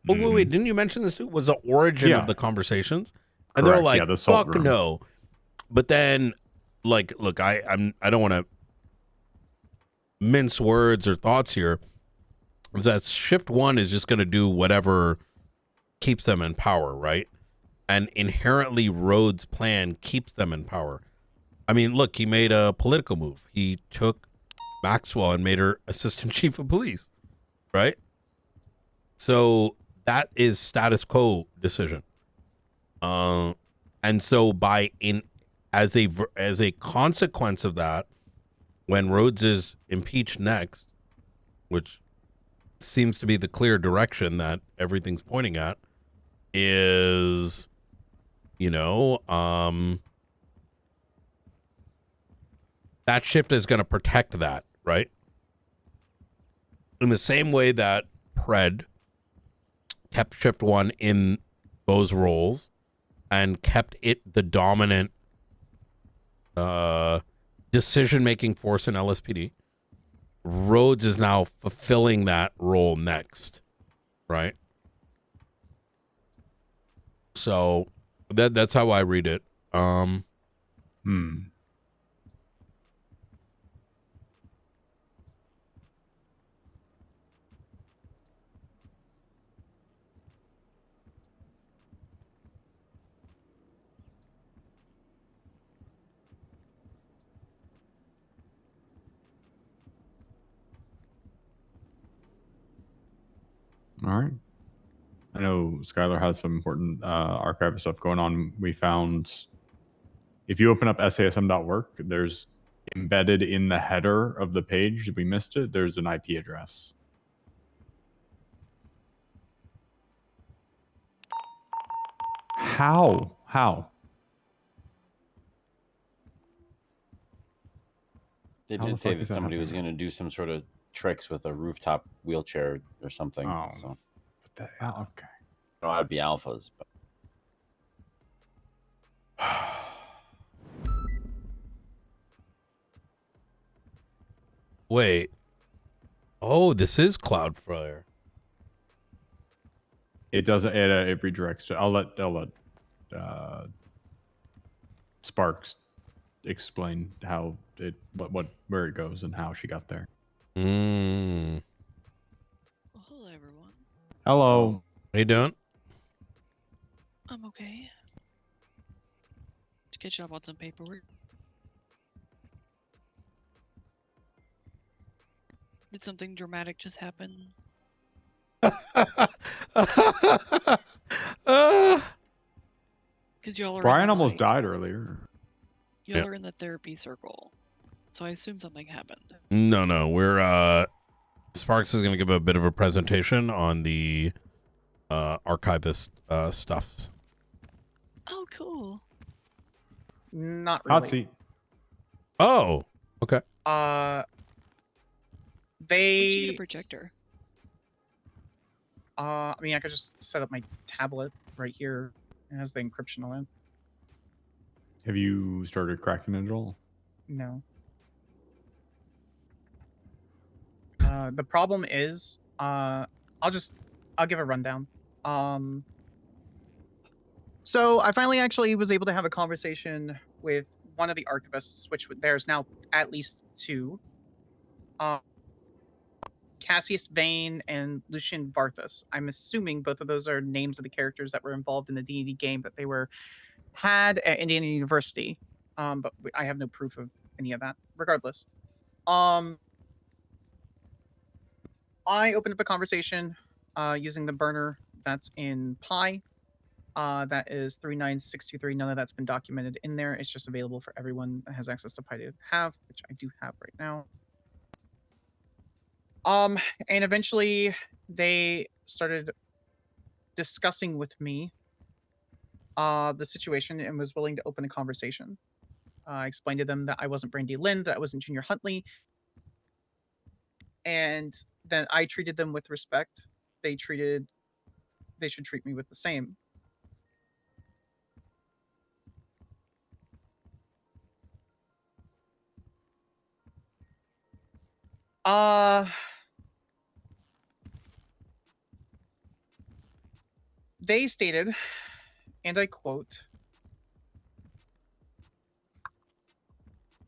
But wait, didn't you mention this? Was the origin of the conversations? And they're like, fuck no. But then, look, I don't want to mince words or thoughts here. Is that shift 1 is just going to do whatever keeps them in power, right? And inherently, Rhodes' plan keeps them in power. I mean, look, he made a political move. He took Maxwell and made her assistant chief of police, right? So that is status quo decision. And so as a consequence of that, when Rhodes is impeached next, which seems to be the clear direction that everything's pointing at, is, that shift is going to protect that, right? In the same way that Pred kept Shift 1 in those roles and kept it the dominant decision-making force in LSPD, Rhodes is now fulfilling that role next, right? So that's how I read it. All right. I know Skylar has some important archive stuff going on. We found, if you open up sasm.org, there's embedded in the header of the page, we missed it, there's an IP address. How? They How the did say fuck that is that somebody was happening? going to do some sort of tricks with a rooftop wheelchair or something. Oh, So, what the hell? Okay. no, I'd be alphas, but Wait. Oh, this is Cloudflare. It doesn't. It redirects to. I'll let Sparks explain how it where it goes and how she got there. Mm. Well, hello, everyone. Hello. How you doing? I'm okay. Just catching up on some paperwork. Did something dramatic just happen? Because y'all are Brian in the, almost like, died earlier. y'all are in the therapy circle, so I assume something happened. No. We're Sparks is going to give a bit of a presentation on the archivist stuffs. Oh, cool. Not Hot really. seat. Oh, okay. Where'd you get a projector? I mean, I could just set up my tablet right here. It has the encryption on it. Have you started cracking it at all? No. The problem is, I'll give a rundown. So I finally actually was able to have a conversation with one of the archivists, which there's now at least two. Cassius Vane and Lucian Varthus. I'm assuming both of those are names of the characters that were involved in the D&D game that they had at Indiana University. But I have no proof of any of that. Regardless, I opened up a conversation using the burner that's in Pi. That is 39623. None of that's been documented in there. It's just available for everyone that has access to Pi to have, which I do have right now. And eventually they started discussing with me the situation and was willing to open a conversation. I explained to them that I wasn't Brandy Lynn, that I wasn't Junior Huntley, and that I treated them with respect. They should treat me with the same. They stated, and I quote,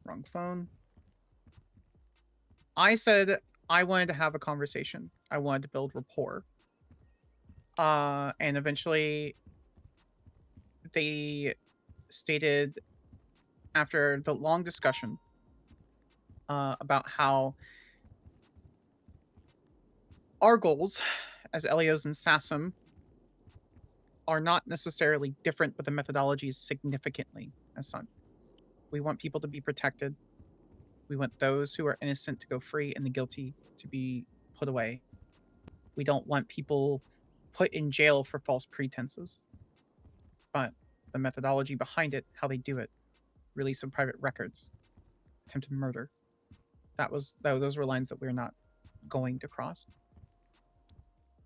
wrong phone. I said I wanted to have a conversation. I wanted to build rapport. And eventually they stated, after the long discussion about how our goals as Elios and SASM are not necessarily different, but the methodology is significantly as such. We want people to be protected. We want those who are innocent to go free and the guilty to be put away. We don't want people put in jail for false pretenses. But the methodology behind it, how they do it, release of private records, attempted murder. Those were lines that we're not going to cross.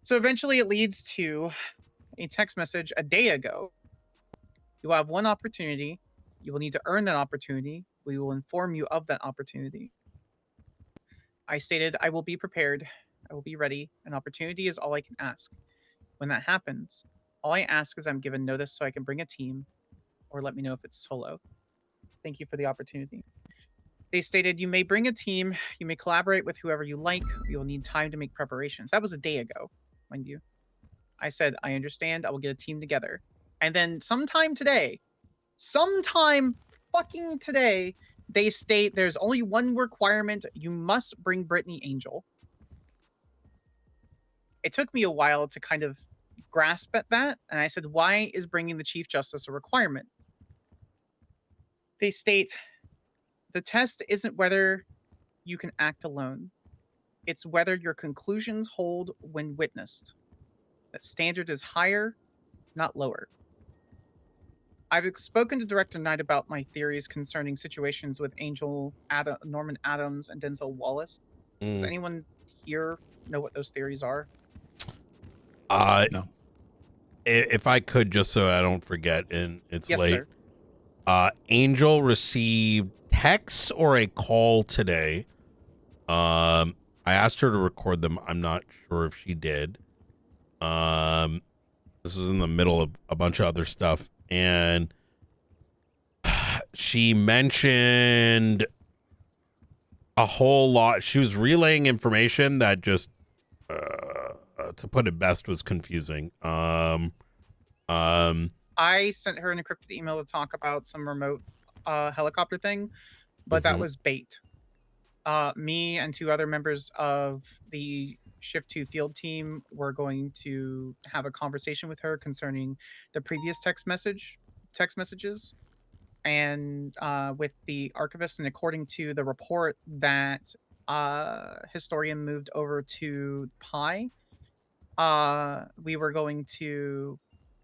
So eventually it leads to a text message a day ago. You will have one opportunity. You will need to earn that opportunity. We will inform you of that opportunity. I stated, I will be prepared. I will be ready. An opportunity is all I can ask. When that happens, all I ask is I'm given notice so I can bring a team or let me know if it's solo. Thank you for the opportunity. They stated, you may bring a team. You may collaborate with whoever you like. You will need time to make preparations. That was a day ago, mind you. I said, I understand. I will get a team together. And then sometime fucking today, they state there's only one requirement. You must bring Brittany Angel. It took me a while to kind of grasp at that. And I said, why is bringing the Chief Justice a requirement? They state, the test isn't whether you can act alone. It's whether your conclusions hold when witnessed. That standard is higher, not lower. I've spoken to Director Knight about my theories concerning situations with Angel, Norman Adams, and Denzel Wallace. Does anyone here know what those theories are? No. If I could, just so I don't forget, and it's Yes, late. sir. Angel received text or a call today. I asked her to record them. I'm not sure if she did. This is in the middle of a bunch of other stuff, and she mentioned a whole lot. She was relaying information that just, to put it best, was confusing. I sent her an encrypted email to talk about some remote helicopter thing, but that was bait. Me and two other members of the Shift 2 field team were going to have a conversation with her concerning the previous text messages, and with the archivist. And according to the report that Historian moved over to Pi, we were going to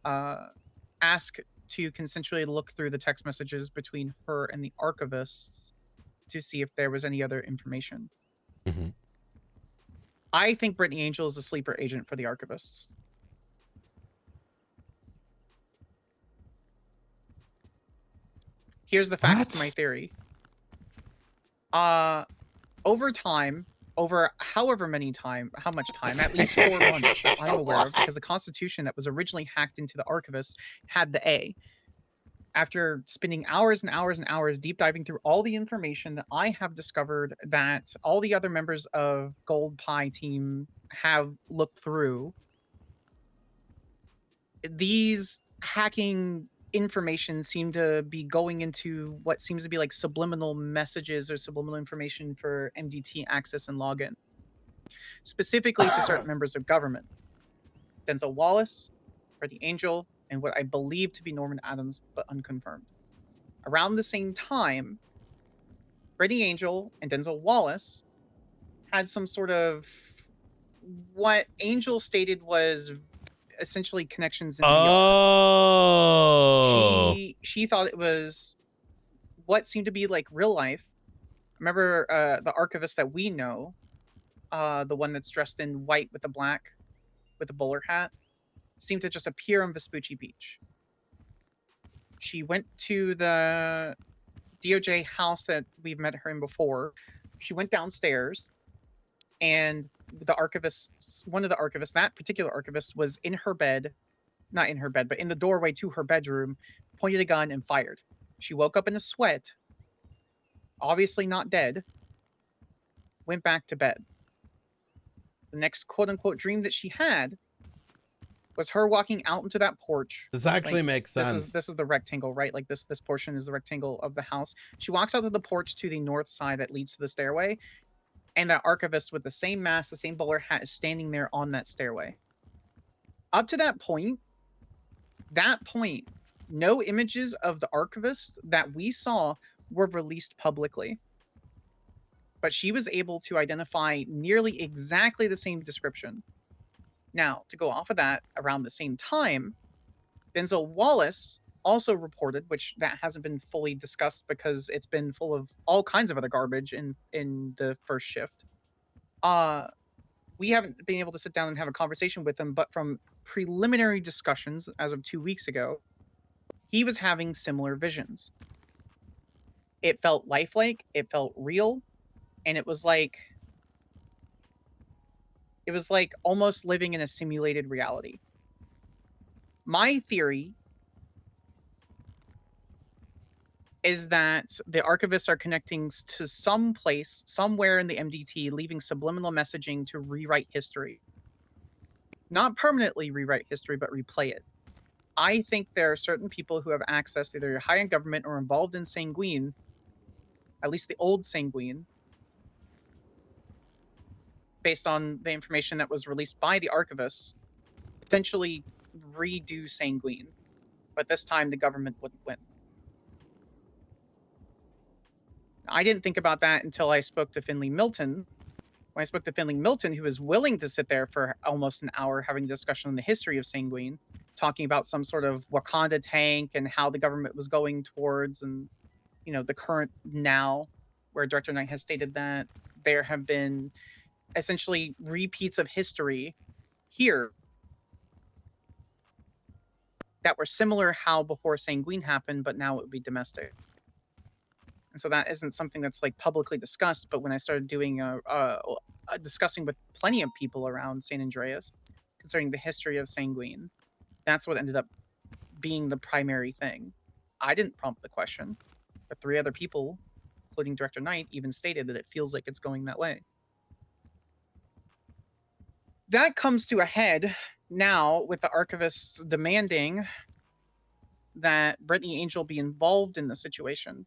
ask to consensually look through the text messages between her and the archivist to see if there was any other information. I think Brittany Angel is a sleeper agent for the archivists. Here's the facts to my theory. Over time, over however many how much time, at least 4 months that I'm aware of, because the Constitution that was originally hacked into the archivists had the A. After spending hours and hours and hours deep diving through all the information that I have discovered that all the other members of Gold Pie team have looked through, these hacking information seem to be going into what seems to be like subliminal messages or subliminal information for MDT access and login, specifically to certain members of government. Denzel Wallace, Brittany Angel, and what I believe to be Norman Adams, but unconfirmed. Around the same time, Brittany Angel and Denzel Wallace had some sort of what Angel stated was essentially connections in VR. She thought it was what seemed to be like real life. Remember the archivist that we know, the one that's dressed in white with the black, with a bowler hat, seemed to just appear on Vespucci Beach. She went to the DOJ house that we've met her in before. She went downstairs, and the archivist, one of the archivists, that particular archivist, was in her bed, not in her bed, but in the doorway to her bedroom, pointed a gun and fired. She woke up in a sweat, obviously not dead, went back to bed. The next quote-unquote dream that she had was her walking out into that porch. This actually makes sense. This is the rectangle, right? Like this portion is the rectangle of the house. She walks out of the porch to the north side that leads to the stairway, and that archivist with the same mask, the same bowler hat, is standing there on that stairway. Up to that point, no images of the archivist that we saw were released publicly. but she was able to identify nearly exactly the same description. Now, to go off of that, around the same time, Denzel Wallace also reported, which that hasn't been fully discussed because it's been full of all kinds of other garbage in the first shift. We haven't been able to sit down and have a conversation with him, but from preliminary discussions as of 2 weeks ago, he was having similar visions. It felt lifelike, it felt real, and it was like almost living in a simulated reality. My theory is that the archivists are connecting to some place, somewhere in the MDT, leaving subliminal messaging to rewrite history. Not permanently rewrite history, but replay it. I think there are certain people who have access, either high in government or involved in Sanguine, at least the old Sanguine, based on the information that was released by the archivists, potentially redo Sanguine. But this time the government wouldn't win. I didn't think about that until I spoke to Finley Milton. When I spoke to Finley Milton, who was willing to sit there for almost an hour having a discussion on the history of Sanguine, talking about some sort of Wakanda tank and how the government was going towards, and the current now, where Director Knight has stated that there have been essentially repeats of history here that were similar how before Sanguine happened, but now it would be domestic. And so that isn't something that's like publicly discussed. But when I started doing discussing with plenty of people around San Andreas concerning the history of Sanguine, that's what ended up being the primary thing. I didn't prompt the question, but 3 other people, including Director Knight, even stated that it feels like it's going that way. That comes to a head now with the archivists demanding that Brittany Angel be involved in the situation.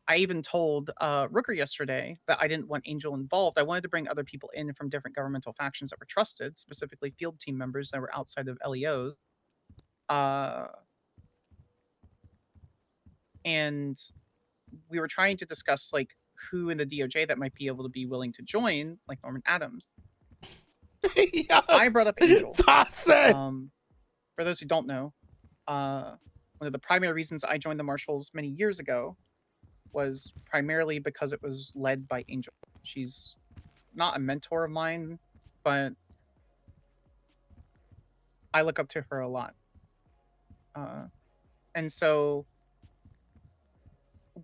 I even told Rooker yesterday that I didn't want Angel involved. I wanted to bring other people in from different governmental factions that were trusted, specifically field team members that were outside of LEOs. And we were trying to discuss like who in the DOJ that might be able to be willing to join, like Norman Adams. I brought up Angel. For those who don't know, one of the primary reasons I joined the Marshals many years ago was primarily because it was led by Angel. She's not a mentor of mine, but I look up to her a lot. And so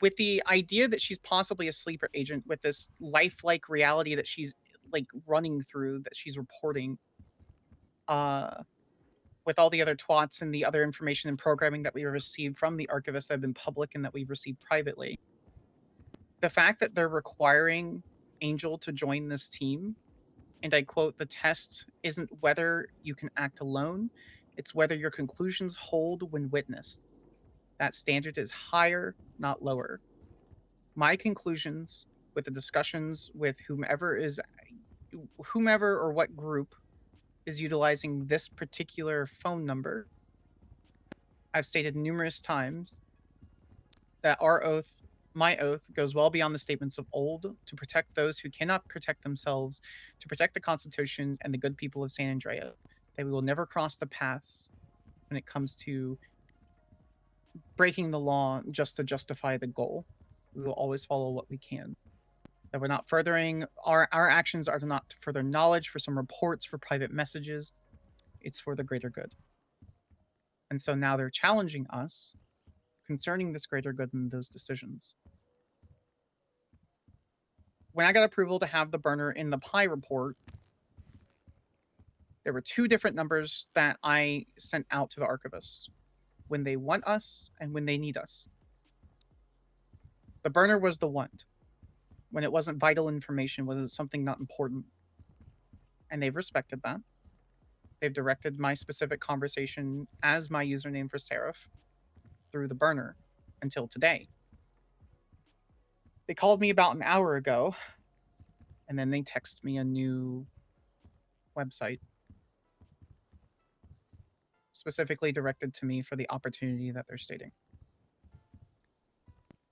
with the idea that she's possibly a sleeper agent with this lifelike reality that she's like running through, that she's reporting, with all the other twats and the other information and programming that we received from the archivists that have been public and that we've received privately, the fact that they're requiring Angel to join this team, and I quote, "The test isn't whether you can act alone, it's whether your conclusions hold when witnessed. That standard is higher, not lower. My conclusions with the discussions with whomever or what group is utilizing this particular phone number, I've stated numerous times that our oath, my oath, goes well beyond the statements of old to protect those who cannot protect themselves, to protect the Constitution and the good people of San Andreas, that we will never cross the paths when it comes to breaking the law just to justify the goal. We will always follow what we can. That we're not furthering, our actions are not to further knowledge for some reports, for private messages. It's for the greater good." And so now they're challenging us concerning this greater good and those decisions. When I got approval to have the burner in the PI report, there were 2 different numbers that I sent out to the archivists when they want us and when they need us. The burner was the want, when it wasn't vital information, was it something not important. And they've respected that. They've directed my specific conversation as my username for Seraph through the burner until today. They called me about an hour ago, and then they texted me a new website specifically directed to me for the opportunity that they're stating.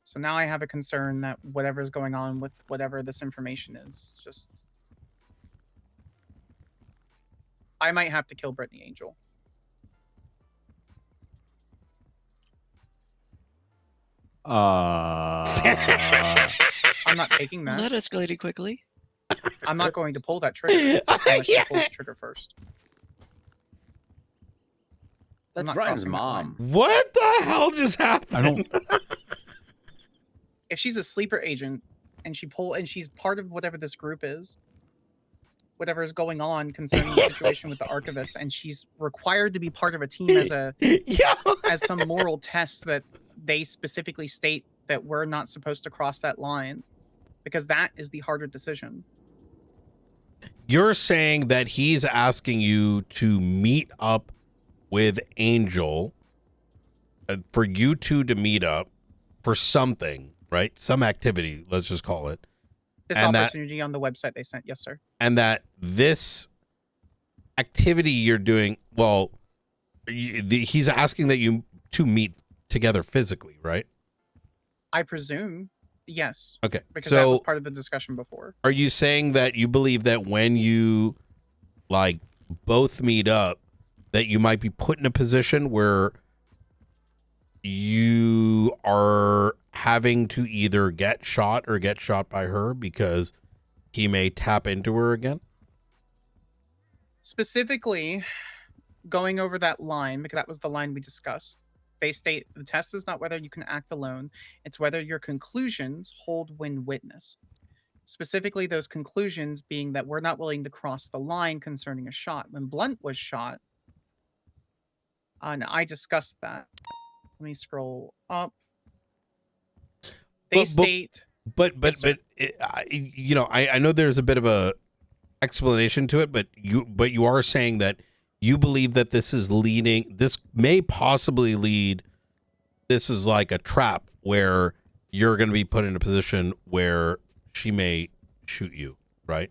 So now I have a concern that whatever's going on with whatever this information is, just I might have to kill Brittany Angel. I'm not taking that. Well, that escalated quickly. I'm not going to pull that trigger unless she pulls the trigger first. That's Brian's mom. What the hell just happened? I don't. If she's a sleeper agent and she's part of whatever this group is, whatever is going on concerning the situation with the archivist, and she's required to be part of a team as some moral test that they specifically state that we're not supposed to cross that line, because that is the harder decision. You're saying that he's asking you to meet up with Angel, for you two to meet up for something, right? Some activity, let's just call it. This and opportunity on the website they sent, yes, sir. And that this activity you're doing, well, he's asking that you two meet together physically, right? I presume, yes. Okay, Because so that was part of the discussion before. Are you saying that you believe that when you like both meet up, that you might be put in a position where you are having to either get shot or get shot by her because he may tap into her again? Specifically, going over that line, because that was the line we discussed, they state the test is not whether you can act alone, it's whether your conclusions hold when witnessed. Specifically, those conclusions being that we're not willing to cross the line concerning a shot. When Blunt was shot, and I discussed that. Let me scroll up. They state... But you know, I know there's a bit of a explanation to it, but you are saying that you believe that this may possibly lead, this is like a trap where you're going to be put in a position where she may shoot you, right?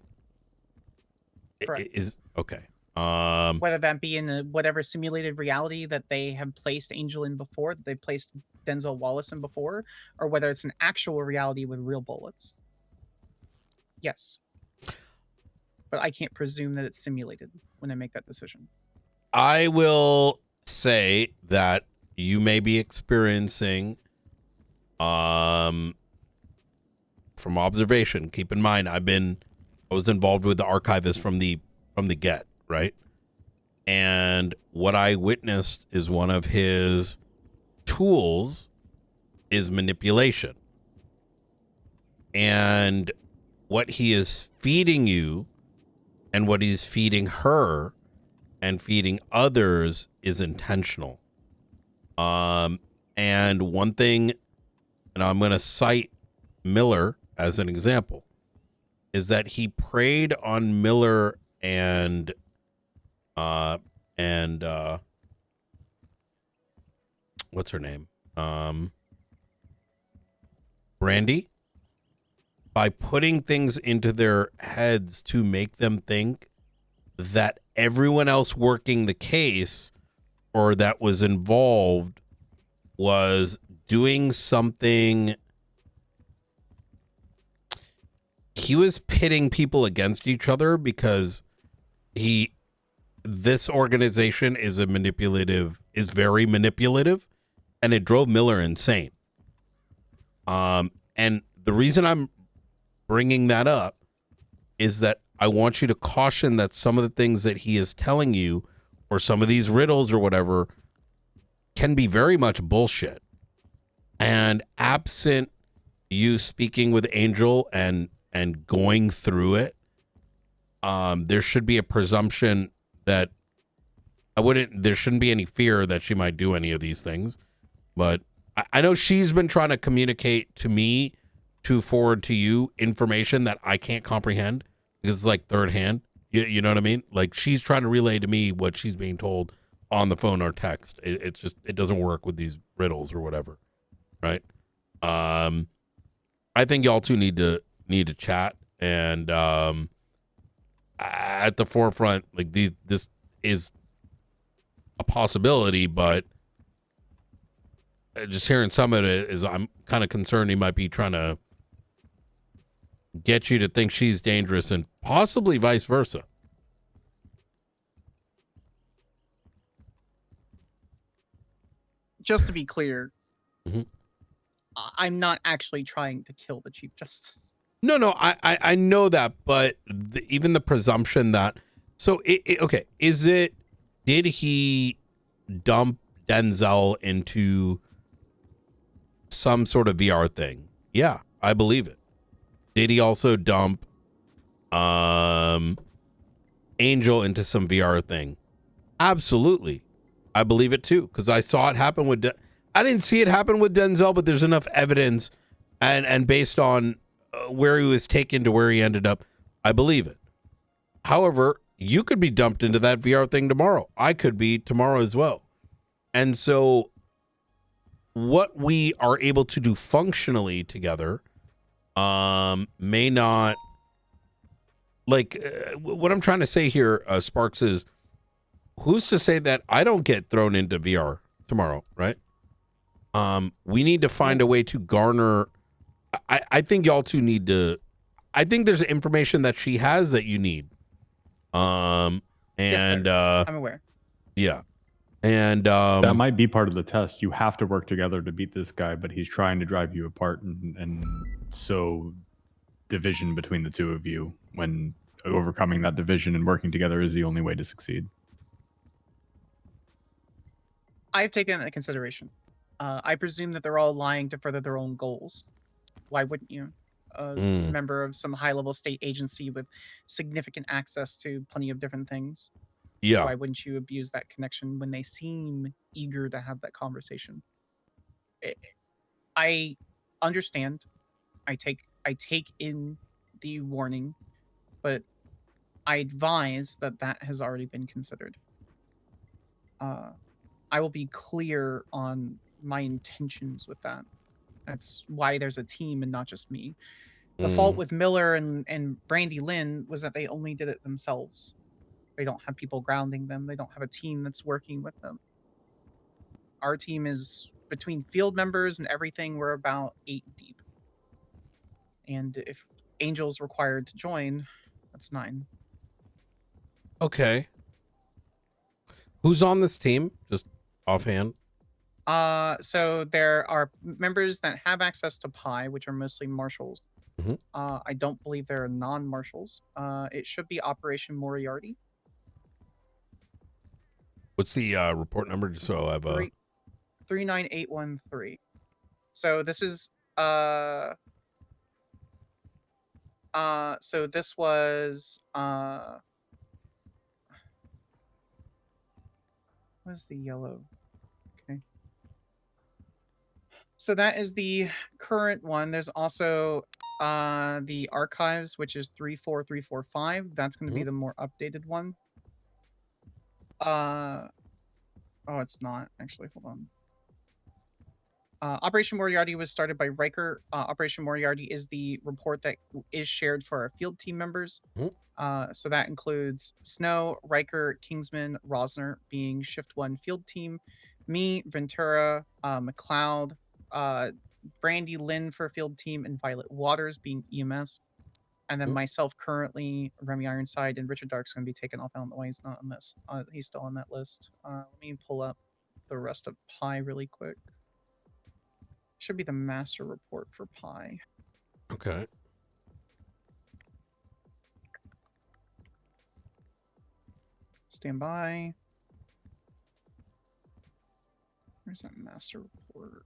Correct. Okay. Whether that be in whatever simulated reality that they have placed Angel in before, that they placed Denzel Wallace in before, or whether it's an actual reality with real bullets. Yes. But I can't presume that it's simulated when I make that decision. I will say that you may be experiencing, from observation, keep in mind, I was involved with the archivist from the get, right? And what I witnessed is one of his tools is manipulation. And what he is feeding you and what he's feeding her and feeding others is intentional. And one thing, and I'm going to cite Miller as an example, is that he preyed on Miller and what's her name? Brandy, by putting things into their heads to make them think that everyone else working the case or that was involved was doing something. He was pitting people against each other because this organization is very manipulative, and it drove Miller insane. And the reason I'm bringing that up is that I want you to caution that some of the things that he is telling you, or some of these riddles or whatever, can be very much bullshit. And absent you speaking with Angel and going through it, there should be a presumption that there shouldn't be any fear that she might do any of these things. But I know she's been trying to communicate to me to forward to you information that I can't comprehend because it's like third hand. You know what I mean? Like, she's trying to relay to me what she's being told on the phone or text. It's just, it doesn't work with these riddles or whatever. Right. I think y'all two need to chat, and at the forefront, like this is a possibility, but just hearing some of it is I'm kind of concerned he might be trying to get you to think she's dangerous and possibly vice versa. Just to be clear, Mhm. I'm not actually trying to kill the Chief Justice. No, I know that, but even the presumption that, so okay, did he dump Denzel into some sort of VR thing? Yeah, I believe it. Did he also dump Angel into some VR thing? Absolutely. I believe it too, because I saw it happen with I didn't see it happen with Denzel, but there's enough evidence and based on where he was taken to where he ended up, I believe it. However, you could be dumped into that VR thing tomorrow. I could be tomorrow as well. And so what we are able to do functionally together may not, like, what I'm trying to say here, Sparks, is who's to say that I don't get thrown into VR tomorrow, right? We need to find a way to garner. I think y'all two need to. I think there's information that she has that you need. And Yes, sir. I'm aware. Yeah, and that might be part of the test. You have to work together to beat this guy, but he's trying to drive you apart and sow division between the two of you. When overcoming that division and working together is the only way to succeed. I've taken that into consideration. I presume that they're all lying to further their own goals. Why wouldn't you? A member of some high-level state agency with significant access to plenty of different things. Yeah. Why wouldn't you abuse that connection when they seem eager to have that conversation? I understand. I take in the warning, but I advise that has already been considered. I will be clear on my intentions with that. That's why there's a team and not just me. The fault with Miller and Brandy Lynn was that they only did it themselves. They don't have people grounding them. They don't have a team that's working with them. Our team is, between field members and everything, we're about 8 deep. And if Angel's required to join, that's 9. Okay. Who's on this team? Just offhand. So there are members that have access to Pi, which are mostly marshals. I don't believe there are non-marshals. It should be Operation Moriarty. What's the report number? Just so I have a 39813. So this is so this was what's the yellow? Okay. So that is the current one. There's also the archives, which is 34345. That's going to be the more updated one. Oh, it's not actually. Hold on. Operation Moriarty was started by Riker. Operation Moriarty is the report that is shared for our field team members. So that includes Snow, Riker, Kingsman, Rosner being Shift 1 field team, me, Ventura, McLeod, Brandy Lynn for field team, and Violet Waters being EMS. And then myself currently, Remy Ironside, and Richard Dark's going to be taken off. I don't know why he's not on this. He's still on that list. Let me pull up the rest of Pi really quick. Should be the master report for Pi. Okay. Stand by. Where's that master report?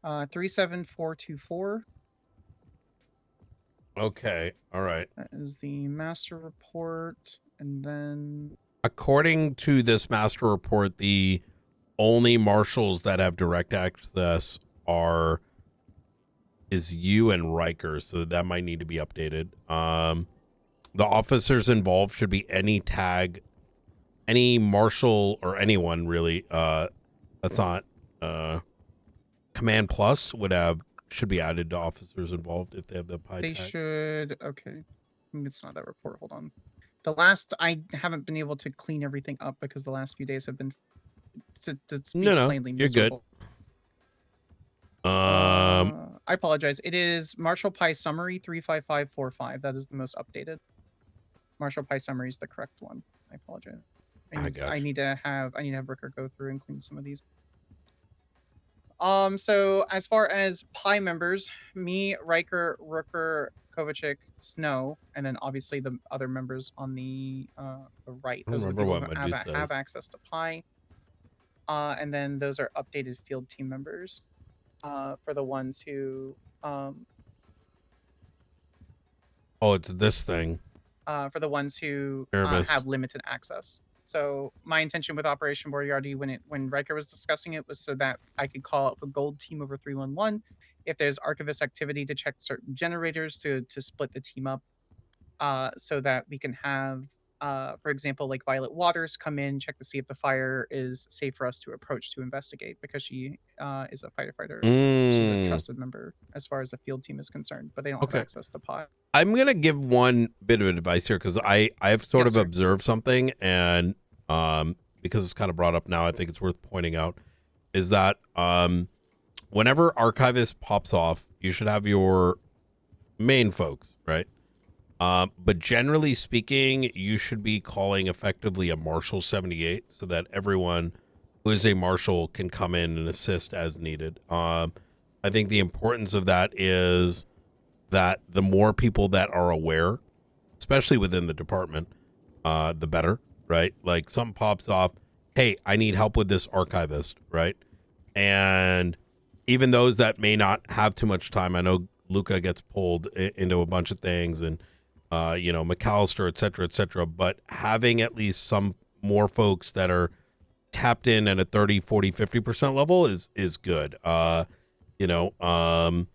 37424. Okay. All right. That is the master report. And then, according to this master report, the only marshals that have direct access is you and Riker, so that might need to be updated. The officers involved should be any tag, any marshal or anyone really. That's not Command Plus should be added to officers involved if they have the Pi they tag. should. Okay, it's not that report. Hold on. The last, I haven't been able to clean everything up because the last few days have been to speak No, plainly, you're good. miserable. I apologize. It is Marshall Pie Summary 35545. That is the most updated. Marshall Pie Summary is the correct one. I apologize. I need to have Ricker go through and clean some of these. So as far as Pie members, me, Riker, Rooker, Kovacic, Snow, and then obviously the other members on the right. I don't Those are the remember people what who Medju have says. access to Pie. And then those are updated field team members. For the ones who Oh, it's this thing. For the ones who Erebus. have limited access. So my intention with Operation Moriarty when Riker was discussing it was so that I could call out for gold team over 311 if there's archivist activity to check certain generators to split the team up, so that we can have, for example, like Violet Waters come in, check to see if the fire is safe for us to approach to investigate because she is a firefighter. She's a trusted member as far as the field team is concerned, but they don't have access to pot. I'm gonna give one bit of advice here because I've sort of observed something, and because it's kind of brought up now, I think it's worth pointing out is that whenever archivist pops off, you should have your main folks, right? But generally speaking, you should be calling effectively a Marshal 78 so that everyone who is a Marshal can come in and assist as needed. I think the importance of that is that the more people that are aware, especially within the department, the better, right? Like something pops off, hey, I need help with this archivist, right? And even those that may not have too much time, I know Luca gets pulled into a bunch of things and, McAllister, et cetera, but having at least some more folks that are tapped in at a 30, 40, 50% level is good. You know what I'm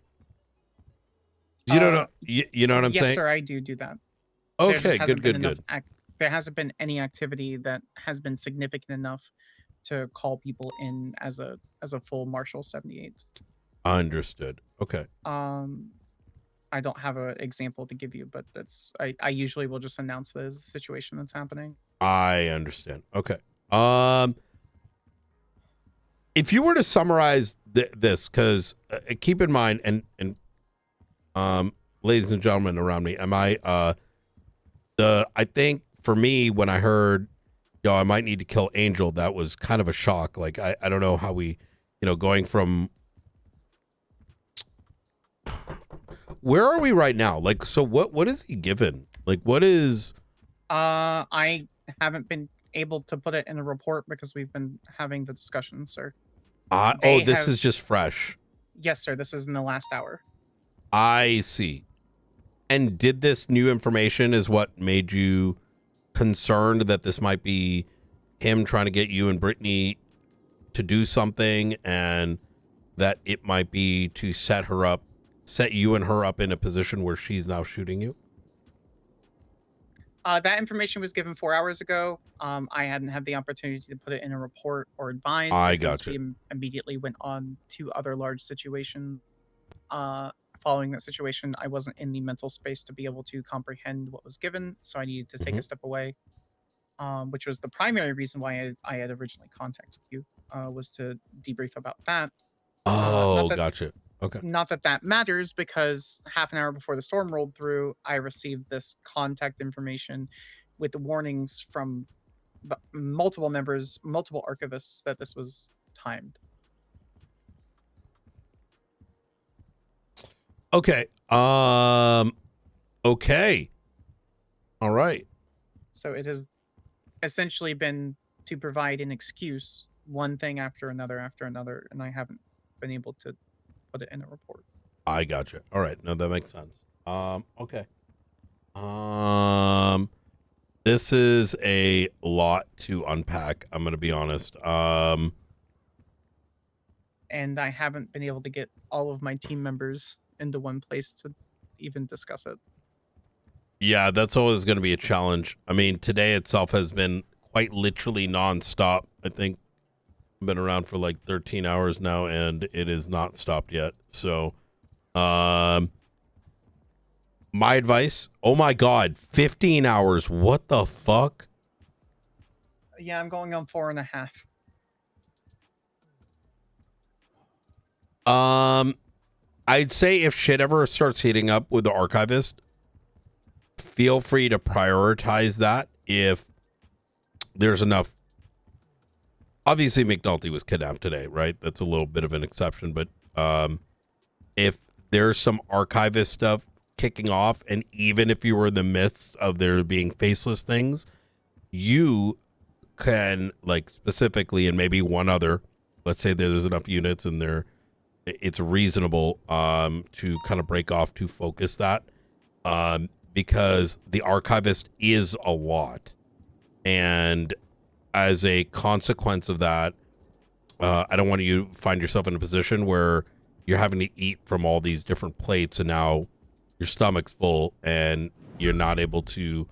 saying? Yes, sir, I do that. Okay, good. There hasn't been any activity that has been significant enough to call people in as a full Marshal 78. Understood. Okay. I don't have an example to give you, but I usually will just announce the situation that's happening. I understand. Okay. If you were to summarize this, because keep in mind, and ladies and gentlemen around me, I think for me, when I heard, I might need to kill Angel, that was kind of a shock. Like, I don't know how we, going from, where are we right now? Like, so what is he given? Like, what is? I haven't been able to put it in a report because we've been having the discussion, sir. This is just fresh. Yes, sir. This is in the last hour. I see. And did this new information is what made you concerned that this might be him trying to get you and Brittany to do something, and that it might be to set you and her up in a position where she's now shooting you? That information was given 4 hours ago. I hadn't had the opportunity to put it in a report or advise. I because gotcha. We immediately went on to other large situations. Following that situation, I wasn't in the mental space to be able to comprehend what was given, so I needed to take a step away, which was the primary reason why I had originally contacted you, was to debrief about that. Gotcha. Okay. Not that matters, because half an hour before the storm rolled through, I received this contact information with the warnings from multiple members, multiple archivists, that this was timed. Okay. Okay. All right. So it has essentially been to provide an excuse, one thing after another, and I haven't been able to put it in a report. I gotcha. All right. No, that makes sense. Okay. This is a lot to unpack. I'm going to be honest. And I haven't been able to get all of my team members into one place to even discuss it. Yeah, that's always going to be a challenge. I mean, today itself has been quite literally nonstop. I think I've been around for like 13 hours now, and it is not stopped yet. So, my advice, oh my God, 15 hours. What the fuck? Yeah, I'm going on 4.5. I'd say if shit ever starts heating up with the archivist, feel free to prioritize that if there's enough. Obviously, McNulty was kidnapped today, right? That's a little bit of an exception, but if there's some archivist stuff kicking off, and even if you were in the midst of there being faceless things, you can, like, specifically, and maybe one other, let's say there's enough units in there, it's reasonable to kind of break off to focus that, because the archivist is a lot, and as a consequence of that, I don't want you to find yourself in a position where you're having to eat from all these different plates and now your stomach's full and you're not able to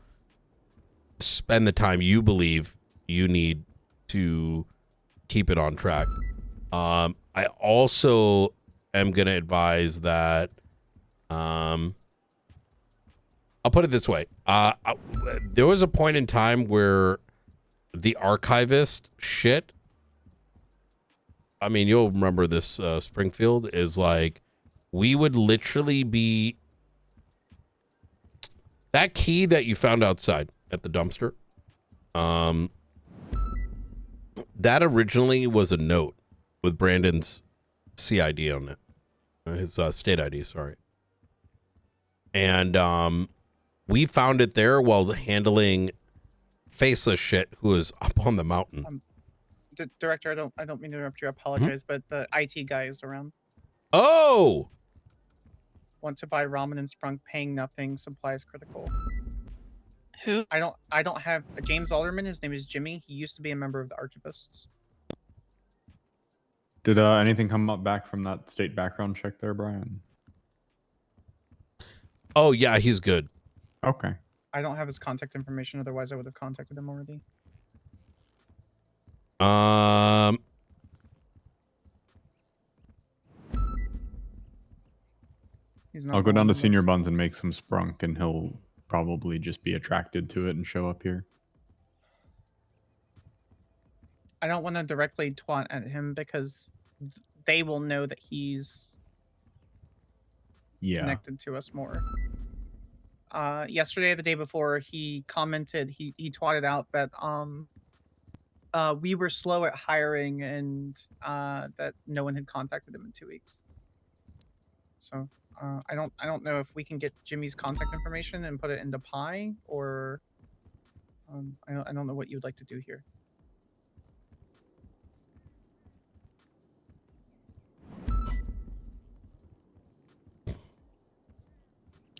spend the time you believe you need to keep it on track. I also am going to advise that, I'll put it this way. There was a point in time where the archivist shit, I mean, you'll remember this, Springfield, is like, we would literally be, that key that you found outside at the dumpster, that originally was a note with Brandon's CID on it, his state ID, sorry. And we found it there while handling faceless shit who is up on the mountain. Director, I don't mean to interrupt you. I apologize, but the IT guy is around. Oh! Want to buy ramen and sprunk, paying nothing, supplies critical. Who? I don't have James Alderman. His name is Jimmy. He used to be a member of the Archivists. Did anything come up back from that state background check there, Brian? Oh yeah, he's good. Okay. I don't have his contact information. Otherwise, I would have contacted him already. I'll go down to Senior Buns and make some sprunk, and he'll probably just be attracted to it and show up here. I don't want to directly twat at him because they will know that he's connected to us more. Yesterday, the day before, he commented, he twatted out that we were slow at hiring and that no one had contacted him in 2 weeks. So I don't know if we can get Jimmy's contact information and put it into Pi, or I don't know what you would like to do here.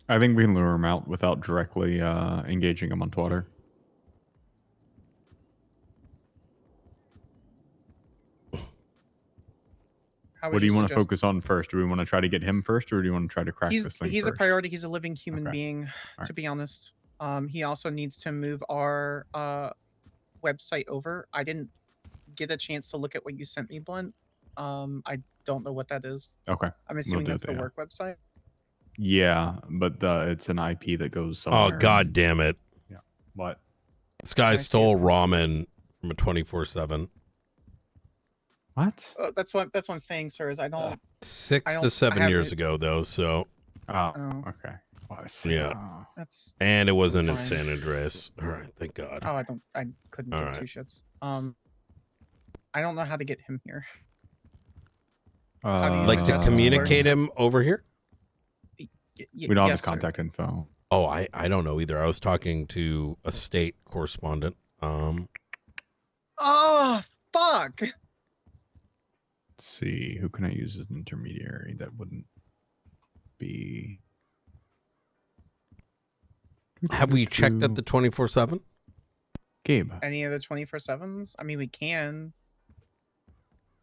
I think we can lure him out without directly engaging him on Twitter. What do you want to focus on first? Do we want to try to get him first, or do you want to try to crack this thing He's first? a priority. He's a living human being, to be honest. He also needs to move our website over. I didn't get a chance to look at what you sent me, Blunt. I don't know what that is. Okay. I'm assuming that's the work website. Yeah, but it's an IP that goes somewhere. Oh, God damn it. Yeah. What? This guy stole ramen from a 24/7. What? That's what I'm saying, sir. Is I don't. 6 to 7 years ago, though. So. Oh, okay. Well, yeah. That's. And it wasn't in fine. San Andreas. All right. Thank God. Oh, I couldn't All give two shits. I don't know how to get him here. Like to communicate him over here? We don't have his contact info. Oh, I don't know either. I was talking to a state correspondent. Oh, fuck. Let's see. Who can I use as an intermediary that wouldn't be... Have we checked at the 24/7? Gabe. Any of the 24/7s? I mean, we can.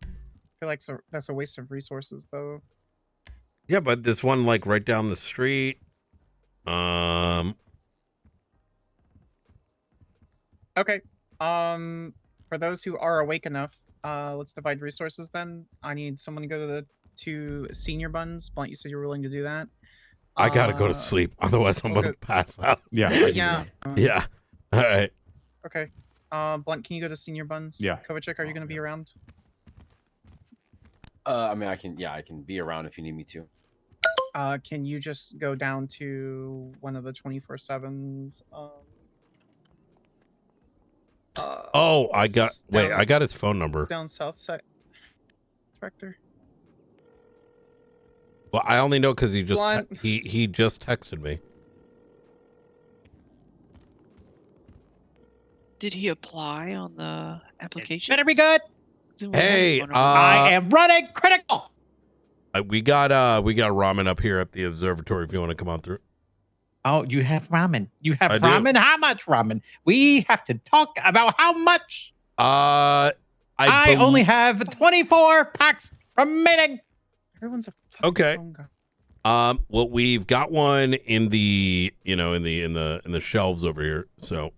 I feel like that's a waste of resources, though. Yeah, but there's one like right down the street. Okay. For those who are awake enough, let's divide resources then. I need someone to go to the 2 senior buns. Blunt, you said you were willing to do that. I gotta go to sleep, otherwise I'm gonna pass out. Yeah. Yeah. Yeah. All right. Okay. Blunt, can you go to senior buns? Yeah. Kovacic, are you gonna be around? I mean, I can be around if you need me to. Can you just go down to one of the 24/7s? Oh, I got his phone number. Down south side, director. Well, I only know because he just he just texted me. Did he apply on the application? Better be good. Hey, I am running critical. We got ramen up here at the observatory if you want to come on through. Oh, you have ramen. You have I do. ramen. How much ramen? We have to talk about how much. I only have 24 packs remaining. Everyone's a okay. Well, we've got one in the in the shelves over here. So,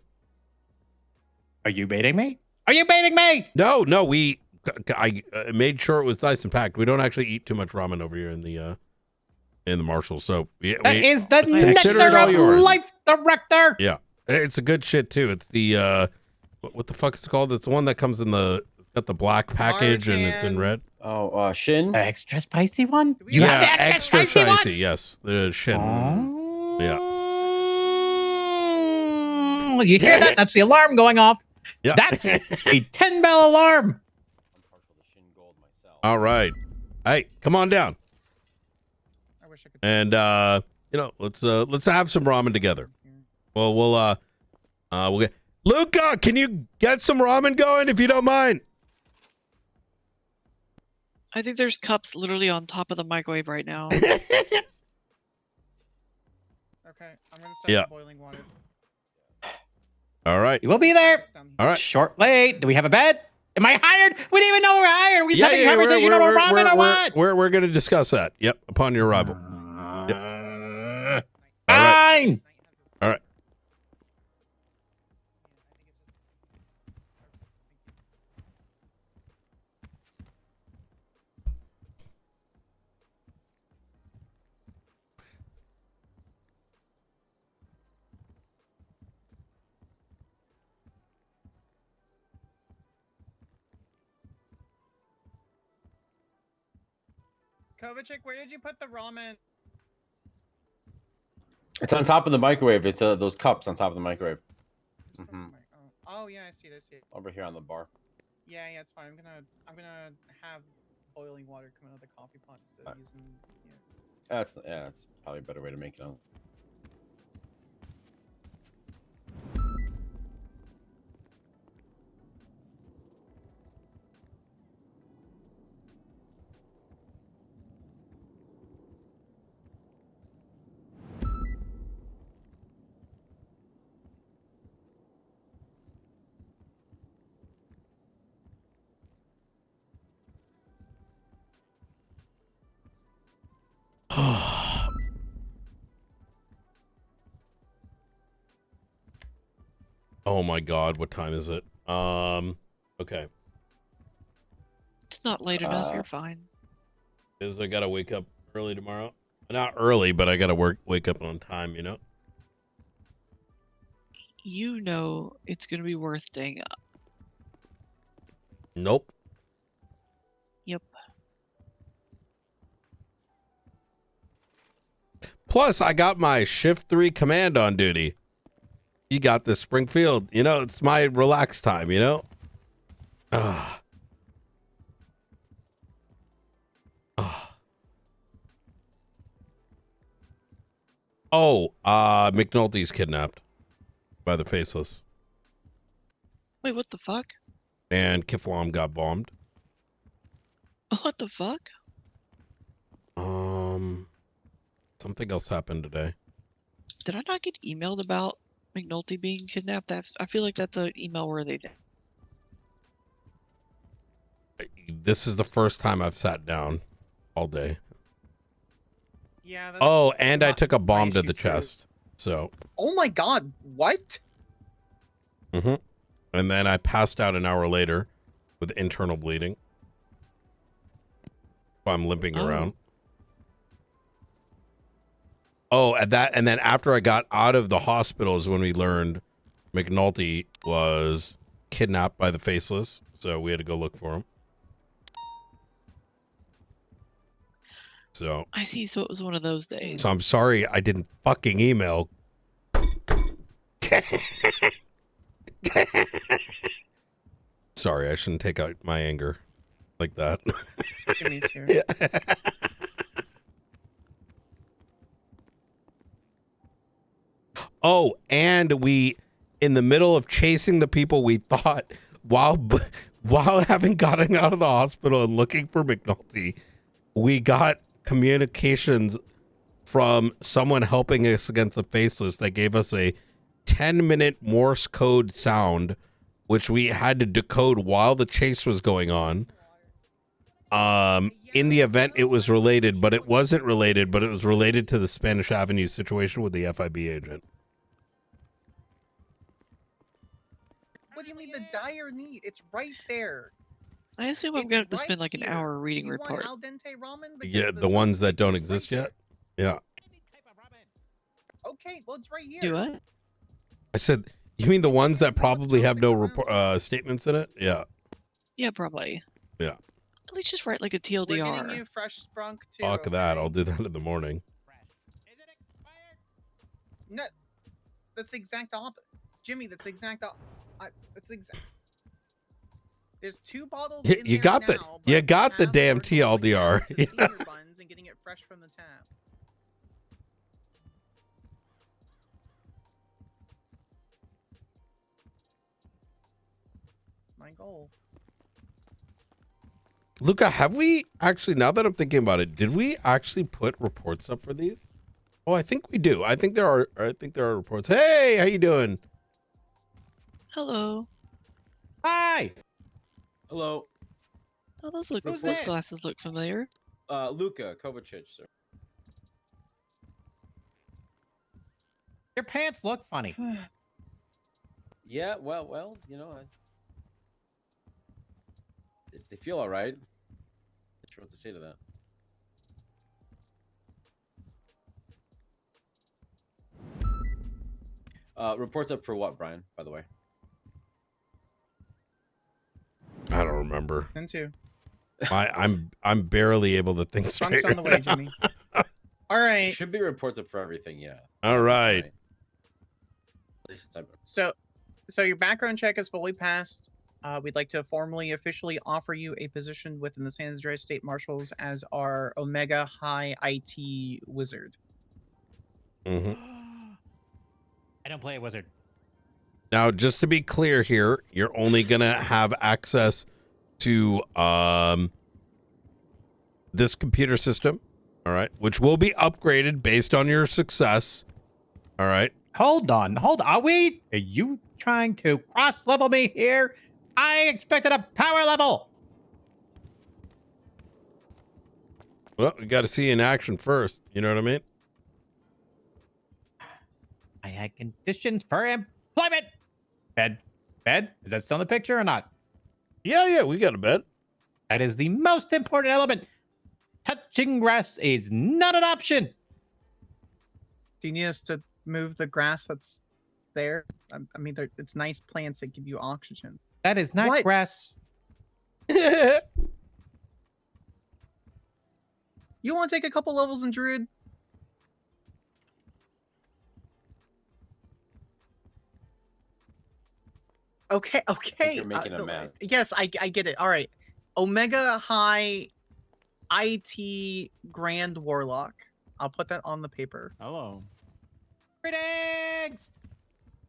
are you baiting me? Are you baiting me? No. I made sure it was nice and packed. We don't actually eat too much ramen over here in the Marshall. So that is the nectar of life, director. Yeah, it's a good shit too. It's the what the fuck is it called? It's the one that comes in it's got the black package and it's in red. Oh, Shin. The extra spicy one. You have the extra spicy one? Yes, the Shin. Yeah. You hear that? That's the alarm going off. Yeah. That's a 10 bell alarm. All right. Hey, come on down. I wish I could. And let's have some ramen together. Well, we'll get Luca. Can you get some ramen going if you don't mind? I think there's cups literally on top of the microwave right now. Okay, I'm gonna start boiling water. All right. You will be there. All right. Shortly. Do we have a bed? Am I hired? We didn't even know we were hired. We just having a conversation over ramen or what? We're going to discuss that. Yep, upon your arrival. Yep. Fine. All right. Kovacic, where did you put the ramen? It's on top of the microwave. It's those cups on top of the microwave. Oh yeah, I see this. Over here on the bar. Yeah, it's fine. I'm gonna have boiling water come out of the coffee pot instead of using. Yeah. That's probably a better way to make it. Oh my God, what time is it? Okay. It's not late enough. You're fine. I gotta wake up early tomorrow. Not early, but I gotta wake up on time. You know. You know it's gonna be worth staying up. Nope. Yep. Plus, I got my shift 3 command on duty. You got the Springfield. You know, it's my relaxed time. You know. Oh, McNulty's kidnapped by the Faceless. Wait, what the fuck? And Kiflam got bombed. What the fuck? Something else happened today. Did I not get emailed about McNulty being kidnapped? I feel like that's an email worthy thing. This is the first time I've sat down all day. Yeah. Oh, and I took a bomb to the chest. So. Oh my God! What? Mm-hmm. And then I passed out an hour later with internal bleeding. I'm limping around. Oh, and then after I got out of the hospital is when we learned McNulty was kidnapped by the Faceless. So we had to go look for him. So I see. So it was one of those days. So I'm sorry I didn't fucking email. Sorry, I shouldn't take out my anger like that. Jimmy's here. Yeah. Oh, and we, in the middle of chasing the people we thought, while having gotten out of the hospital and looking for McNulty, we got communications from someone helping us against the Faceless that gave us a 10-minute Morse code sound, which we had to decode while the chase was going on. In the event it was related, but it wasn't related, but it was related to the Spanish Avenue situation with the FIB agent. What do you mean the dire need? It's right there. I assume I'm going to have to spend like an hour reading report. Yeah, the ones that don't exist yet? Yeah. Okay, well, it's right here. Do what? I said, you mean the ones that probably have no statements in it? Yeah. Yeah, probably. Yeah. At least just write like a We're getting TLDR. you fresh sprunk too. Fuck that. I'll do that in the morning. No, that's the exact opposite. Jimmy, that's the exact that's exact. There's 2 bottles in You there got the now, you but got the half damn are going down TLDR. to the senior buns and getting it fresh from the tap. My goal. Luca, have we actually, now that I'm thinking about it, did we actually put reports up for these? Oh, I think we do. I think there are reports. Hey, how you doing? Hello. Hi. Hello. Oh, those Who's those that? glasses look familiar. Luca Kovacic, sir. Your pants look funny. Yeah, well, you know, they feel all right. Not sure what to say to that. Reports up for what, Brian? By the way. I don't remember. Into. I'm barely able to think straight. Spunk's on the way, Jimmy. All right. Should be reports up for everything, yeah. All right. At least it's So your background check is fully passed. We'd like to formally, officially offer you a position within the San Andreas State Marshals as our Omega High IT wizard. Mm-hmm. I don't play a wizard. Now, just to be clear here, you're only gonna have access to this computer system, all right, which will be upgraded based on your success. All right. Hold on. Are you trying to cross-level me here? I expected a power level. Well, we got to see you in action first. You know what I mean? I had conditions for employment. Bed. Is that still in the picture or not? Yeah, we got a bed. That is the most important element. Touching grass is not an option. Do you need us to move the grass that's there? I mean, it's nice plants that give you oxygen. That is not grass. You want to take a couple levels in Druid? Okay. You're making a map. Yes, I get it. All right. Omega High IT Grand Warlock. I'll put that on the paper. Hello. Greetings.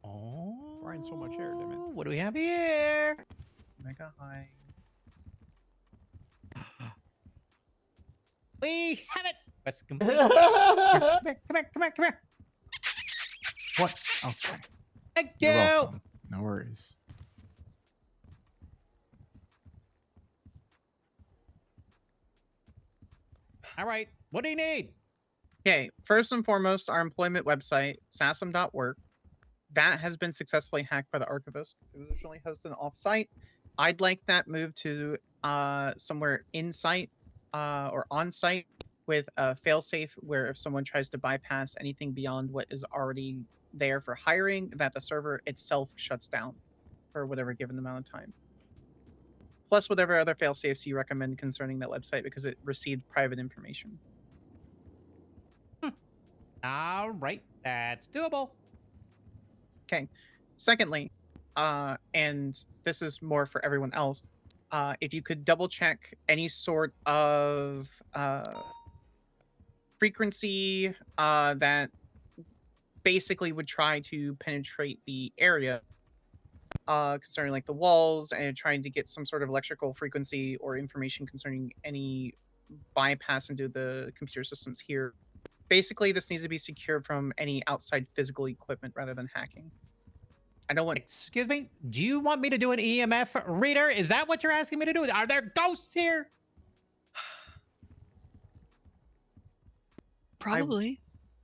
Oh, Brian, so much hair, damn it. What do we have here? Omega High. We have it. Quest complete. Come here. What? Okay. Thank you. You're welcome. No worries. All right. What do you need? Okay, first and foremost, our employment website, sasm.work, that has been successfully hacked by the archivist. It was originally hosted off-site. I'd like that moved to somewhere in-site or on-site with a fail-safe where if someone tries to bypass anything beyond what is already there for hiring, that the server itself shuts down for whatever given amount of time. Plus whatever other fail-safes you recommend concerning that website because it received private information. All right, that's doable. Okay. Secondly, and this is more for everyone else, if you could double check any sort of frequency that basically would try to penetrate the area concerning like the walls and trying to get some sort of electrical frequency or information concerning any bypass into the computer systems here. Basically, this needs to be secured from any outside physical equipment rather than hacking. I don't want. Excuse me? Do you want me to do an EMF reader? Is that what you're asking me to do? Are there ghosts here? Probably.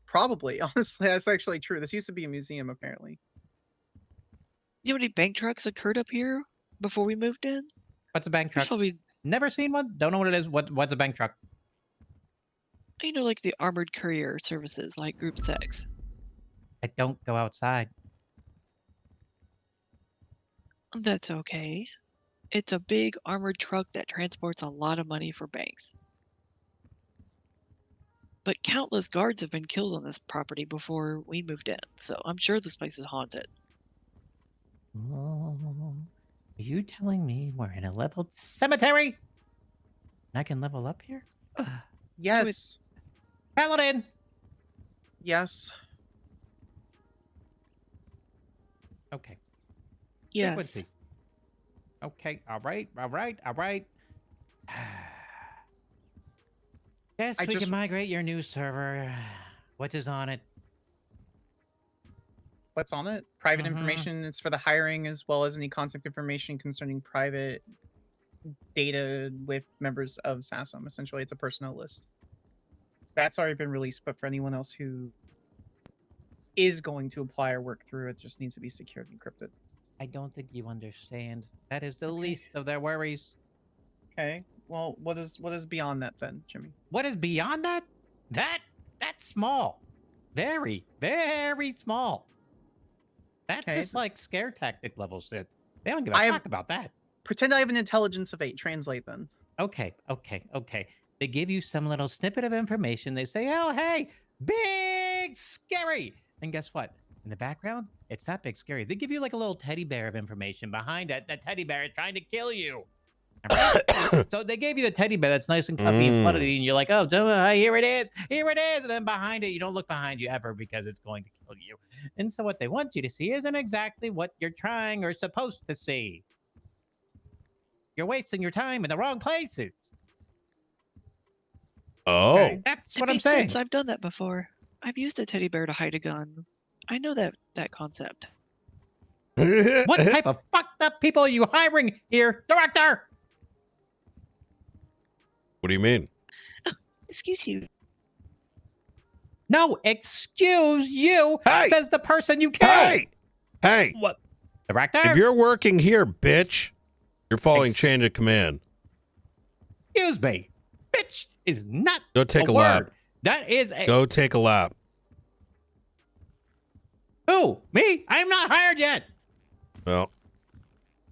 Probably. Honestly, that's actually true. This used to be a museum, apparently. Do you know how many bank trucks occurred up here before we moved in? What's a bank truck? Probably, Never seen one? Don't know what it is. What's a bank truck? you know, like the armored courier services, like Group 6. I don't go outside. That's okay. It's a big armored truck that transports a lot of money for banks. But countless guards have been killed on this property before we moved in, so I'm sure this place is haunted. Oh, are you telling me we're in a leveled cemetery? And I can level up here? Yes. Paladin! Yes. Okay. Yes. Frequency. Okay, all right. Yes, we can migrate your new server. What is on it? What's on it? Private information. It's for the hiring as well as any contact information concerning private data with members of SASM. Essentially, it's a personnel list. That's already been released, but for anyone else who is going to apply or work through it, just needs to be secured and encrypted. I don't think you understand. That is the least of their worries. Okay. Well, what is beyond that then, Jimmy? What is beyond that? That's small. Very, very small. That's just like scare tactic level shit. They don't give a fuck about that. Pretend I have an intelligence of 8. Translate then. Okay. They give you some little snippet of information. They say, oh, hey, big scary. And guess what? In the background, it's not big scary. They give you like a little teddy bear of information behind it. That teddy bear is trying to kill you. Right? So they gave you the teddy bear that's nice and comfy and fluffy, and you're like, oh, here it is. And then behind it, you don't look behind you ever because it's going to kill you. And so what they want you to see isn't exactly what you're trying or supposed to see. You're wasting your time in the wrong places. Oh. Okay. That's what I'm saying. Sense. I've done that before. I've used a teddy bear to hide a gun. I know that concept. What type of fucked up people are you hiring here, Director? What do you mean? Excuse you. No, excuse you, says the person you killed. Hey. What? Director? If you're working here, bitch, you're following chain of command. Excuse me. Bitch is not Go take a word. lap. That is a... Go take a lap. Who? Me? I'm not hired yet. Well,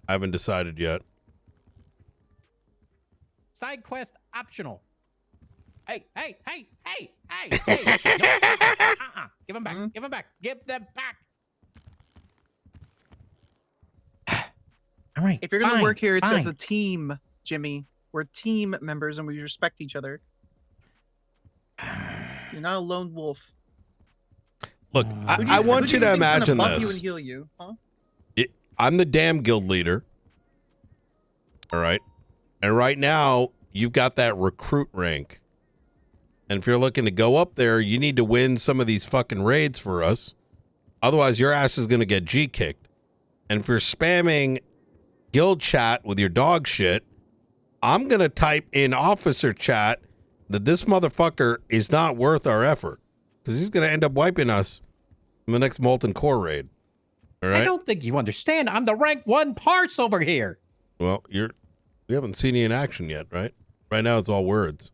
I haven't decided yet. Side quest optional. Hey. Give them back. Give them back. Give them back. All right. If you're going to work here, it's as a team, Jimmy. We're team members and we respect each other. You're not a lone wolf. Look, I want you to imagine buff you this. and heal you, huh? I'm the damn guild leader. All right. And right now, you've got that recruit rank. And if you're looking to go up there, you need to win some of these fucking raids for us. Otherwise, your ass is going to get G-kicked. And if you're spamming guild chat with your dog shit, I'm going to type in officer chat that this motherfucker is not worth our effort. Because he's going to end up wiping us in the next Molten Core raid. All right? I don't think you understand. I'm the rank 1 parse over here. Well, we haven't seen you in action yet, right? Right now, it's all words.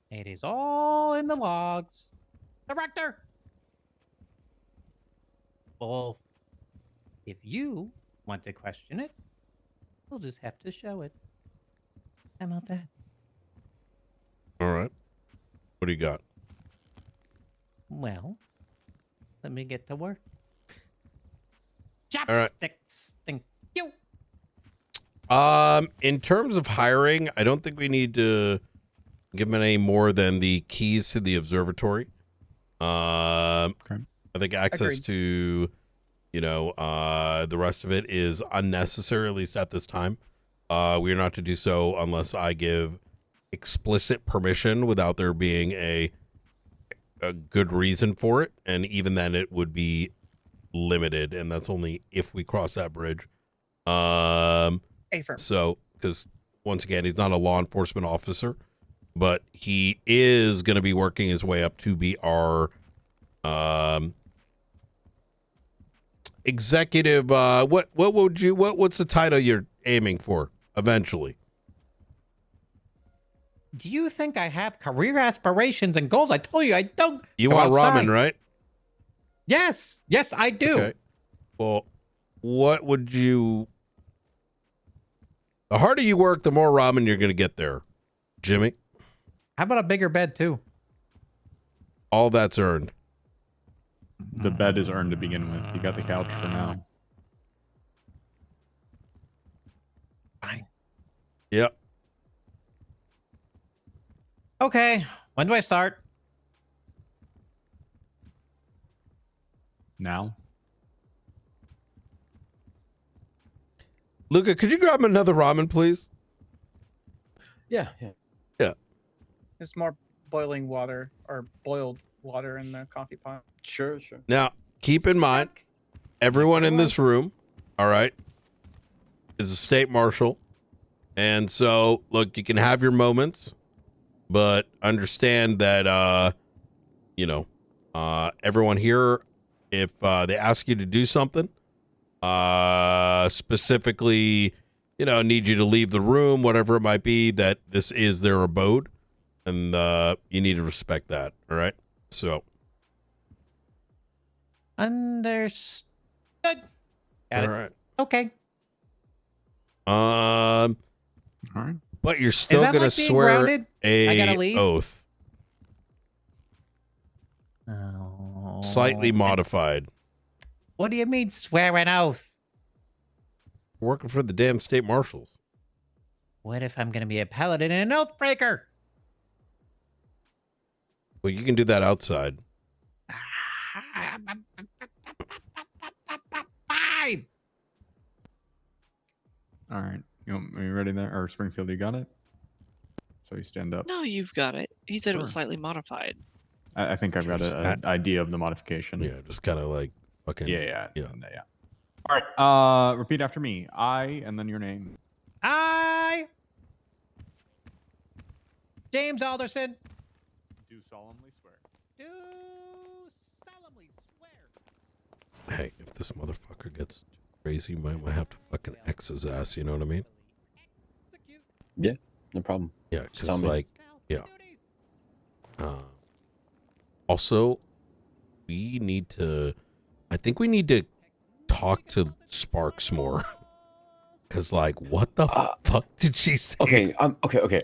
It is all in the logs. Director! Well, if you want to question it, we'll just have to show it. How about that? All right. What do you got? Well, let me get to work. All right. Chopsticks. Thank you. In terms of hiring, I don't think we need to give them any more than the keys to the observatory. I think access to, the rest of it is unnecessary, at least at this time. We are not to do so unless I give explicit permission without there being a good reason for it, and even then it would be limited, and that's only if we cross that bridge. So, because once again, he's not a law enforcement officer, but he is going to be working his way up to be our executive. What's the title you're aiming for eventually? Do you think I have career aspirations and goals? I told you I don't. You go want outside. ramen, right? Yes. Yes, I do. Okay. Well, what would you... The harder you work, the more ramen you're going to get there, Jimmy. How about a bigger bed, too? All that's earned. The bed is earned to begin with. You got the couch for now. Fine. Yep. Okay. When do I start? Now. Luca, could you grab another ramen, please? Yeah. Yeah. There's more boiling water or boiled water in the coffee pot. Sure. Now, keep in mind, everyone in this room, all right, is a state marshal. And so, look, you can have your moments, but understand that, everyone here, if they ask you to do something, specifically, need you to leave the room, whatever it might be, that this is their abode, and you need to respect that. All right. So. Understood. Got All it. right. Okay. All right. But you're still that gonna like being swear grounded? I gotta a leave? oath, Oh. slightly modified. What do you mean swear an oath? Working for the damn state marshals. What if I'm going to be a paladin and an oath breaker? Well, you can do that outside. Fine. All right. Are you ready there? Or Springfield, you got it? So you stand up. No, you've got it. He said it was slightly modified. I think I've got an idea of the modification. Yeah, just kind of like fucking. Yeah. All right. Repeat after me. I, and then your name. I, James Alderson, Do solemnly swear. do solemnly swear. Hey, if this motherfucker gets crazy, you might have to fucking X his ass. You know what I mean? Yeah, no problem. Yeah, Just tell because me. like, yeah. Also, I think we need to talk to Sparks more. Cause like, what the fuck did she say? Okay.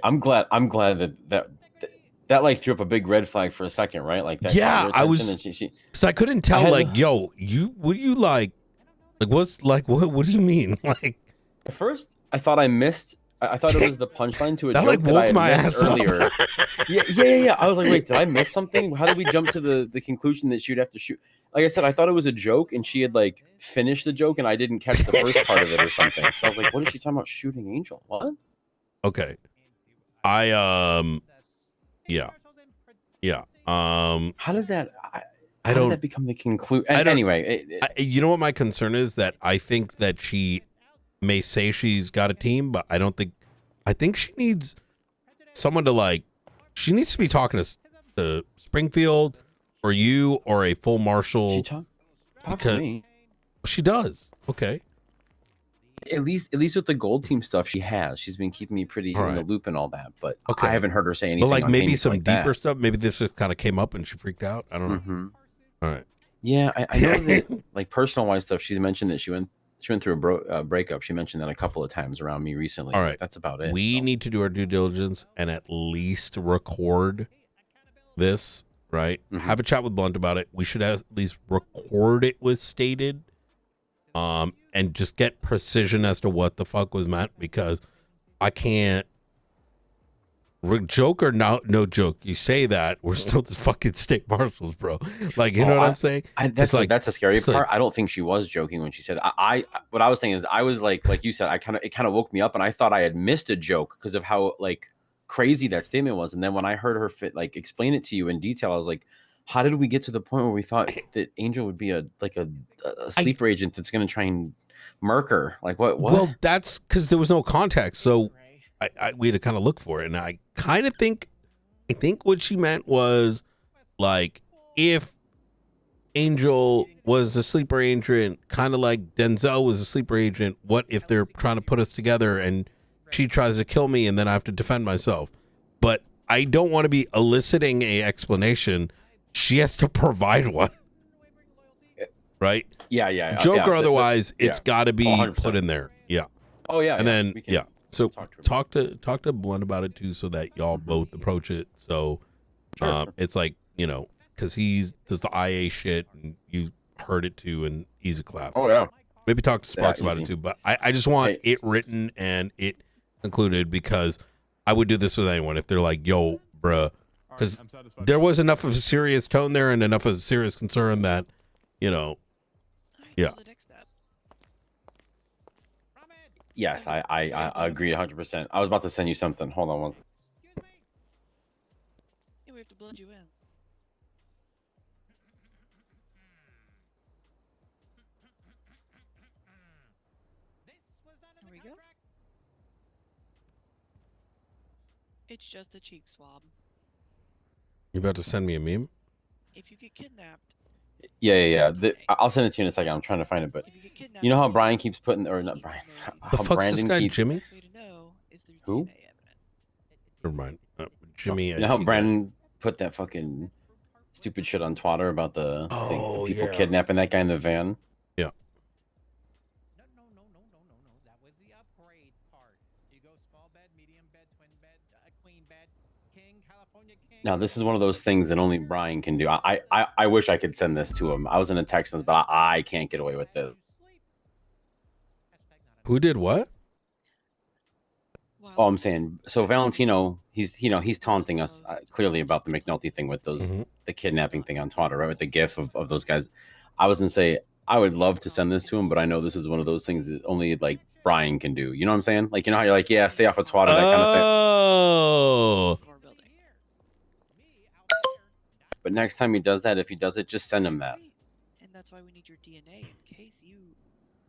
I'm glad that like threw up a big red flag for a second, right? Like that. Yeah, I was. And she Cause I couldn't tell. What do you like? What do you mean? Like, at first, I thought I missed. I thought it was the punchline to a that joke like that I woke had my missed ass earlier. up. Yeah. I was like, wait, did I miss something? How did we jump to the conclusion that she would have to shoot? Like I said, I thought it was a joke, and she had like finished the joke, and I didn't catch the first part of it or something. So I was like, what is she talking about? Shooting Angel? What? Okay. Yeah. How does that? I How don't. did that become the conclusion? I don't- Anyway, you know what my concern is? That I think that she may say she's got a team, but I think she needs someone to she needs to be talking to Springfield or you or a full marshal. she talked to me. She does. Okay. At least with the gold team stuff, she's been keeping me pretty in the loop and all that. But Okay. I haven't heard her say anything. But like on maybe anything some like deeper that. stuff. Maybe this just kind of came up and she freaked out. I don't know. Mhm. All right. Yeah, I know that like personal wise stuff. She's mentioned that she went through a breakup. She mentioned that a couple of times around me recently. All right. That's about it. We need to do our due diligence and at least record this right? Have a chat with Blunt about it. We should at least record it with stated, and just get precision as to what the fuck was meant, because I can't. Joke or no joke, you say that we're still the fucking state marshals, bro. Like, you know what I'm saying? That's like, that's the scary it's part. like- I don't think she was joking when she said. What I was saying is, I was like you said, it kind of woke me up, and I thought I had missed a joke because of how like crazy that statement was. And then when I heard her explain it to you in detail, I was like, how did we get to the point where we thought that Angel would be a sleeper agent that's going to try and murk her? Like what? Well, that's because there was no context, so we had to kind of look for it, and I kind of think what she meant was like, if Angel was a sleeper agent, kind of like Denzel was a sleeper agent, what if they're trying to put us together and she tries to kill me and then I have to defend myself? But I don't want to be eliciting a explanation. She has to provide one, right? Yeah. Joke or otherwise, it's got to be 100%. put in there. Yeah. Oh yeah. And then we can so talk to Blunt about it too, so that y'all both approach it. So it's like, you know, because he does the IA shit and you heard it too, and he's a clap. Oh yeah. Maybe talk to Sparks about easy. it too. But I just want it written and it included, because I would do this with anyone if they're like, yo, bruh, because there was enough of a serious tone there and enough of a serious concern that, you know, yeah. Yes, I agree 100%. I was about to send you something. Hold on one. Yeah, we have to blood you in. There we go. It's just a cheek swab. You about to send me a meme? If you get kidnapped, Yeah. I'll send it to you in a second. I'm trying to find it, but you know how Brian keeps putting, or not Brian, The how fuck's Brandon this guy, keeps. Jimmy? Who? Never mind. Jimmy. You know how Brandon put that fucking stupid shit on Twitter about the people kidnapping that guy in the van? Yeah. That was the upgrade part. You go small bed, medium bed, twin bed, queen bed, king, California king. Now this is one of those things that only Brian can do. I wish I could send this to him. I was in a text, but I can't get away with this. Who did what? Oh, I'm saying, so Valentino, he's taunting us clearly about the McNulty thing with those the kidnapping thing on Twitter, right? With the gif of those guys. I was gonna say I would love to send this to him, but I know this is one of those things that only like Brian can do. You know what I'm saying? Like, you know how you're like, yeah, stay off of Twitter, that kind of thing. Oh. But next time he does that, if he does it, just send him that. and that's why we need your DNA in case you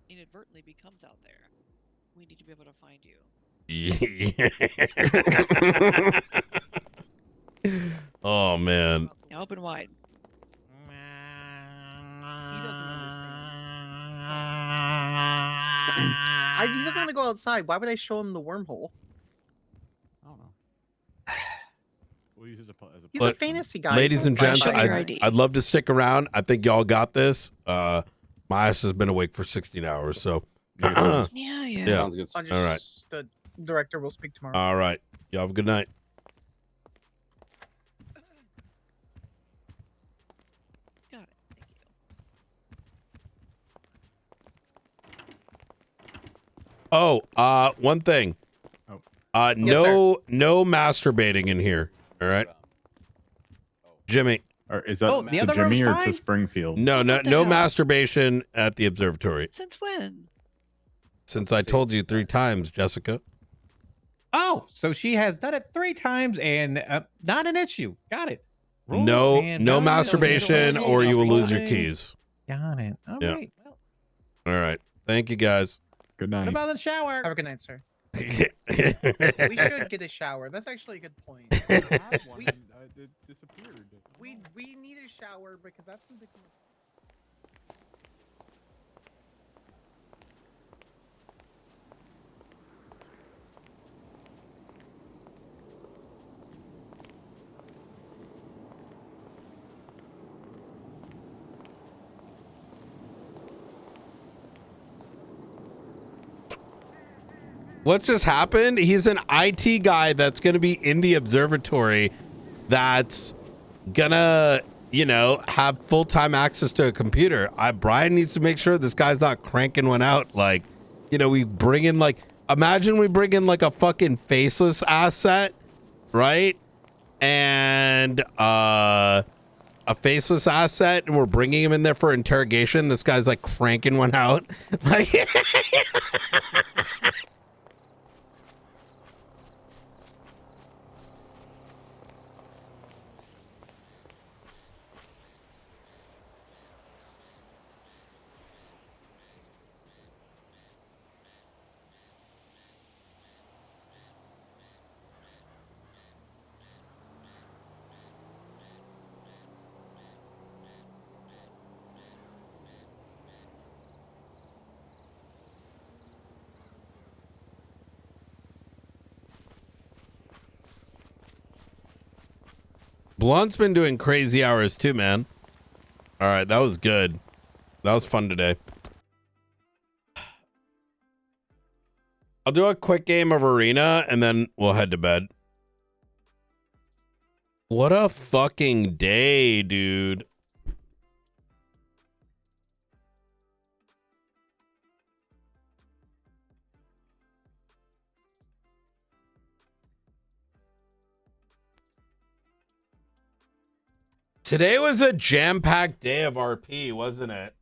inadvertently becomes out there. We need to be able to find you. Oh man. Now open wide. He doesn't want to go outside. Why would I show him the wormhole? I don't know. We'll use it as a He's a fantasy guy. Ladies and He's gents, not fine. I'd love to stick around. I think y'all got this. My ass has been awake for 16 hours, so Yeah. Sounds good. All right. The director will speak tomorrow. All right. Y'all have a good night. Got it. Oh, one thing. Yes, no masturbating in here. All right. Jimmy. Or is that to Jimmy or to Springfield? No masturbation at the observatory. Since when? Since I told you 3 times, Jessica. Oh, so she has done it 3 times and not an issue. Got it. No masturbation or you will lose your keys. Got it. All Yeah. right. Well, All right. Thank you guys. Good what night. about the shower? Have a good night, sir. We should get a shower. That's actually a good point. It disappeared. We need a shower because that's ridiculous. What just happened? He's an IT guy that's going to be in the observatory. That's gonna, have full-time access to a computer. Brian needs to make sure this guy's not cranking one out. Like, we bring in imagine we bring in a fucking faceless asset, right? And a faceless asset, and we're bringing him in there for interrogation. This guy's cranking one out. Like, Blunt's been doing crazy hours too, man. All right, that was good. That was fun today. I'll do a quick game of Arena and then we'll head to bed. What a fucking day, dude. Today was a jam-packed day of RP, wasn't it?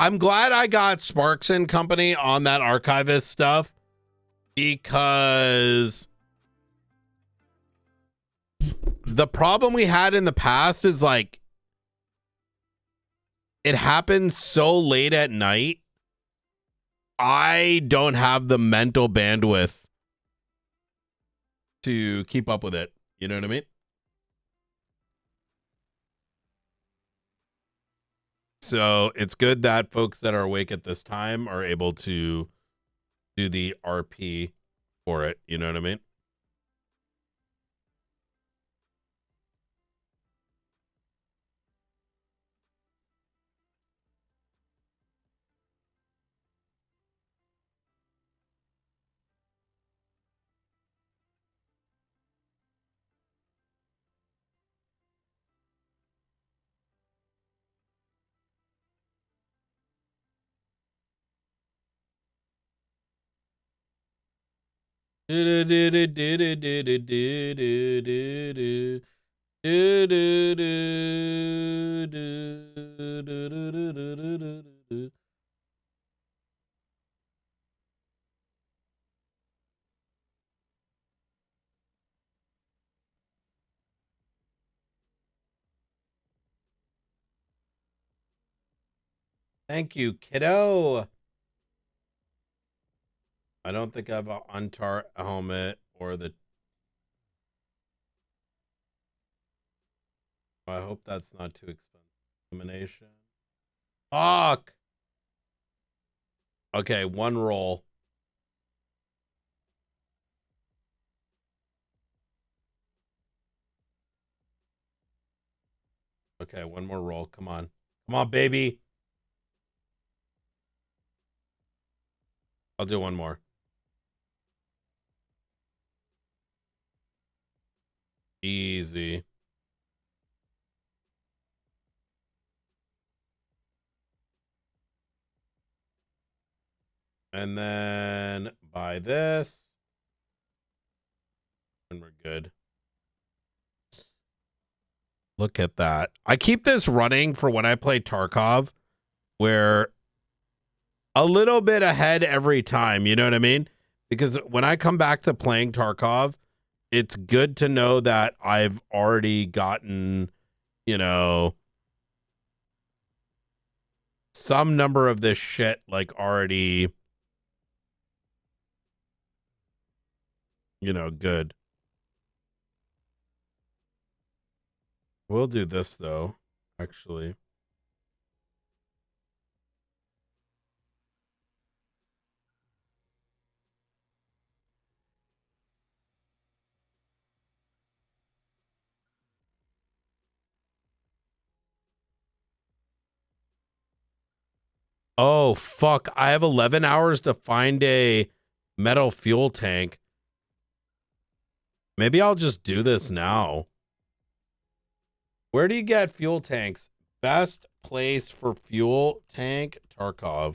I'm glad I got Sparks and Company on that archivist stuff, because the problem we had in the past is it happens so late at night. I don't have the mental bandwidth to keep up with it. You know what I mean? So it's good that folks that are awake at this time are able to do the RP for it. You know what I mean? Thank you, kiddo. I don't think I have an Untar helmet or the... I hope that's not too expensive. Elimination. Fuck! Okay, one roll. Okay, one more roll. Come on. Come on, baby. I'll do one more. Easy. And then buy this. And we're good. Look at that. I keep this running for when I play Tarkov, where a little bit ahead every time, you know what I mean? Because when I come back to playing Tarkov, it's good to know that I've already gotten, some number of this shit already you know, good. We'll do this though, actually. Oh, fuck. I have 11 hours to find a metal fuel tank. Maybe I'll just do this now. Where do you get fuel tanks? Best place for fuel tank, Tarkov.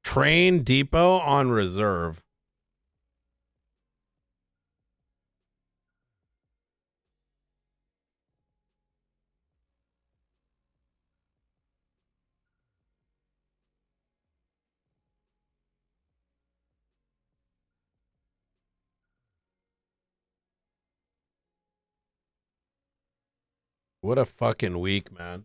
Train depot on reserve. What a fucking week, man.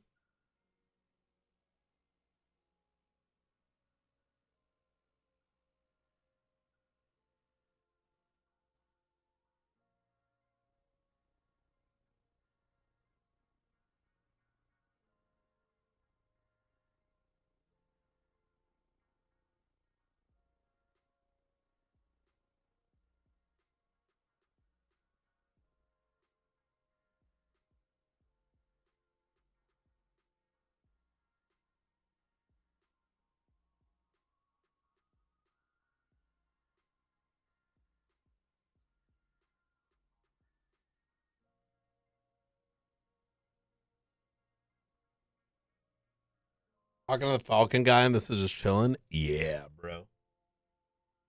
Talking to the Falcon guy and this is just chilling. Yeah, bro.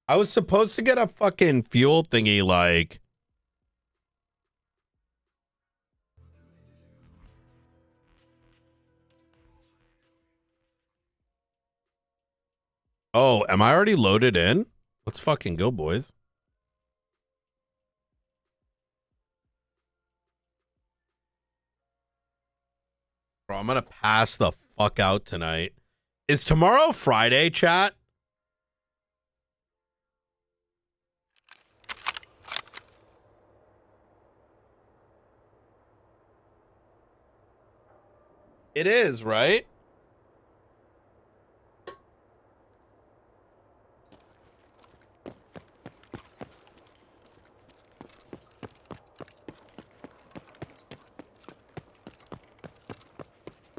I was supposed to get a fucking fuel thingy like... Oh, am I already loaded in? Let's fucking go, boys. Bro, I'm gonna pass the fuck out tonight. Is tomorrow Friday, chat? It is, right?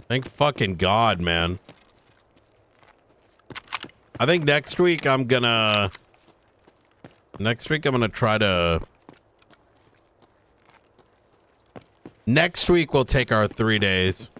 Thank fucking God, man. I think next week I'm gonna try to... Next week we'll take our 3 days.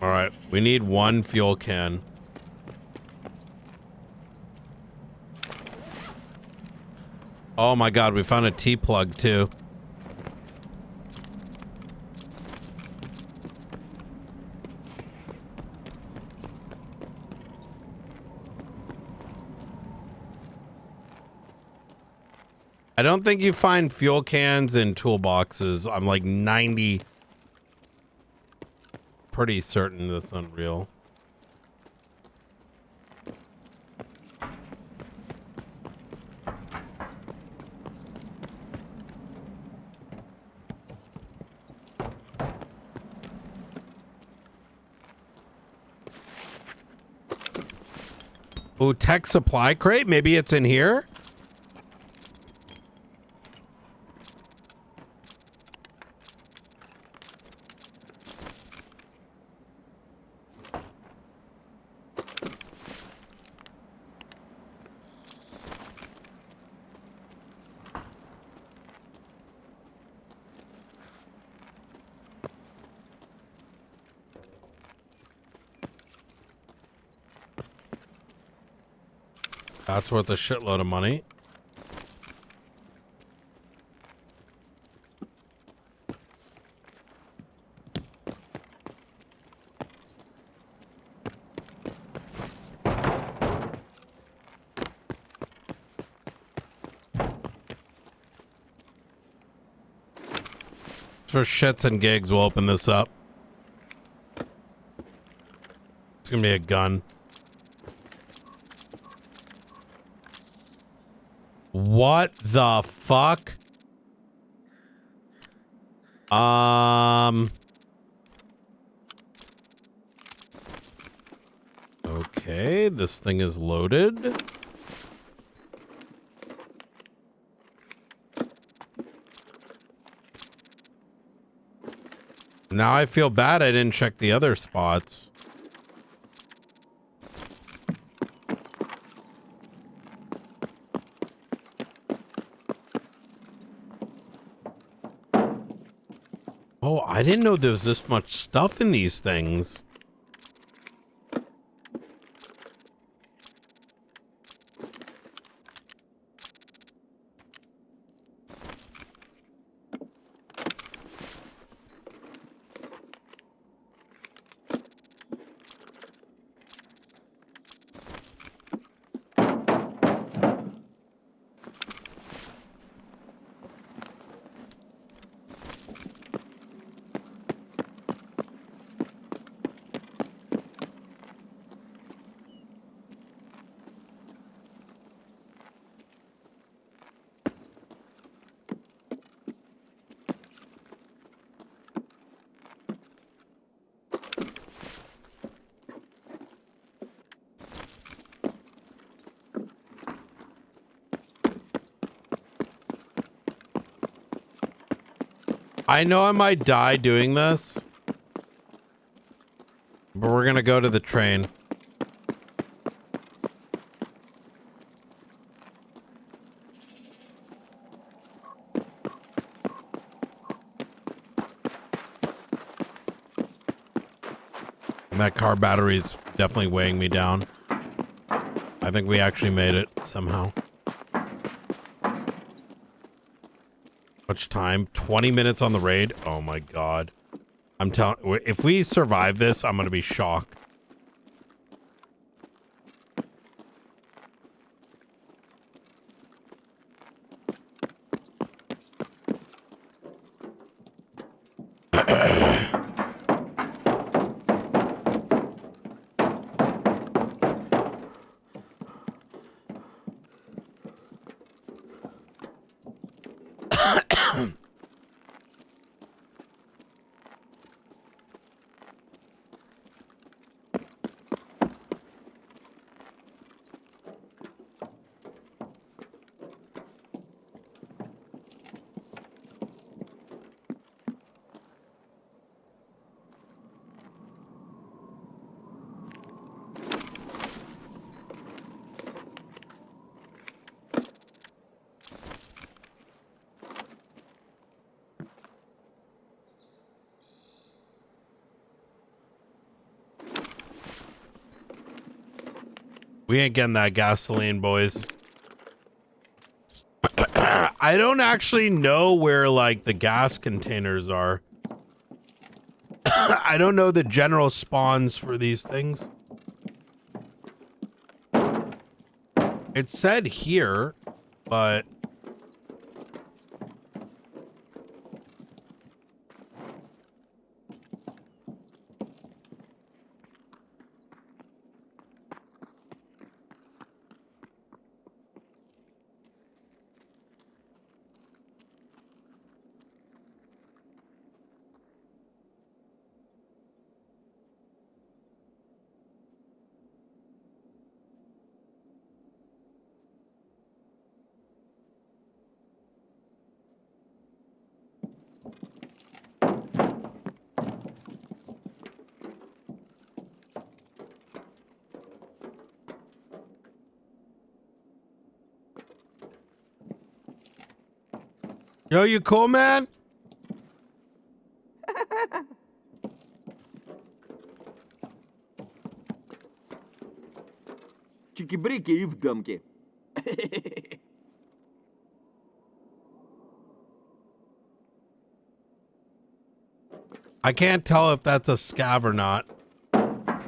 All right, we need one fuel can. Oh my God, we found a T-plug too. I don't think you find fuel cans in toolboxes. I'm like 90... pretty certain that's unreal. Oh, tech supply crate? Maybe it's in here? That's worth a shitload of money. For shits and gigs, we'll open this up. It's gonna be a gun. What the fuck? Okay, this thing is loaded. Now I feel bad I didn't check the other spots. Oh, I didn't know there was this much stuff in these things. I know I might die doing this, but we're gonna go to the train. And that car battery's definitely weighing me down. I think we actually made it somehow. Much time? 20 minutes on the raid? Oh my god. I'm telling, if we survive this, I'm gonna be shocked. We ain't getting that gasoline, boys. I don't actually know where, like, the gas containers are. I don't know the general spawns for these things. It said here, but... Yo, you cool, man? Чики-брики и в дамки. I can't tell if that's a scav or not. I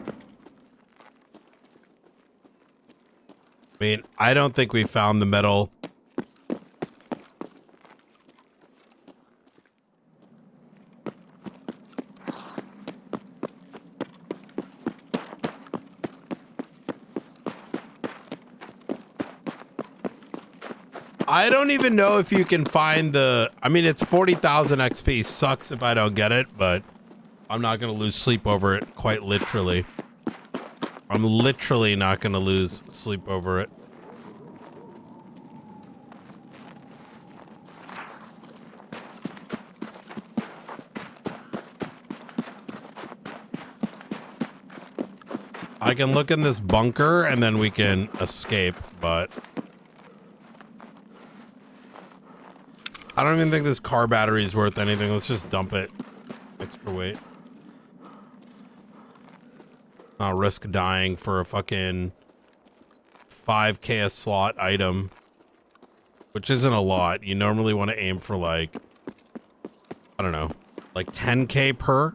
mean, I don't think we found the metal. I don't even know if you can find the... I mean, it's 40,000 XP. Sucks if I don't get it, but I'm not going to lose sleep over it, quite literally. I'm literally not going to lose sleep over it. I can look in this bunker and then we can escape, but... I don't even think this car battery is worth anything. Let's just dump it. Extra weight. I'll risk dying for a fucking 5K a slot item, which isn't a lot. You normally want to aim for like, I don't know, like 10K per.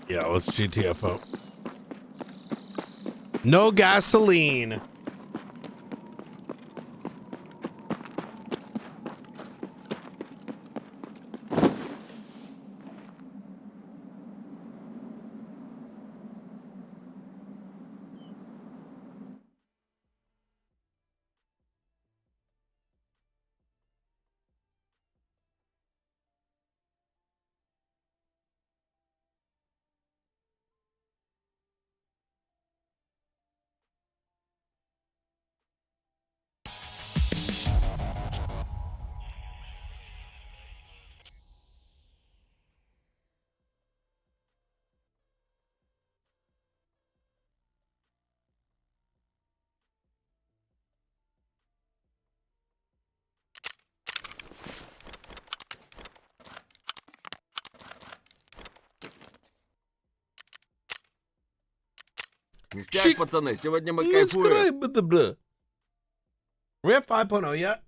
Yeah, let's GTFO. No gasoline. Ништяк, пацаны, сегодня мы кайфуем. We have 5.0 yet?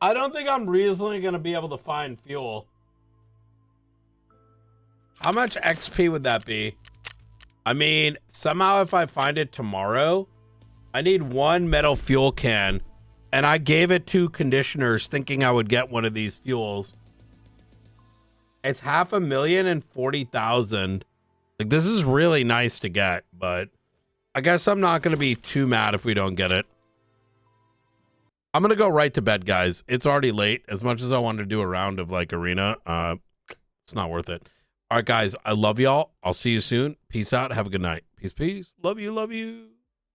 I don't think I'm reasonably going to be able to find fuel. How much XP would that be? I mean, somehow if I find it tomorrow, I need 1 metal fuel can, and I gave it 2 conditioners thinking I would get one of these fuels. It's $540,000. Like, this is really nice to get, but I guess I'm not going to be too mad if we don't get it. I'm going to go right to bed, guys. It's already late. As much as I wanted to do a round of like arena, it's not worth it. All right, guys, I love y'all. I'll see you soon. Peace out. Have a good night. Peace, peace. Love you, love you.